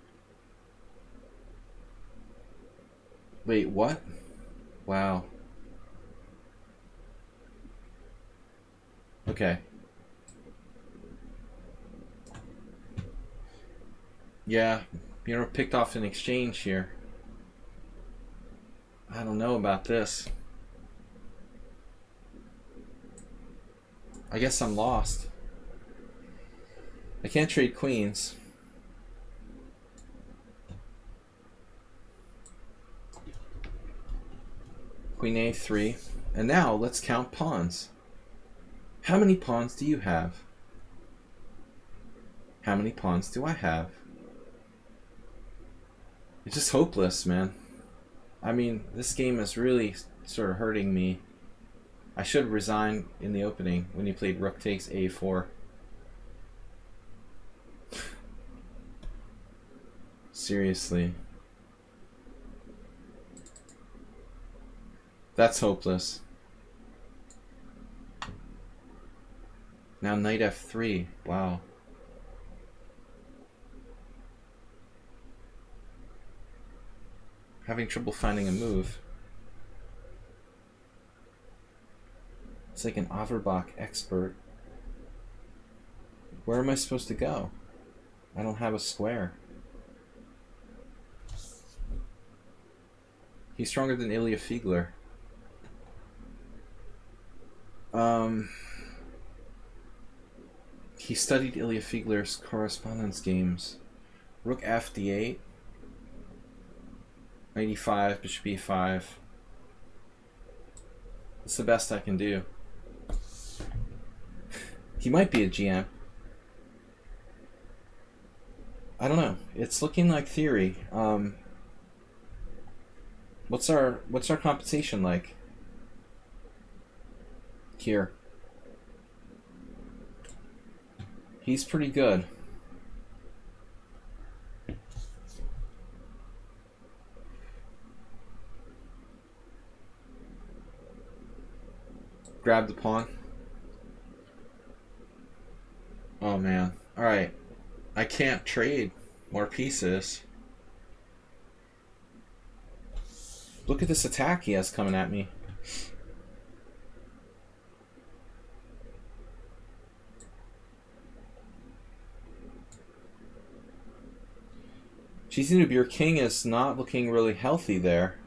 Wait, what? Wow. Okay. Yeah, you know, picked off an exchange here. I don't know about this. I guess I'm lost. I can't trade queens. Queen A3. And now let's count pawns. How many pawns do you have? How many pawns do I have? It's just hopeless, man. I mean, this game is really sort of hurting me. I should resign in the opening when you played rook takes A4. Seriously. That's hopeless. Now knight F3. Wow. Having trouble finding a move. It's like an Averbach expert. Where am I supposed to go? I don't have a square. He's stronger than Ilya Fiegler. He studied Ilya Fiegler's correspondence games. Rook F D8. Knight E5, Bishop E5. It's the best I can do. He might be a GM. I don't know. It's looking like theory. What's our compensation like? Here. He's pretty good. Grab the pawn. Oh man. Alright. I can't trade more pieces. Look at this attack he has coming at me. GC your king is not looking really healthy there.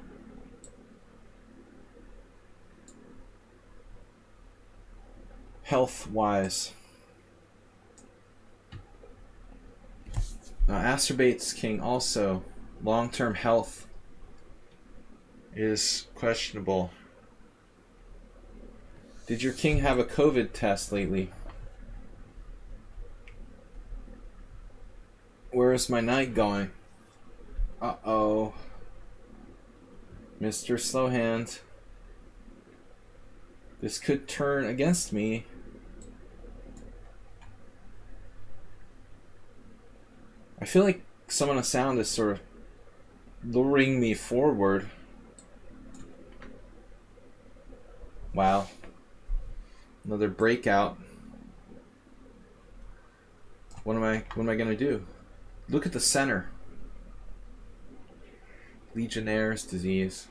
Health-wise. Acerbate's king also. Long-term health is questionable. Did your king have a COVID test lately? Where is my knight going? Uh-oh. Mr. Slowhand. This could turn against me. I feel like some of the sound is sort of luring me forward. Wow. Another breakout. What am I gonna do? Look at the center. Legionnaire's disease.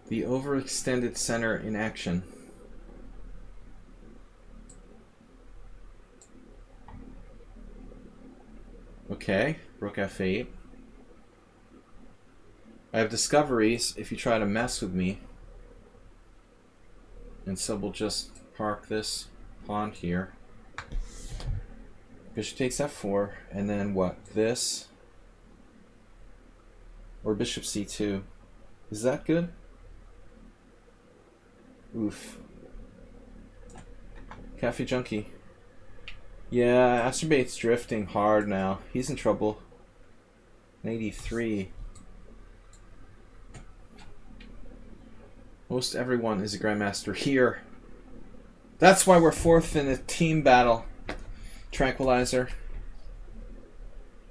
The overextended center in action. Okay, rook f8. I have discoveries if you try to mess with me. And so we'll just park this pawn here. Bishop takes f4, and then what? This? Or bishop c2. Is that good? Oof. Cafe Junkie. Yeah, Acerbate's drifting hard now. He's in trouble. 83. Most everyone is a grandmaster here. That's why we're fourth in a team battle. Tranquilizer.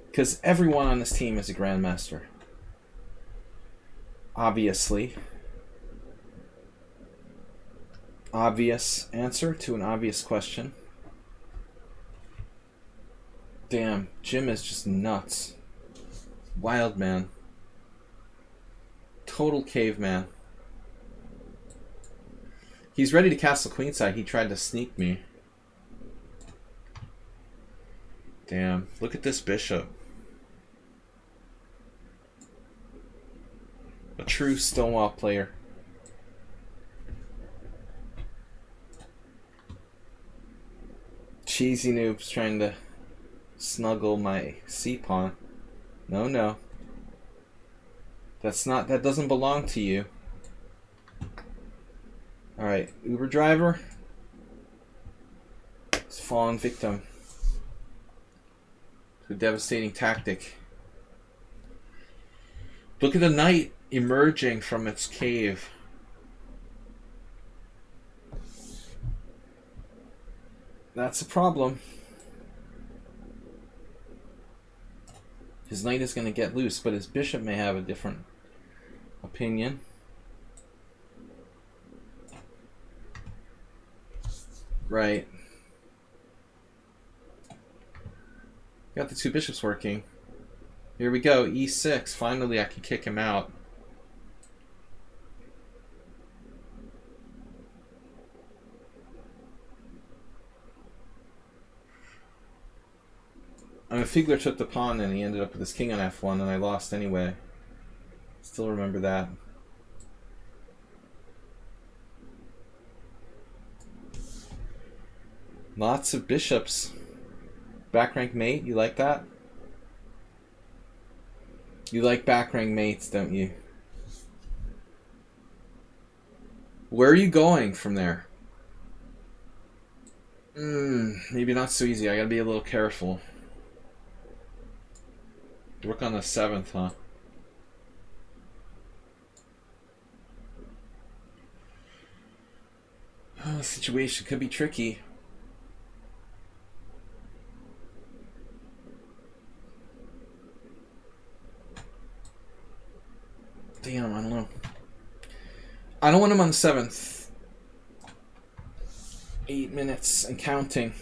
Because everyone on this team is a grandmaster. Obviously. Obvious answer to an obvious question. Damn, Jim is just nuts. Wild man. Total caveman. He's ready to castle queenside. He tried to sneak me. Damn, look at this bishop. true Stonewall player. Cheesy noobs trying to snuggle my c-pawn. No, no. That doesn't belong to you. Alright, Uber driver. It's fallen victim to a devastating tactic. Look at the knight emerging from its cave. That's a problem. His knight is going to get loose, but his bishop may have a different opinion. Right. Got the two bishops working. Here we go, e6. Finally, I can kick him out. I mean, Figler took the pawn and he ended up with his king on f1 and I lost anyway. Still remember that. Lots of bishops. Back rank mate, you like that? You like back rank mates, don't you? Where are you going from there? Maybe not so easy. I gotta be a little careful. Work on the 7th, huh? Oh, the situation could be tricky. Damn, I don't know. I don't want him on the 7th. 8 minutes and counting.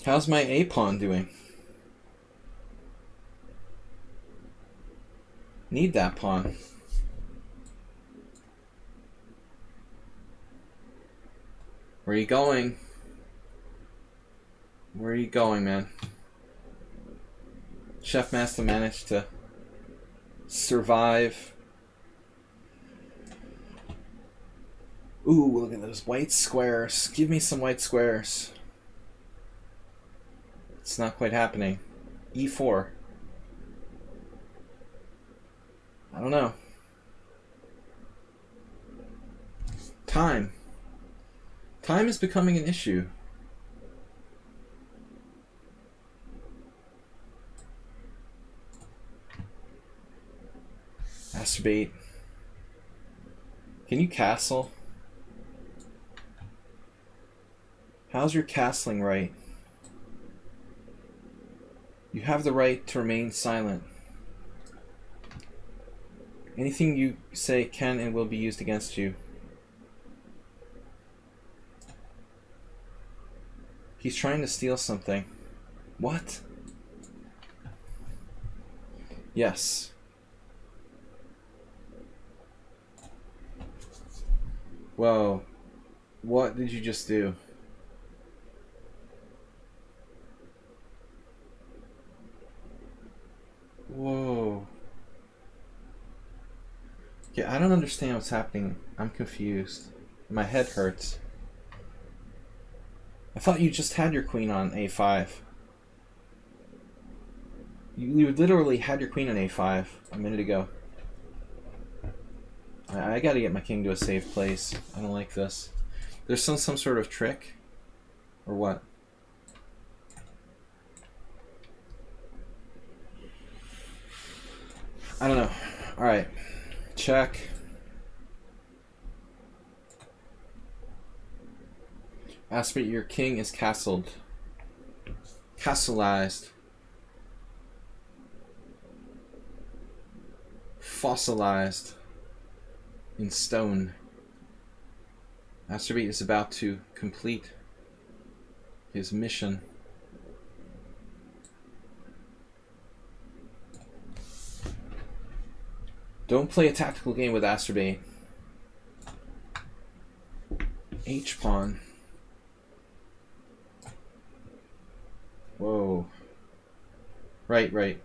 How's my A pawn doing? Need that pawn. Where are you going? Where are you going, man? Chef Master managed to survive. Ooh, look at those white squares. Give me some white squares. It's not quite happening. E4. I don't know. Time. Time is becoming an issue. Masturbate. Can you castle? How's your castling right? You have the right to remain silent. Anything you say can and will be used against you. He's trying to steal something. What? Yes. Whoa. What did you just do? Whoa. Yeah, I don't understand what's happening. I'm confused. My head hurts. I thought you just had your queen on a5. You literally had your queen on a5 a minute ago. I gotta get my king to a safe place. I don't like this. There's some sort of trick? Or what? I don't know. Alright. Check. Aspirate, your king is castled. Castleized. Fossilized. In stone. Astrobate is about to complete his mission. Don't play a tactical game with Astrobate. H-pawn. Whoa. Right, right.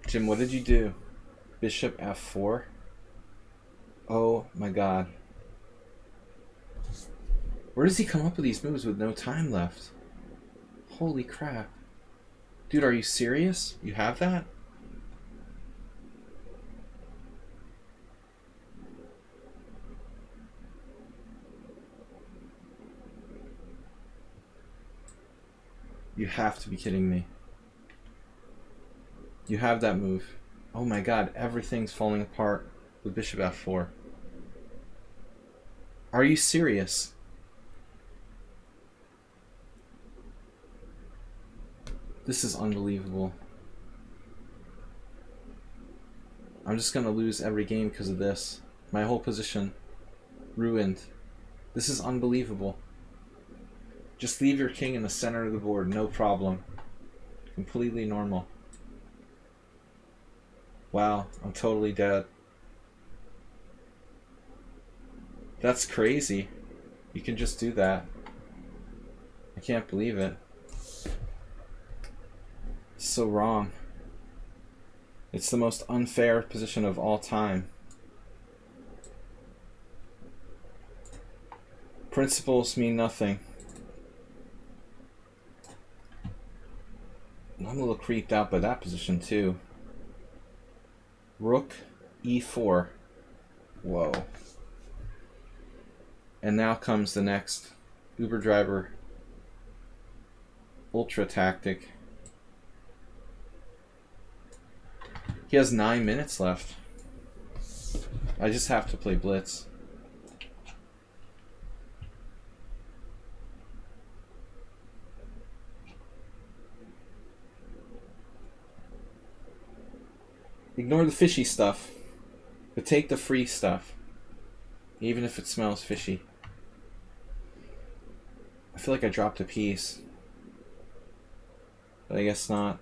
Jim, what did you do? Bishop f4? Oh my god. Where does he come up with these moves with no time left? Holy crap. Dude, are you serious? You have that? You have to be kidding me. You have that move. Oh my god, everything's falling apart with bishop f4. Are you serious? This is unbelievable. I'm just gonna lose every game because of this. My whole position ruined. This is unbelievable. Just leave your king in the center of the board, no problem. Completely normal. Wow, I'm totally dead. That's crazy. You can just do that. I can't believe it. It's so wrong. It's the most unfair position of all time. Principles mean nothing. I'm a little creeped out by that position too. Rook e4. Whoa. And now comes the next Uber driver ultra tactic. He has 9 minutes left. I just have to play blitz. Ignore the fishy stuff, but take the free stuff, even if it smells fishy. I feel like I dropped a piece, but I guess not.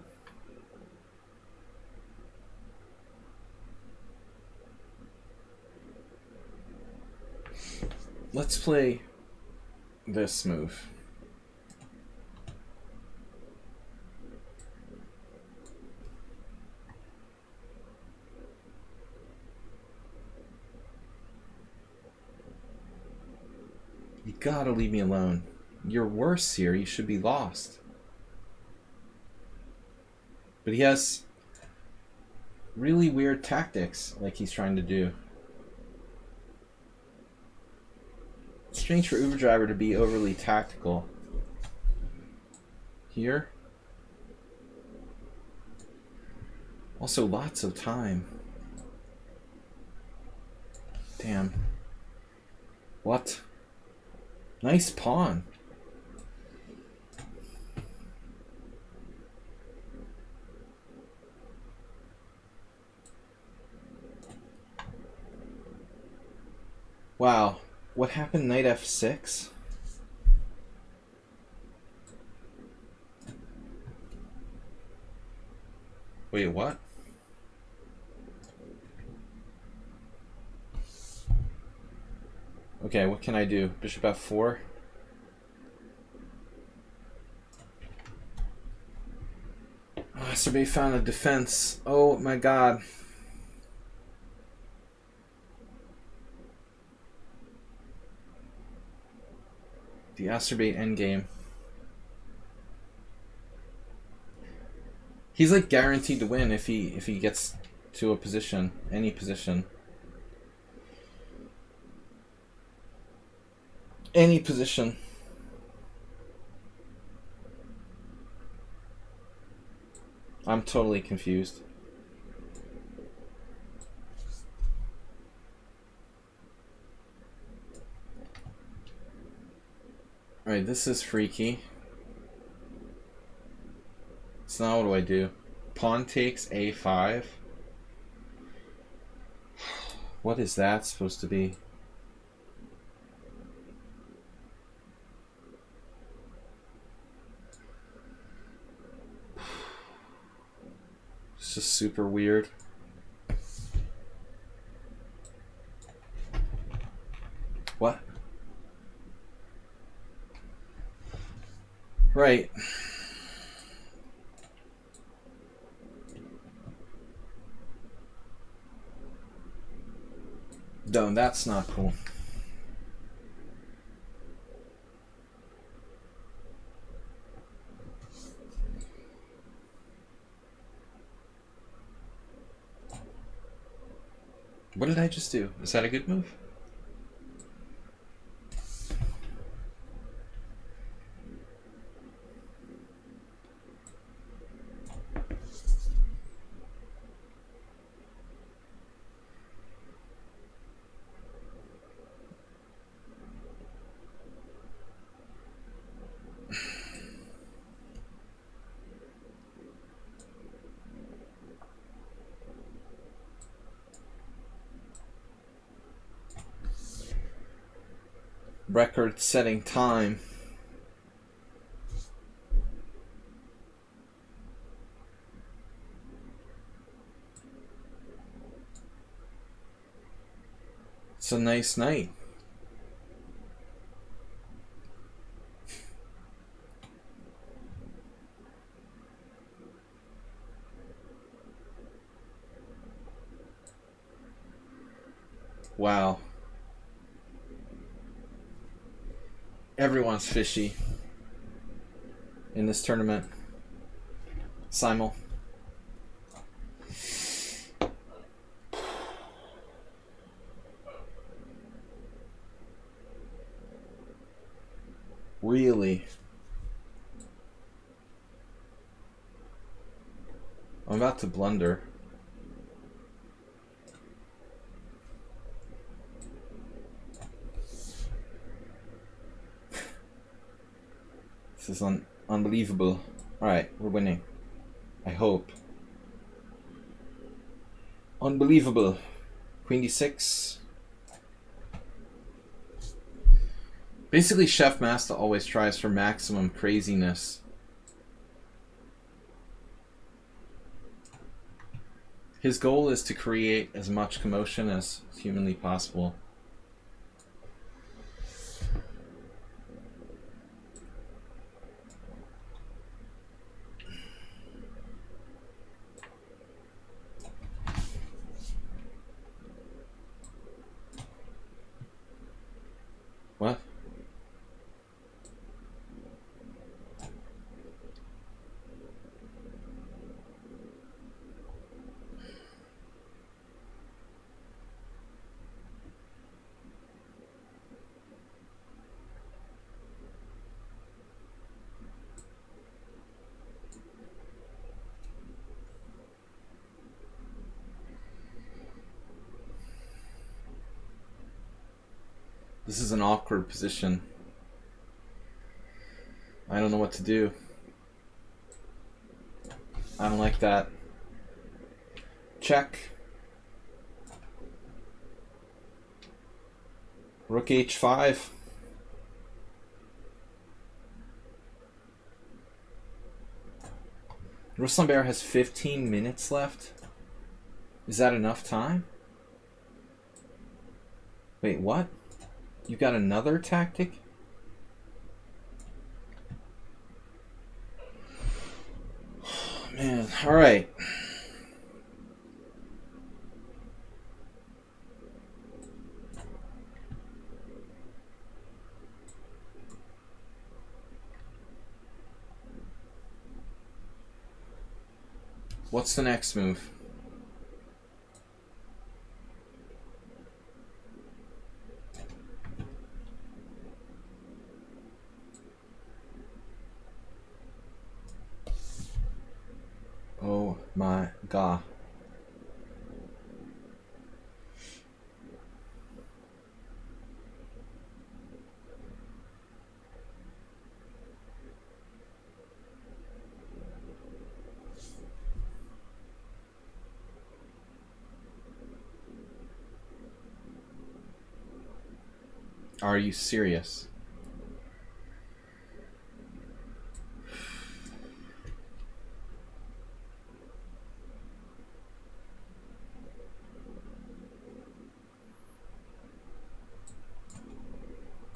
Let's play this move. You gotta leave me alone. You're worse here. You should be lost. But he has really weird tactics, like he's trying to do. It's strange for Uber Driver to be overly tactical. Here. Also, lots of time. Damn. What? Nice pawn. Wow. What happened? Knight f6? Wait, what? Okay, what can I do? Bishop f4? Oh, somebody found a defense. Oh my god. The Acerbate endgame. He's like guaranteed to win if he gets to a position, any position. Any position. I'm totally confused. Alright, this is freaky. So now what do I do? Pawn takes a5. What is that supposed to be? It's just super weird. What? Right. No, that's not cool. What did I just do? Is that a good move? Record-setting time. It's a nice night. Wow. Everyone's fishy in this tournament. Simul. Really? I'm about to blunder. This is unbelievable. Alright, we're winning. I hope. Unbelievable. Queen d6. Basically, Chef Master always tries for maximum craziness. His goal is to create as much commotion as humanly possible. What? This is an awkward position. I don't know what to do. I don't like that. Check. Rook h5. Ruslan Bear has 15 minutes left. Is that enough time? Wait, what? You got another tactic? Man, alright. What's the next move? Oh my god. Are you serious?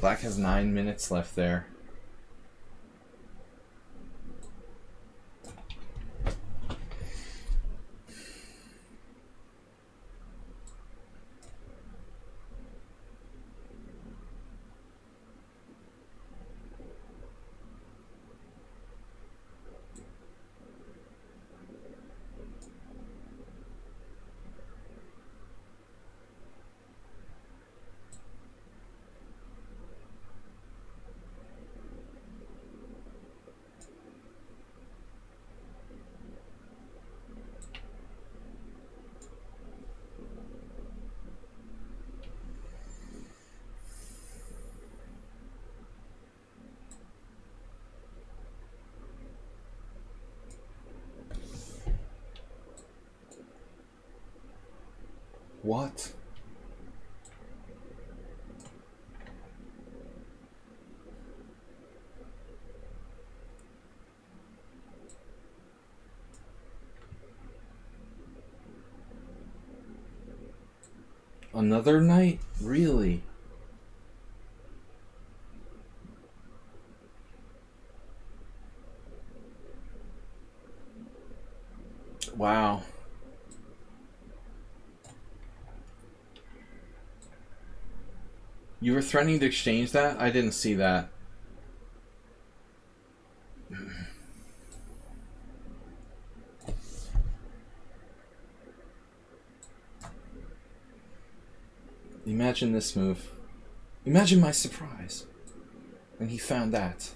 Black has 9 minutes left there. What? Another night? Really? Wow. You were threatening to exchange that? I didn't see that. Imagine this move. Imagine my surprise when he found that.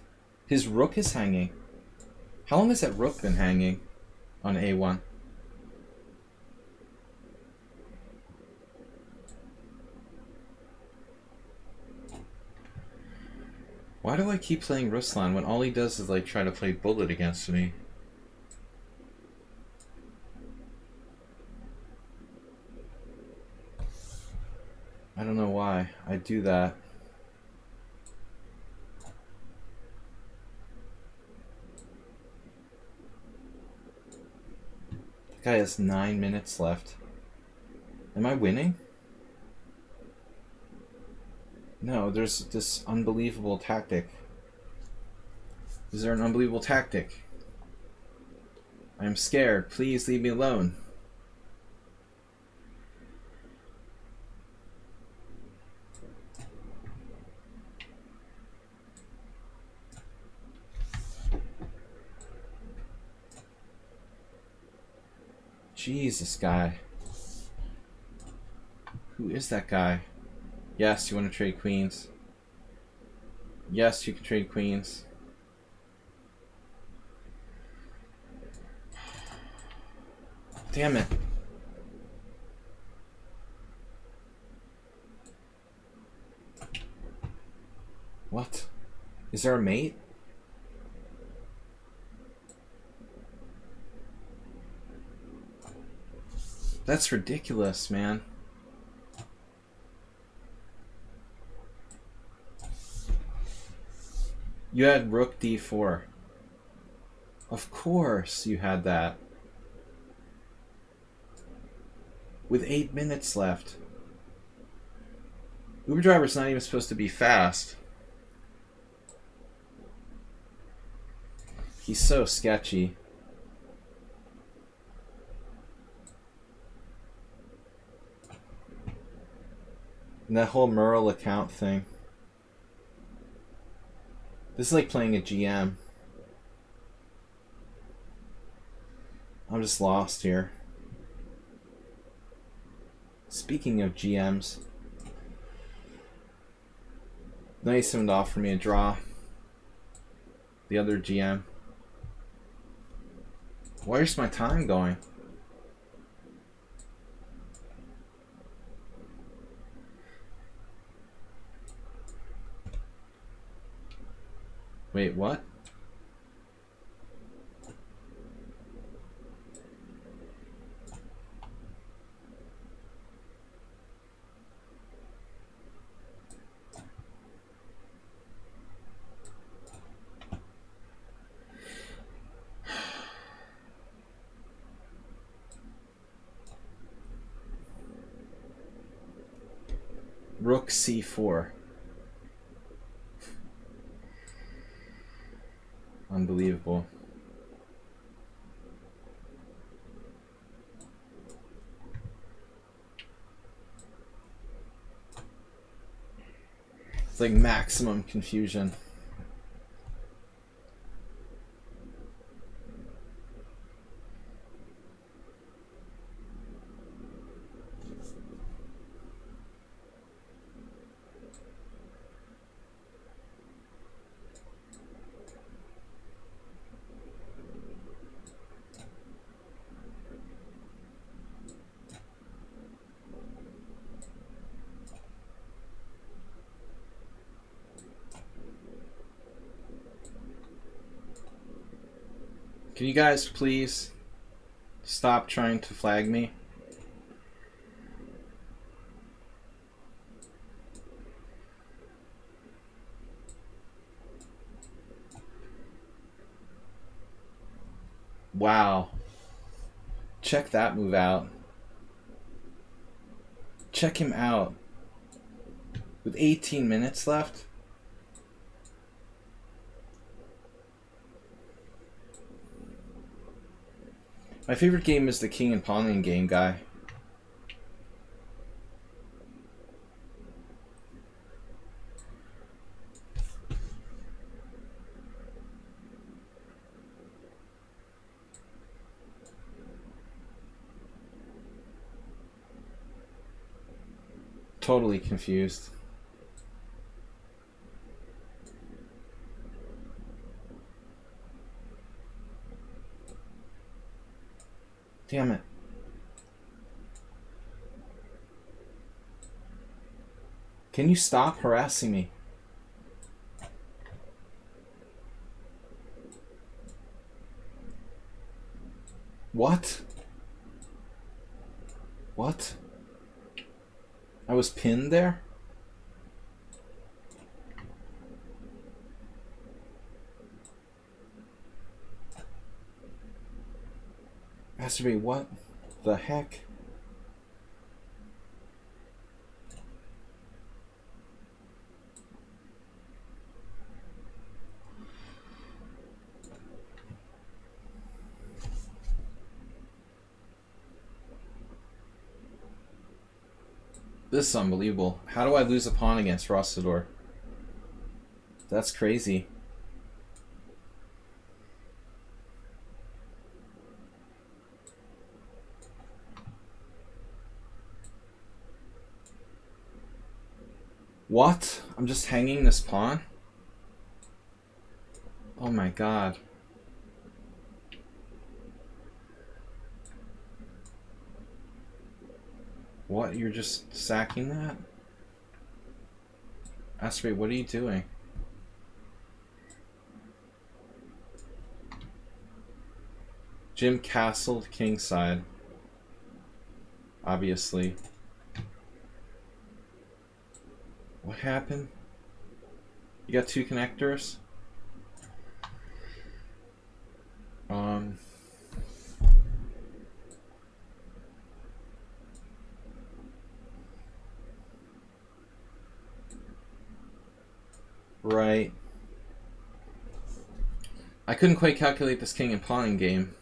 His rook is hanging. How long has that rook been hanging on A1? Why do I keep playing Ruslan when all he does is like try to play bullet against me? I don't know why I do that. The guy has 9 minutes left. Am I winning? No, there's this unbelievable tactic. Is there an unbelievable tactic? I am scared. Please leave me alone. Jesus, guy. Who is that guy? Yes, you want to trade queens. Yes, you can trade queens. Damn it. What? Is there a mate? That's ridiculous, man. You had rook d4. Of course you had that. With 8 minutes left. Uber driver's not even supposed to be fast. He's so sketchy. And that whole Merle account thing. This is like playing a GM. I'm just lost here. Speaking of GMs, nice of him to offer me a draw. The other GM. Where's my time going? Wait, what? Rook c4. Unbelievable. It's like maximum confusion. Can you guys please stop trying to flag me? Wow. Check that move out. Check him out. With 18 minutes left. My favorite game is the king and pawning game, guy. Totally confused. Damn it. Can you stop harassing me? What? What? I was pinned there? Has to be what the heck? This is unbelievable. How do I lose a pawn against Rossador? That's crazy. What? I'm just hanging this pawn? Oh my god. What? You're just sacking that? Aspray, what are you doing? Jim castled kingside. Obviously. What happened? You got two connectors? Right. I couldn't quite calculate this king and pawning game.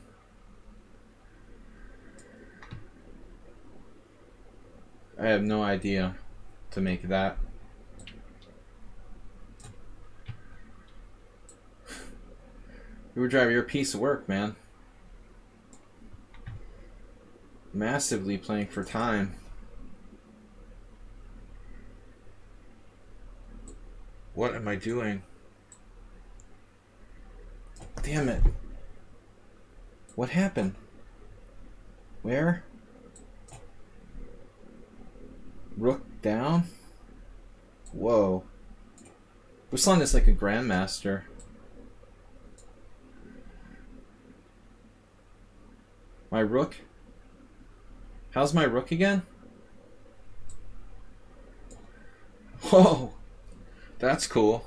I have no idea to make that. Uber driver, you're a piece of work, man. Massively playing for time. What am I doing? Damn it. What happened? Where? Rook down? Whoa. Ruslan is like a grandmaster. My rook? How's my rook again? Whoa! That's cool.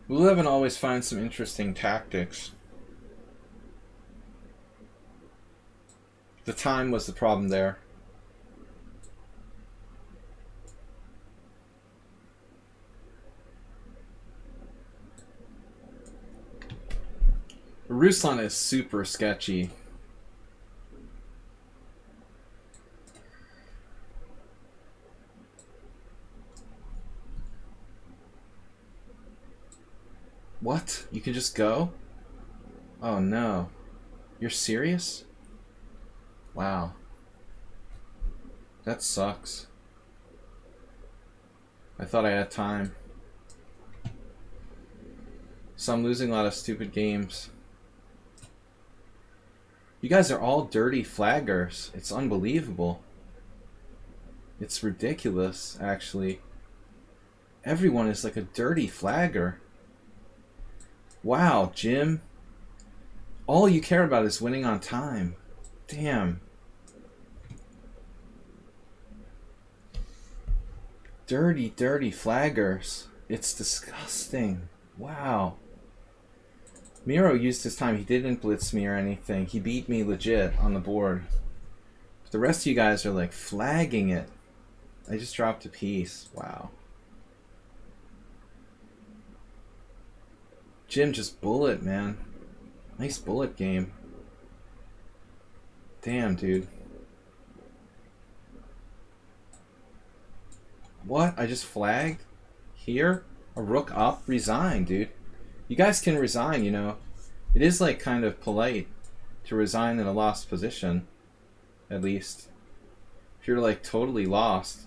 Lulevin always finds some interesting tactics. The time was the problem there. Ruslan is super sketchy. What? You can just go? Oh no. You're serious? Wow. That sucks. I thought I had time. So I'm losing a lot of stupid games. You guys are all dirty flaggers. It's unbelievable. It's ridiculous, actually. Everyone is like a dirty flagger. Wow, Jim. All you care about is winning on time. Damn. Dirty, dirty flaggers. It's disgusting. Wow. Miro used his time. He didn't blitz me or anything. He beat me legit on the board. But the rest of you guys are like flagging it. I just dropped a piece. Wow. Jim just bullet, man. Nice bullet game. Damn, dude. What? I just flagged? Here? A rook up? Resign, dude. You guys can resign, you know. It is like kind of polite to resign in a lost position. At least. If you're like totally lost,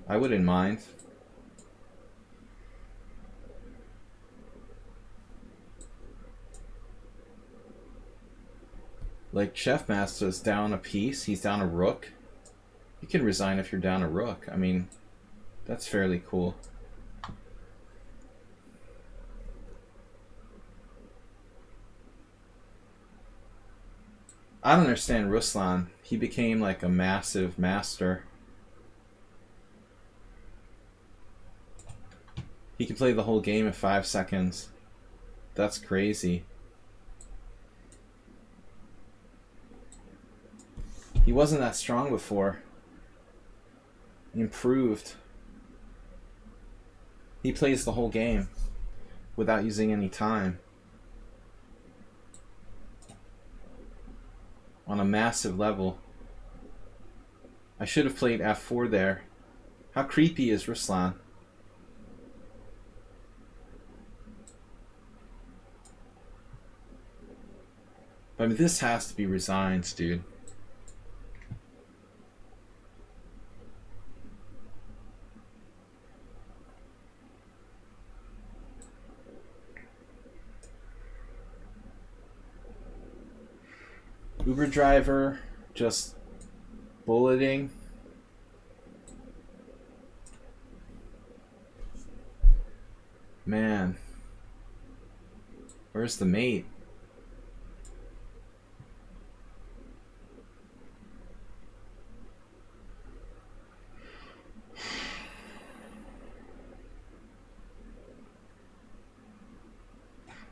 I wouldn't mind. Like Chef Master's down a piece, he's down a rook. You can resign if you're down a rook. I mean, that's fairly cool. I don't understand Ruslan. He became like a massive master. He can play the whole game in 5 seconds. That's crazy. He wasn't that strong before. He improved. He plays the whole game without using any time. On a massive level. I should have played f4 there. How creepy is Ruslan? I mean, this has to be resigns, dude. Uber driver just bulleting. Man. Where's the mate?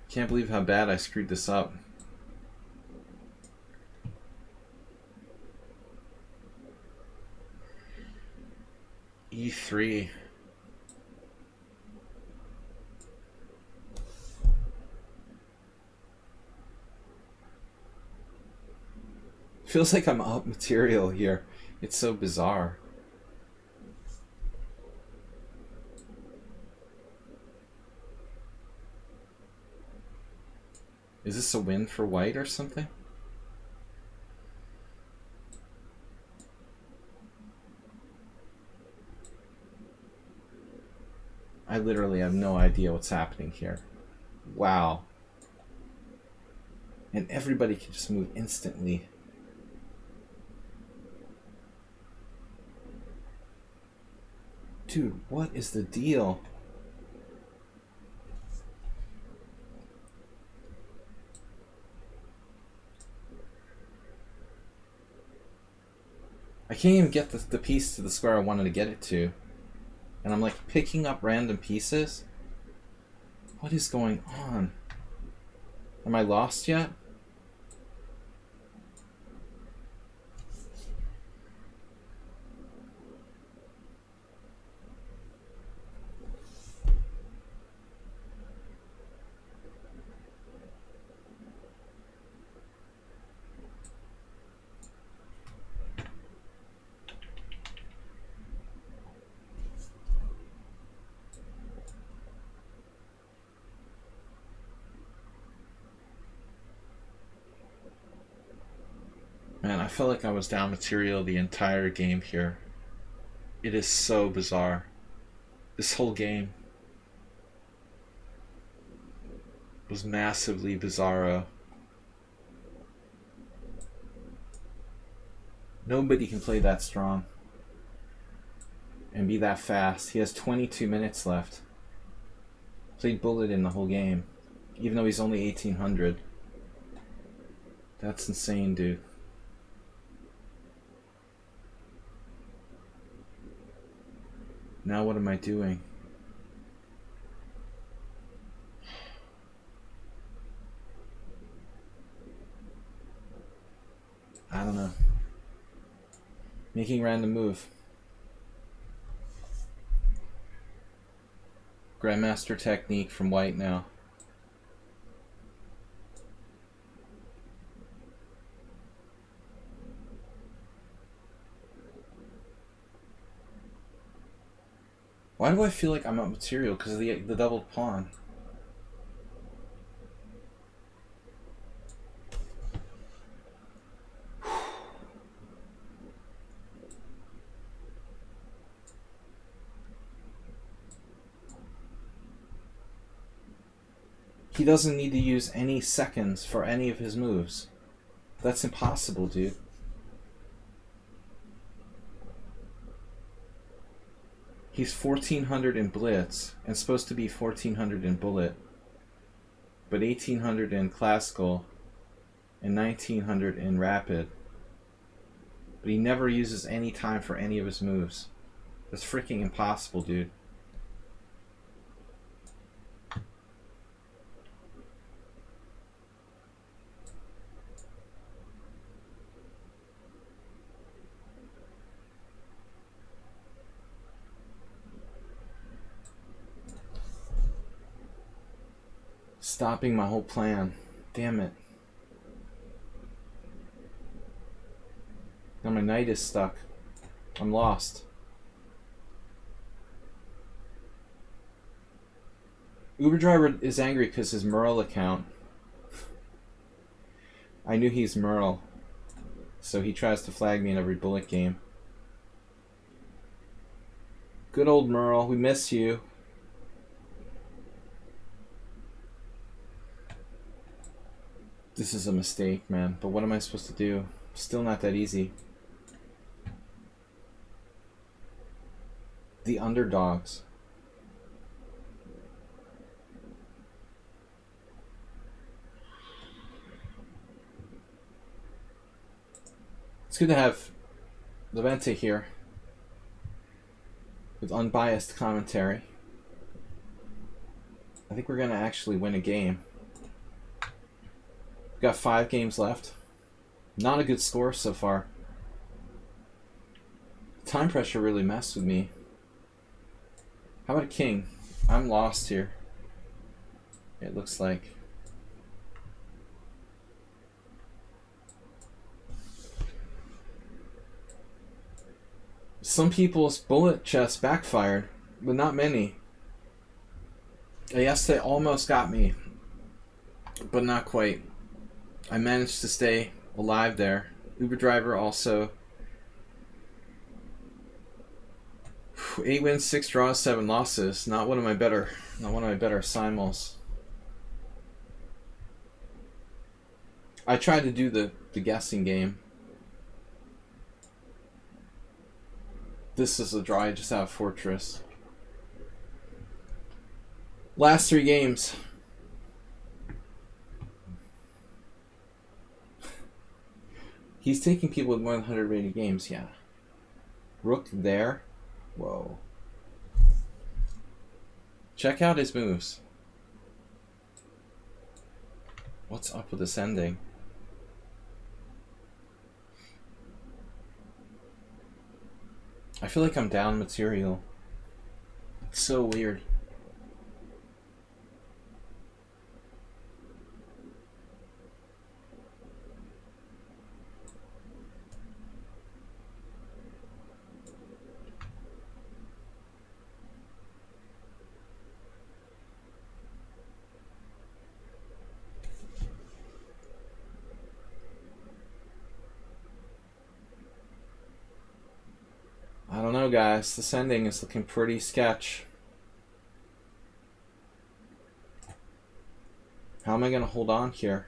Can't believe how bad I screwed this up. E3. Feels like I'm up material here. It's so bizarre. Is this a win for white or something? I literally have no idea what's happening here. Wow. And everybody can just move instantly. Dude, what is the deal? I can't even get the piece to the square I wanted to get it to. And I'm like picking up random pieces. What is going on? Am I lost yet? Man, I felt like I was down material the entire game here. It is so bizarre. This whole game was massively bizarro. Nobody can play that strong and be that fast. He has 22 minutes left. Played bullet in the whole game, even though he's only 1800. That's insane, dude. Now what am I doing? I don't know. Making random move. Grandmaster technique from white now. Why do I feel like I'm up material? Because of the double pawn. He doesn't need to use any seconds for any of his moves. That's impossible, dude. He's 1400 in blitz and supposed to be 1400 in bullet, but 1800 in classical and 1900 in rapid. But he never uses any time for any of his moves. That's freaking impossible, dude. Stopping my whole plan. Damn it. Now my knight is stuck. I'm lost. Uber driver is angry because his Merle account. I knew he's Merle, so he tries to flag me in every bullet game. Good old Merle, we miss you. This is a mistake, man, but what am I supposed to do? Still not that easy. The underdogs. It's good to have Levente here with unbiased commentary. I think we're going to actually win a game. We've got 5 games left. Not a good score so far. Time pressure really messed with me. How about a king? I'm lost here. It looks like. Some people's bullet chess backfired, but not many. Yes, they almost got me, but not quite. I managed to stay alive there. Uber driver also. 8 wins, 6 draws, 7 losses. Not one of my better simuls. I tried to do the guessing game. This is a draw. I just have Fortress. Last 3 games. He's taking people with more than 100 rated games, yeah. Rook there. Whoa. Check out his moves. What's up with this ending? I feel like I'm down material. It's so weird. know, guys. This ending is looking pretty sketch. How am I going to hold on here?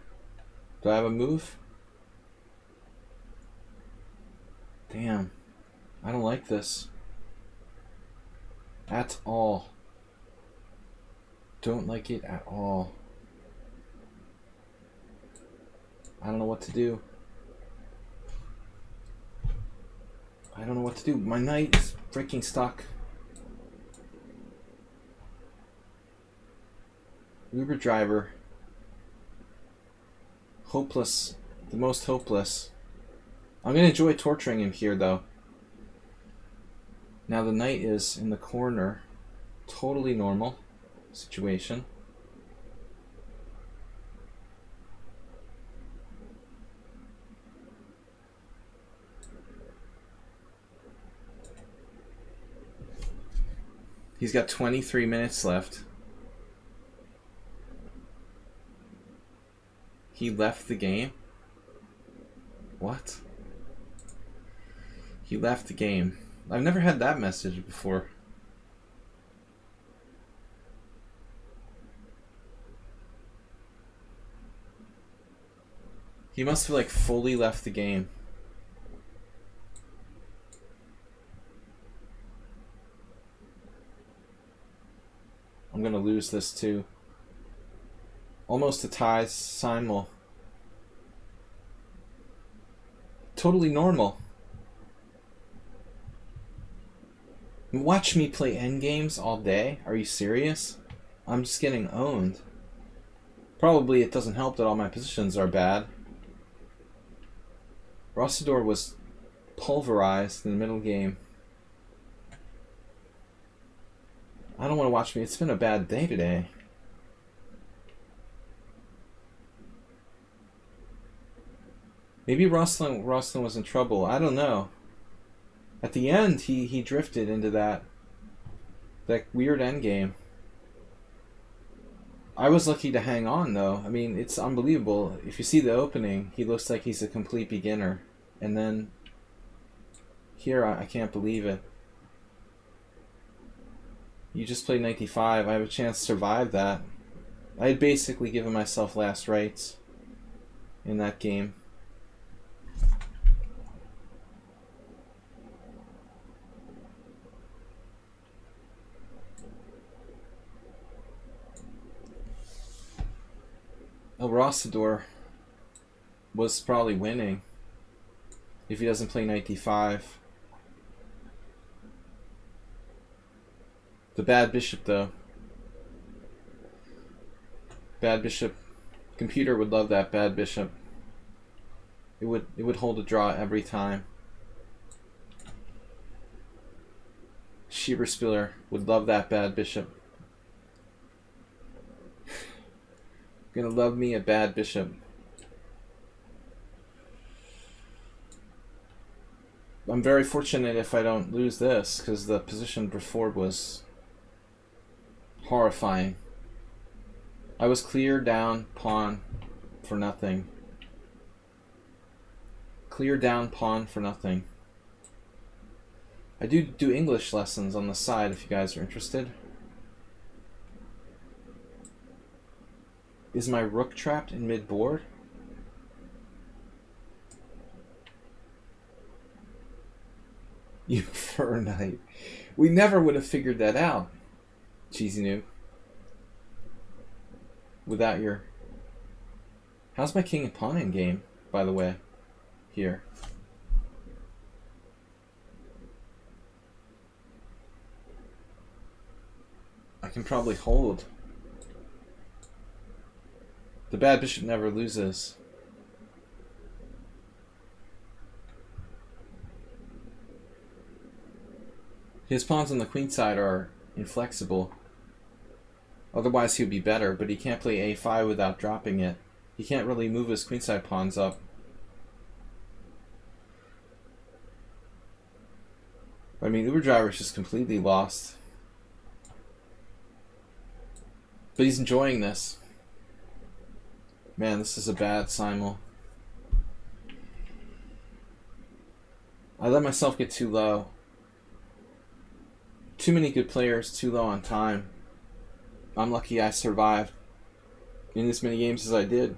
Do I have a move? Damn. I don't like this. At all. Don't like it at all. I don't know what to do. I don't know what to do. My knight is freaking stuck. Uber driver. Hopeless. The most hopeless. I'm going to enjoy torturing him here, though. Now the knight is in the corner. Totally normal situation. He's got 23 minutes left. He left the game? What? He left the game. I've never had that message before. He must have like fully left the game. I'm gonna lose this too. Almost a tie, Simul. Totally normal. Watch me play endgames all day? Are you serious? I'm just getting owned. Probably it doesn't help that all my positions are bad. Rossador was pulverized in the middle game. I don't want to watch me. It's been a bad day today. Maybe Rosslyn was in trouble. I don't know. At the end, he drifted into that weird endgame. I was lucky to hang on, though. I mean, it's unbelievable. If you see the opening, he looks like he's a complete beginner. And then here, I can't believe it. You just played 95. I have a chance to survive that. I had basically given myself last rites in that game. El Rossador was probably winning if he doesn't play 95. The bad bishop, though. Bad bishop. Computer would love that bad bishop. It would hold a draw every time. Schieberspieler would love that bad bishop. Gonna love me a bad bishop. I'm very fortunate if I don't lose this, because the position before was horrifying. I was clear down pawn for nothing. Clear down pawn for nothing. I do English lessons on the side if you guys are interested. Is my rook trapped in mid-board? You fur knight. We never would have figured that out, Cheesy Noob. Without your... How's my king and pawn in game, by the way? Here. I can probably hold. The bad bishop never loses. His pawns on the queen side are inflexible. Otherwise he would be better, but he can't play a5 without dropping it. He can't really move his queenside pawns up. I mean, Uber Driver's just completely lost. But he's enjoying this. Man, this is a bad Simul. I let myself get too low. Too many good players, too low on time. I'm lucky I survived in as many games as I did.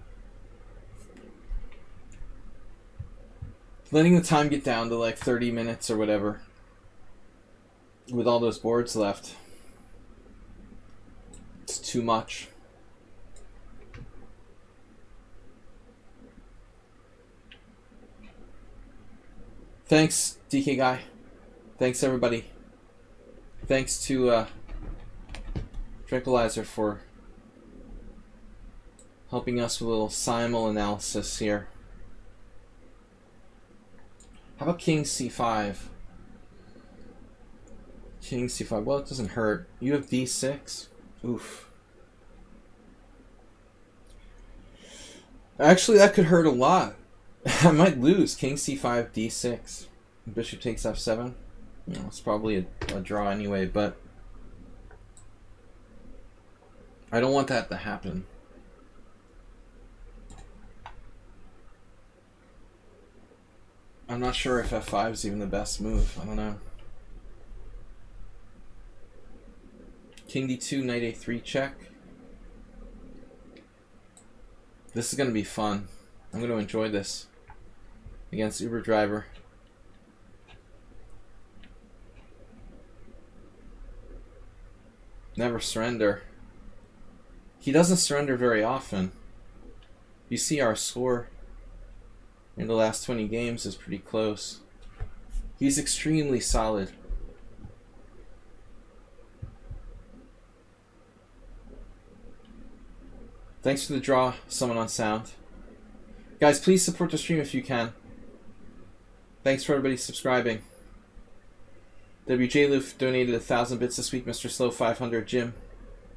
Letting the time get down to like 30 minutes or whatever with all those boards left, it's too much. Thanks, DK Guy. Thanks, everybody. Thanks to Tranquilizer for helping us with a little Simul analysis here. How about King C5? King C5. Well, it doesn't hurt. You have D6. Oof. Actually, that could hurt a lot. I might lose. King C5, D6. Bishop takes F7. No, it's probably a draw anyway, but I don't want that to happen. I'm not sure if F5 is even the best move. I don't know. King D2, Knight A3 check. This is going to be fun. I'm going to enjoy this against Uber Driver. Never surrender. He doesn't surrender very often. You see our score in the last 20 games is pretty close. He's extremely solid. Thanks for the draw, someone on sound. Guys, please support the stream if you can. Thanks for everybody subscribing. WJ Loof donated 1,000 bits this week. Mr. Slow 500. Jim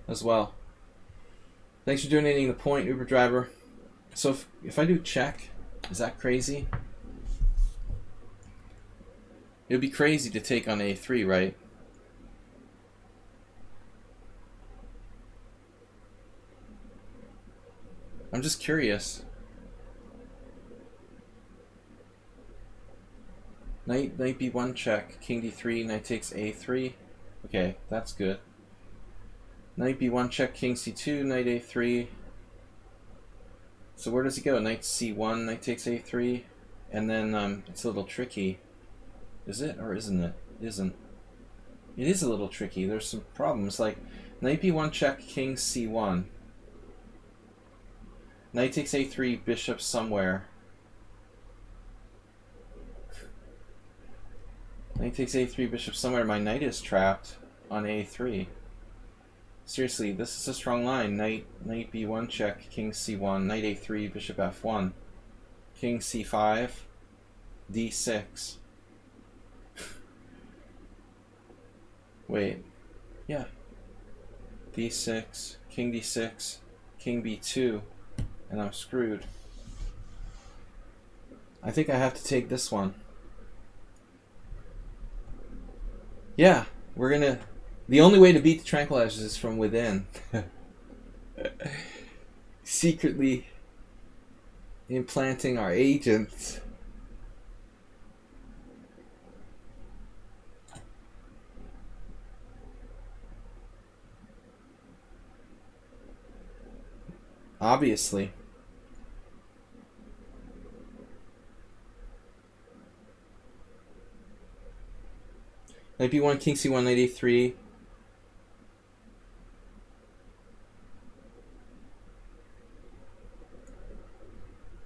as well. Thanks for donating the point, Uber Driver. So if I do check, is that crazy? It would be crazy to take on A3, right? I'm just curious. Knight B1 check, King D3, Knight takes A3. Okay, that's good. Knight B1 check, King C2, Knight A3. So where does he go? Knight C1, Knight takes A3, and then it's a little tricky. Is it or isn't it? It isn't. It is a little tricky. There's some problems like Knight B1 check, King C1. Knight takes A3, bishop somewhere. Knight takes A3, bishop somewhere. My knight is trapped on A3. Seriously, this is a strong line. Knight B1 check, King C1, Knight A3, bishop F1, King C5, D6. Wait, yeah. D6, King D6, King B2, and I'm screwed. I think I have to take this one. Yeah, we're gonna... The only way to beat the Tranquilizers is from within. Secretly implanting our agents. Obviously. Knight B1, King C1, Knight A3.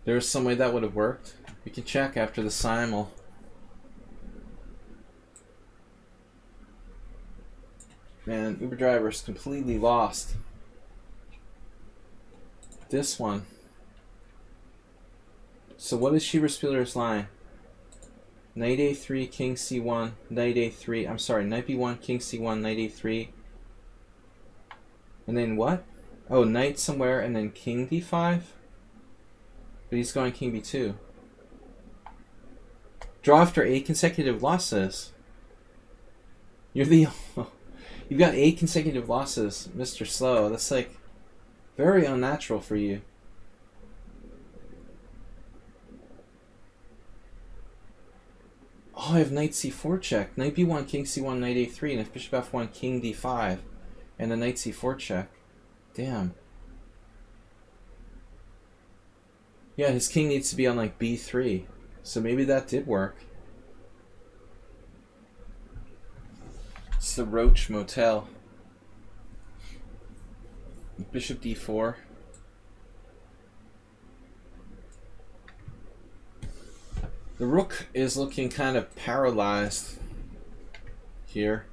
There's some way that would have worked. We can check after the Simul. Man, Uber Driver is completely lost. This one. So what is Schieber-Spieler's line? Knight A3, King C1, Knight A3. I'm sorry, Knight B1, King C1, Knight A3. And then what? Oh, Knight somewhere and then King D5? But he's going King B2. Draw after 8 consecutive losses. You've got 8 consecutive losses, Mr. Slow. That's like very unnatural for you. Oh, I have knight c4 check. Knight b1, king c1, knight a3, and if bishop f1, king d5, and a knight c4 check. Damn. Yeah, his king needs to be on like b3. So maybe that did work. It's the Roach Motel. Bishop d4. The rook is looking kind of paralyzed here.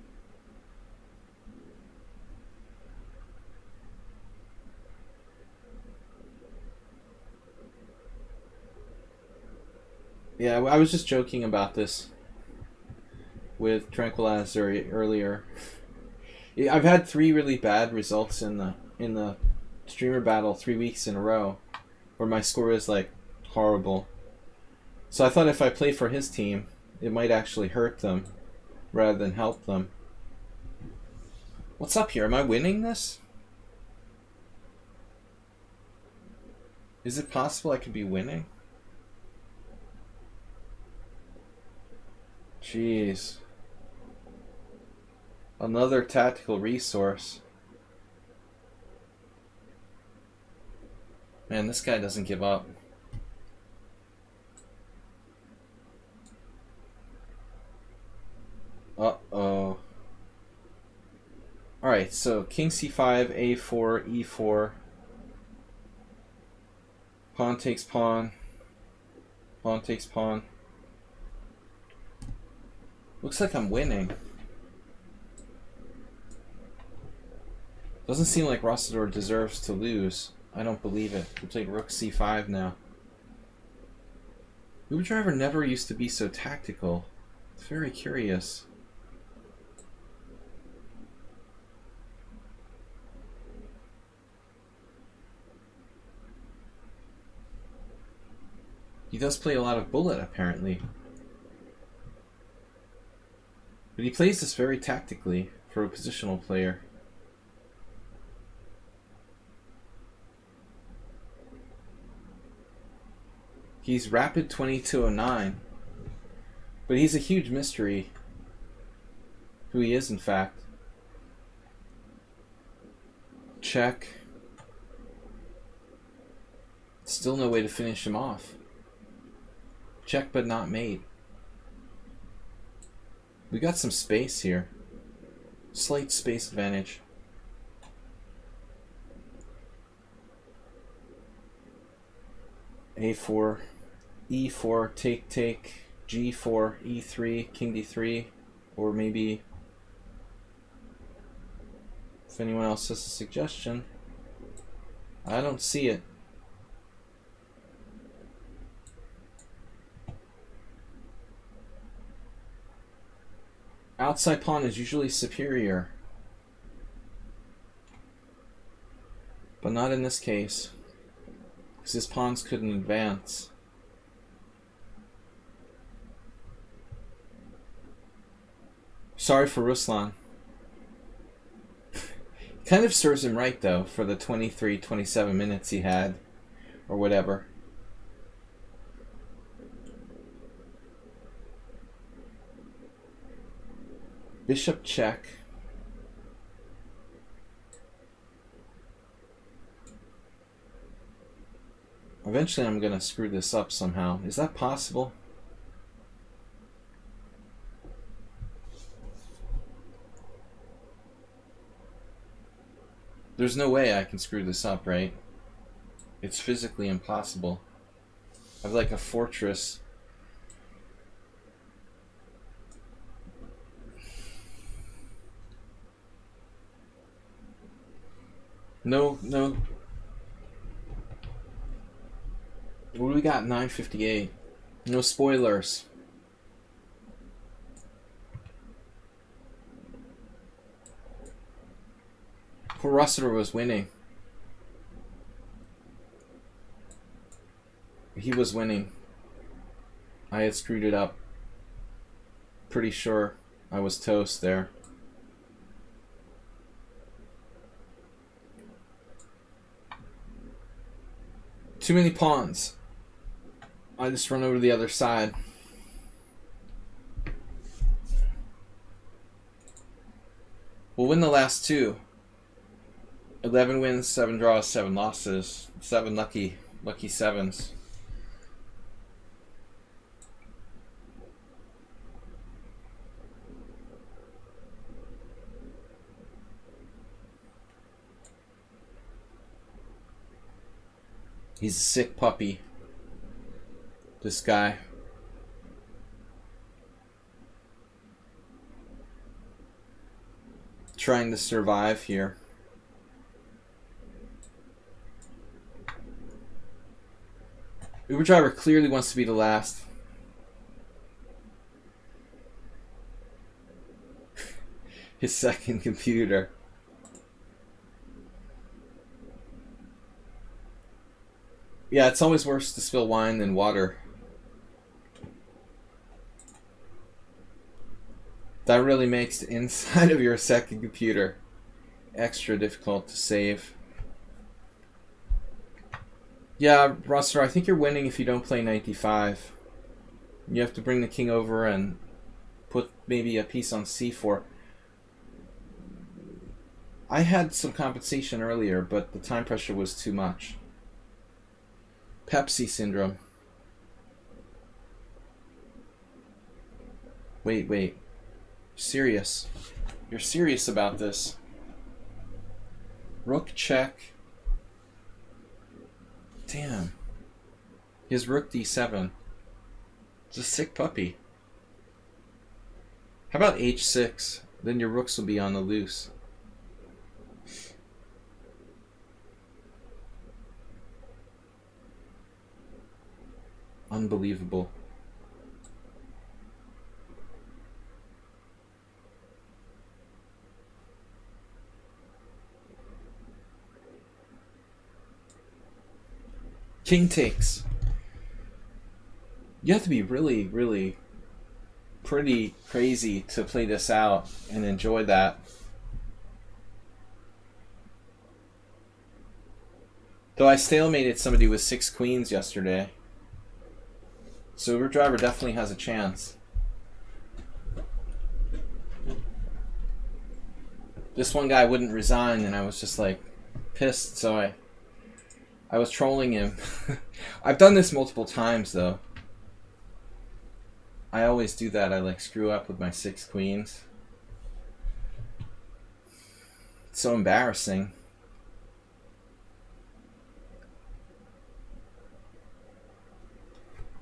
Yeah, I was just joking about this with Tranquilizer earlier. I've had 3 really bad results in the streamer battle 3 weeks in a row, where my score is like horrible. So I thought if I play for his team, it might actually hurt them rather than help them. What's up here? Am I winning this? Is it possible I could be winning? Jeez. Another tactical resource. Man, this guy doesn't give up. Uh-oh. Alright, so king c5, a4, e4. Pawn takes pawn. Pawn takes pawn. Looks like I'm winning. Doesn't seem like Rossador deserves to lose. I don't believe it. We played rook c5 now. Uber Driver never used to be so tactical. It's very curious. He does play a lot of bullet, apparently. But he plays this very tactically for a positional player. He's rapid 2209. But he's a huge mystery. Who he is, in fact. Check. Still no way to finish him off. Check but not mate. We got some space here. Slight space advantage. A4, E4, take, G4, E3, King D3, or maybe if anyone else has a suggestion. I don't see it. Outside pawn is usually superior, but not in this case, because his pawns couldn't advance. Sorry for Ruslan. Kind of serves him right, though, for the 23-27 minutes he had, or whatever. Bishop check. Eventually I'm gonna screw this up somehow. Is that possible? There's no way I can screw this up, right? It's physically impossible. I have like a fortress. No. What do we got? 9:58. No spoilers. Poor Rossiter was winning. He was winning. I had screwed it up. Pretty sure I was toast there. Too many pawns. I just run over to the other side. We'll win the last two. 11 wins, 7 draws, 7 losses. 7 lucky sevens. He's a sick puppy. This guy. Trying to survive here. Uber driver clearly wants to be the last. His second computer. Yeah, it's always worse to spill wine than water. That really makes the inside of your second computer extra difficult to save. Yeah, Ruster, I think you're winning if you don't play knight d5. You have to bring the king over and put maybe a piece on c4. I had some compensation earlier, but the time pressure was too much. Pepsi syndrome. Wait. Serious. You're serious about this. Rook check. Damn. He has rook d7. It's a sick puppy. How about h6? Then your rooks will be on the loose. Unbelievable. King takes. You have to be really, really pretty crazy to play this out and enjoy that. Though I stalemated somebody with 6 queens yesterday. So Uber driver definitely has a chance. This one guy wouldn't resign and I was just like pissed, so I was trolling him. I've done this multiple times though. I always do that. I like screw up with my 6 queens. It's so embarrassing.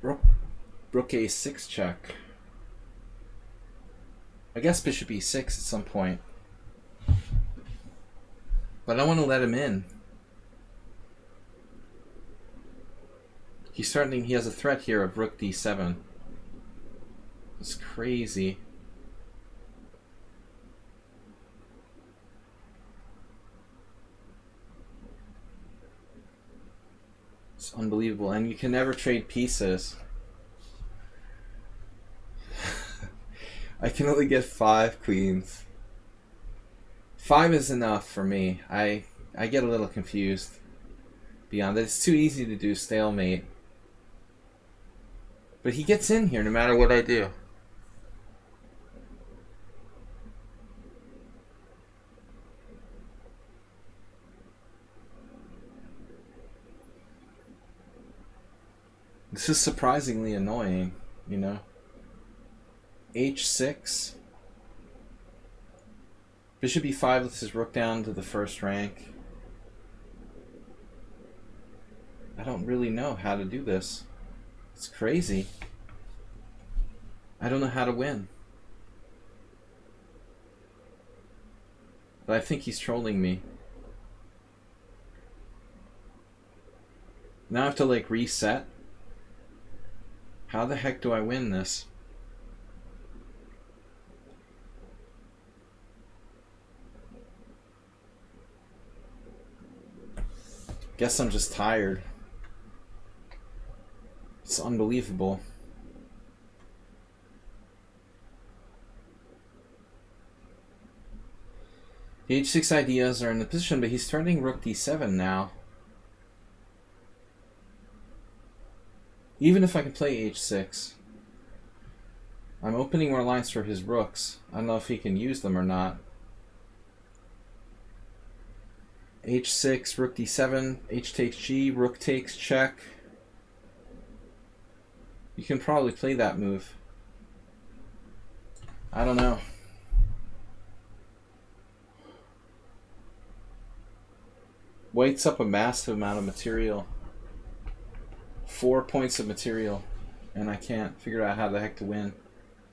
Rook a6 check. I guess bishop e6 at some point. But I want to let him in. He has a threat here of rook d7. It's crazy. It's unbelievable. And you can never trade pieces. I can only get 5 queens. 5 is enough for me. I get a little confused beyond that. It's too easy to do stalemate. But he gets in here no matter what I do. This is surprisingly annoying, you know. h6. Bishop e5 lets his rook down to the first rank. I don't really know how to do this. It's crazy. I don't know how to win. But I think he's trolling me. Now I have to like reset. How the heck do I win this? Guess I'm just tired. It's unbelievable. The h6 ideas are in the position, but he's turning rook d7 now. Even if I can play h6, I'm opening more lines for his rooks. I don't know if he can use them or not. H6, rook d7, h takes g, rook takes check. You can probably play that move. I don't know. White's up a massive amount of material. 4 points of material. And I can't figure out how the heck to win.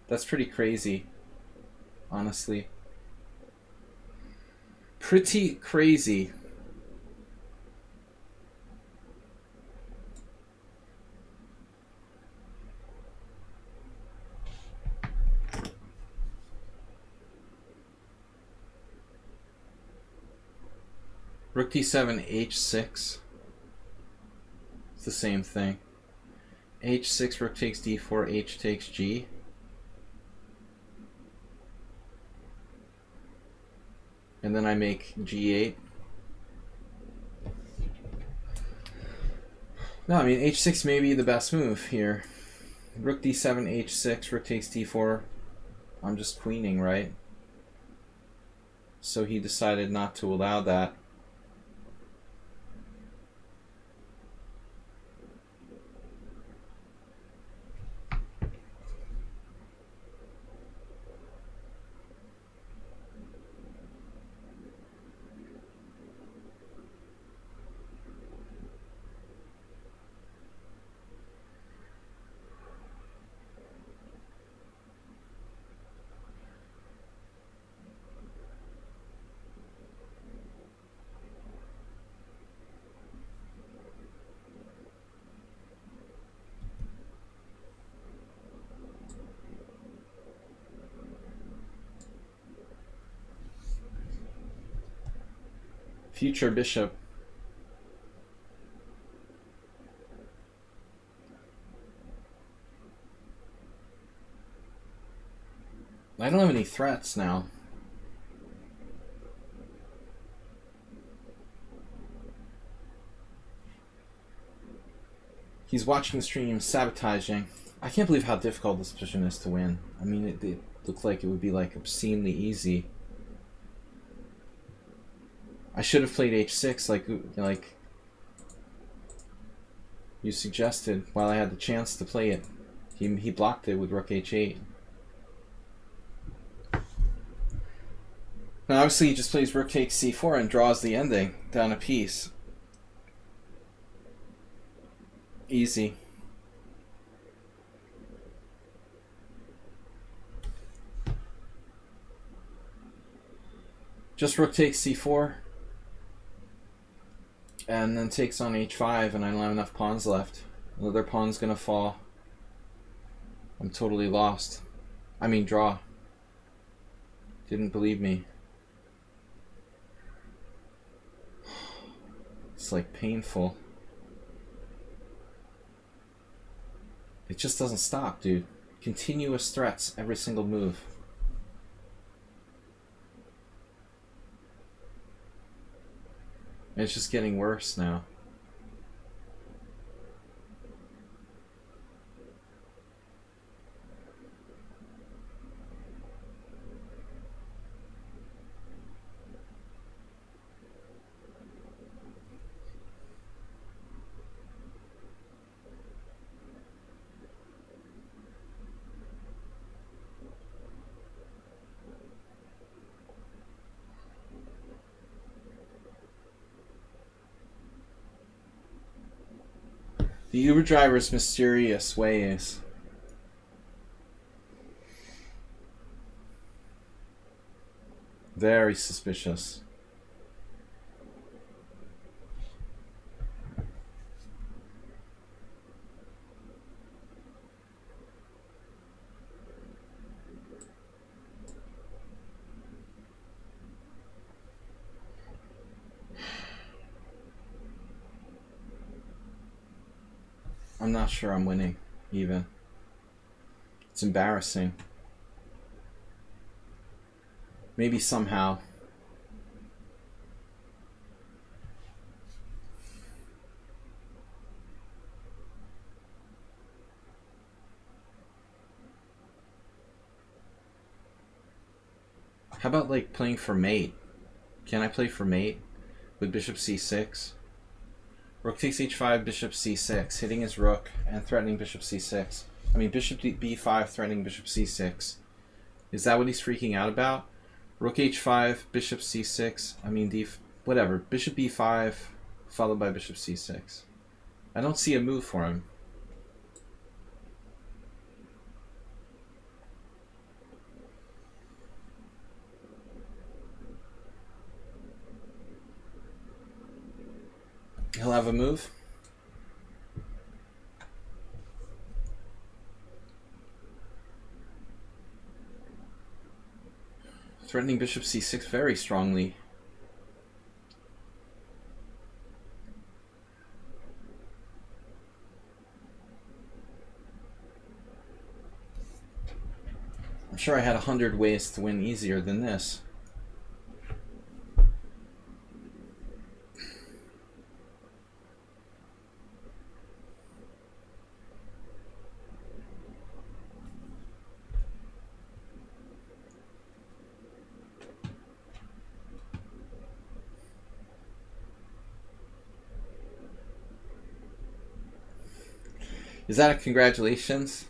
That's pretty crazy. Honestly. Pretty crazy. Rook d7, h6. It's the same thing. h6, rook takes d4, h takes g. And then I make g8. No, I mean h6 may be the best move here. Rook d7, h6, rook takes d4. I'm just queening, right? So he decided not to allow that. Future bishop. I don't have any threats now. He's watching the stream, sabotaging. I can't believe how difficult this position is to win. I mean, it looked like it would be like obscenely easy. I should have played h6 like you suggested while I had the chance to play it. He blocked it with rook h8. Now obviously he just plays rook takes c4 and draws the ending down a piece. Easy. Just rook takes c4 and then takes on h5, and I don't have enough pawns left. Another pawn's gonna fall. I'm totally lost. I mean draw. Didn't believe me. It's like painful. It just doesn't stop, dude. Continuous threats every single move. And it's just getting worse now. The Uber driver's mysterious ways. Very suspicious. I'm not sure I'm winning, even. It's embarrassing. Maybe somehow. How about like playing for mate? Can I play for mate? with bishop c6. Rook takes h5, bishop c6, hitting his rook and threatening bishop c6. I mean, bishop b5 threatening bishop c6. Is that what he's freaking out about? Rook h5, bishop c6, I mean whatever, bishop b5 followed by bishop c6. I don't see a move for him. He'll have a move. Threatening bishop c6 very strongly. I'm sure I had 100 ways to win easier than this. Is that a congratulations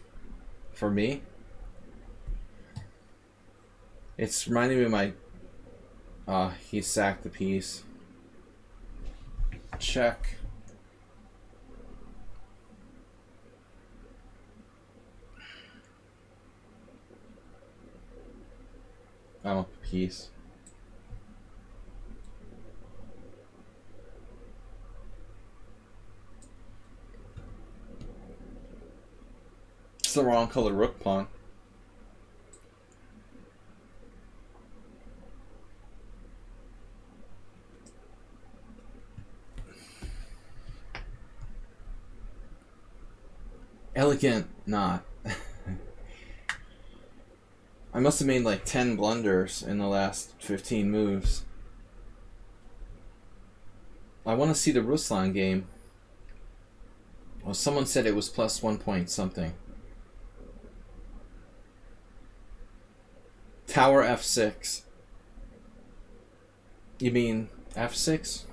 for me? It's reminding me of my... he sacked the piece. Check. I want the piece. It's the wrong color rook pawn. Elegant, not. I must have made like 10 blunders in the last 15 moves. I want to see the Ruslan game. Well, someone said it was plus 1 point something. Tower f6. You mean f6?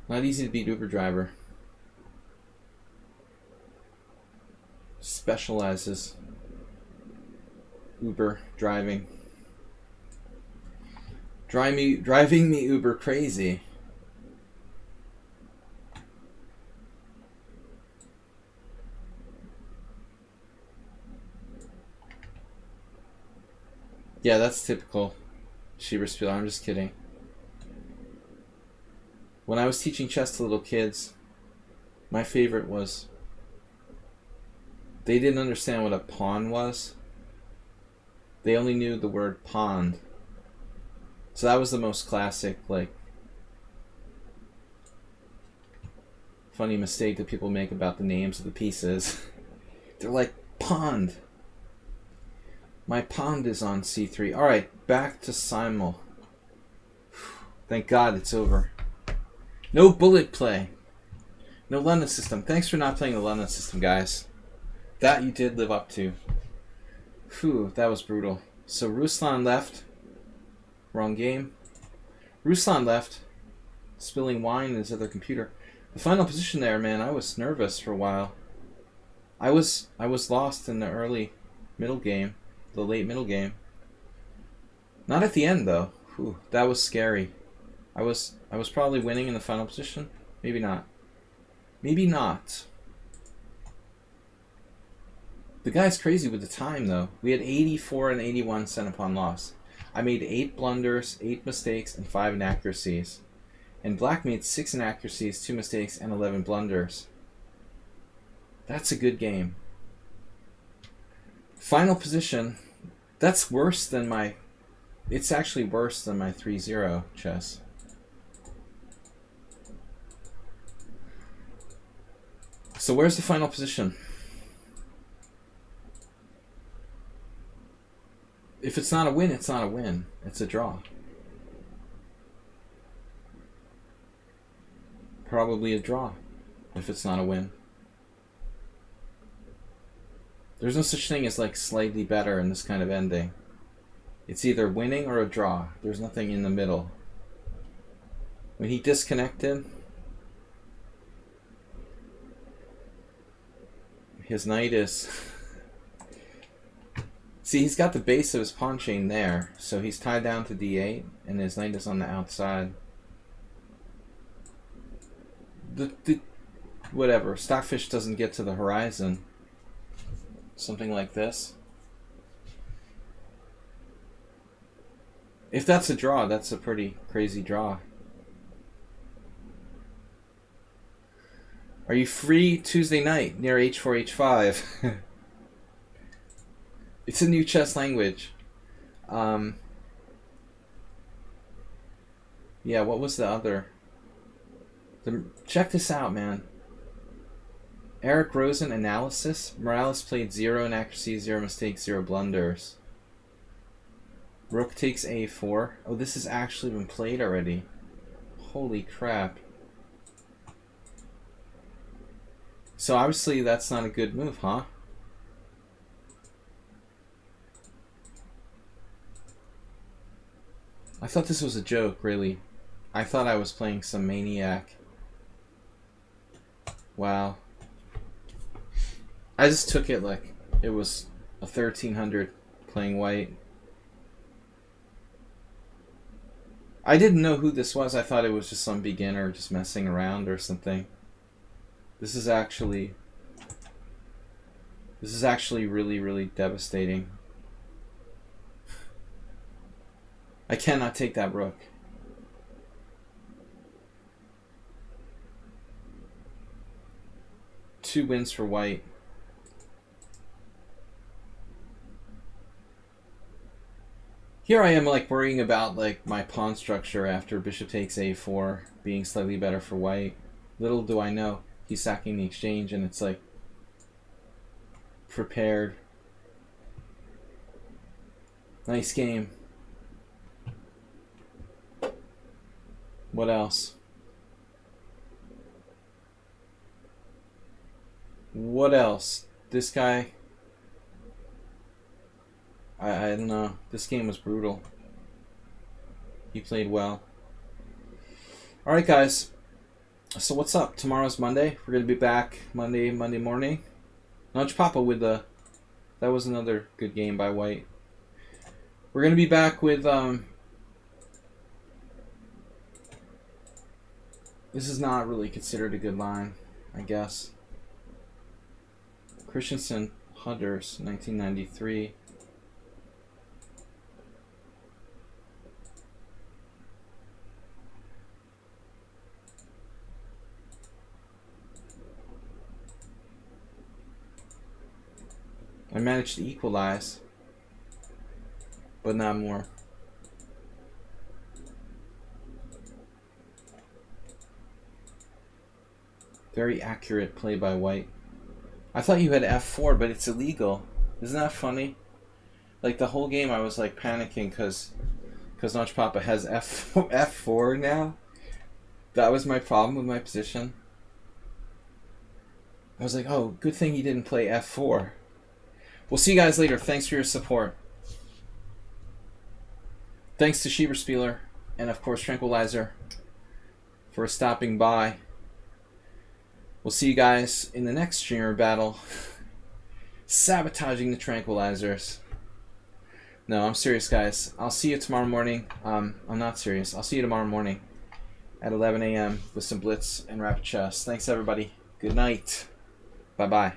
Not easy to beat Uber driver. Specializes. Uber driving. Driving me Uber crazy. Yeah, that's typical Schieberspiel. I'm just kidding. When I was teaching chess to little kids, my favorite was, they didn't understand what a pawn was. They only knew the word pond. So that was the most classic, like, funny mistake that people make about the names of the pieces. They're like, pond. My pond is on c3. Alright, back to Simul. Thank God it's over. No bullet play. No London system. Thanks for not playing the London system, guys. That you did live up to. Whew, that was brutal. So Ruslan left. Wrong game. Ruslan left. Spilling wine in his other computer. The final position there, man, I was nervous for a while. I was lost in the early middle game. The late middle game. Not at the end, though. Whew, that was scary. I was probably winning in the final position. Maybe not. Maybe not. The guy's crazy with the time, though. We had 84 and 81 cent upon loss. I made 8 blunders, 8 mistakes, and 5 inaccuracies. And Black made 6 inaccuracies, 2 mistakes, and 11 blunders. That's a good game. Final position. That's worse than my... It's actually worse than my 3-0 chess. So where's the final position? If it's not a win, it's not a win. It's a draw. Probably a draw if it's not a win. There's no such thing as like slightly better in this kind of ending. It's either winning or a draw. There's nothing in the middle. When he disconnected, his knight is... See, he's got the base of his pawn chain there, so he's tied down to d8, and his knight is on the outside. Whatever, Stockfish doesn't get to the horizon. Something like this. If that's a draw, that's a pretty crazy draw. Are you free Tuesday night near h4, h5? It's a new chess language. Yeah, what was the other? Check this out, man. Eric Rosen analysis. Morales played 0 inaccuracies, 0 mistakes, 0 blunders. Rook takes a4. Oh, this has actually been played already. Holy crap. So obviously that's not a good move, huh? I thought this was a joke, really. I thought I was playing some maniac. Wow. I just took it like it was a 1300 playing white. I didn't know who this was. I thought it was just some beginner just messing around or something. This is actually really, really devastating. I cannot take that rook. Two wins for white. Here I am like worrying about like my pawn structure after bishop takes a4 being slightly better for white. Little do I know he's sacking the exchange and it's like prepared. Nice game. What else? What else? This guy... I don't know. This game was brutal. He played well. Alright, guys. So what's up? Tomorrow's Monday. We're going to be back Monday morning. Nudge Papa with the... That was another good game by white. We're going to be back with... This is not really considered a good line, I guess. Christensen, Hunters, 1993. I managed to equalize, but not more. Very accurate play by white. I thought you had f4, but it's illegal. Isn't that funny? Like the whole game I was like panicking because Notch Papa has f4 now. That was my problem with my position. I was like, oh, good thing he didn't play f4. We'll see you guys later. Thanks for your support. Thanks to Schieberspieler and of course Tranquilizer for stopping by. We'll see you guys in the next streamer battle. Sabotaging the Tranquilizers. No, I'm serious, guys. I'll see you tomorrow morning. I'm not serious. I'll see you tomorrow morning at 11 a.m. with some Blitz and Rapid Chess. Thanks, everybody. Good night. Bye-bye.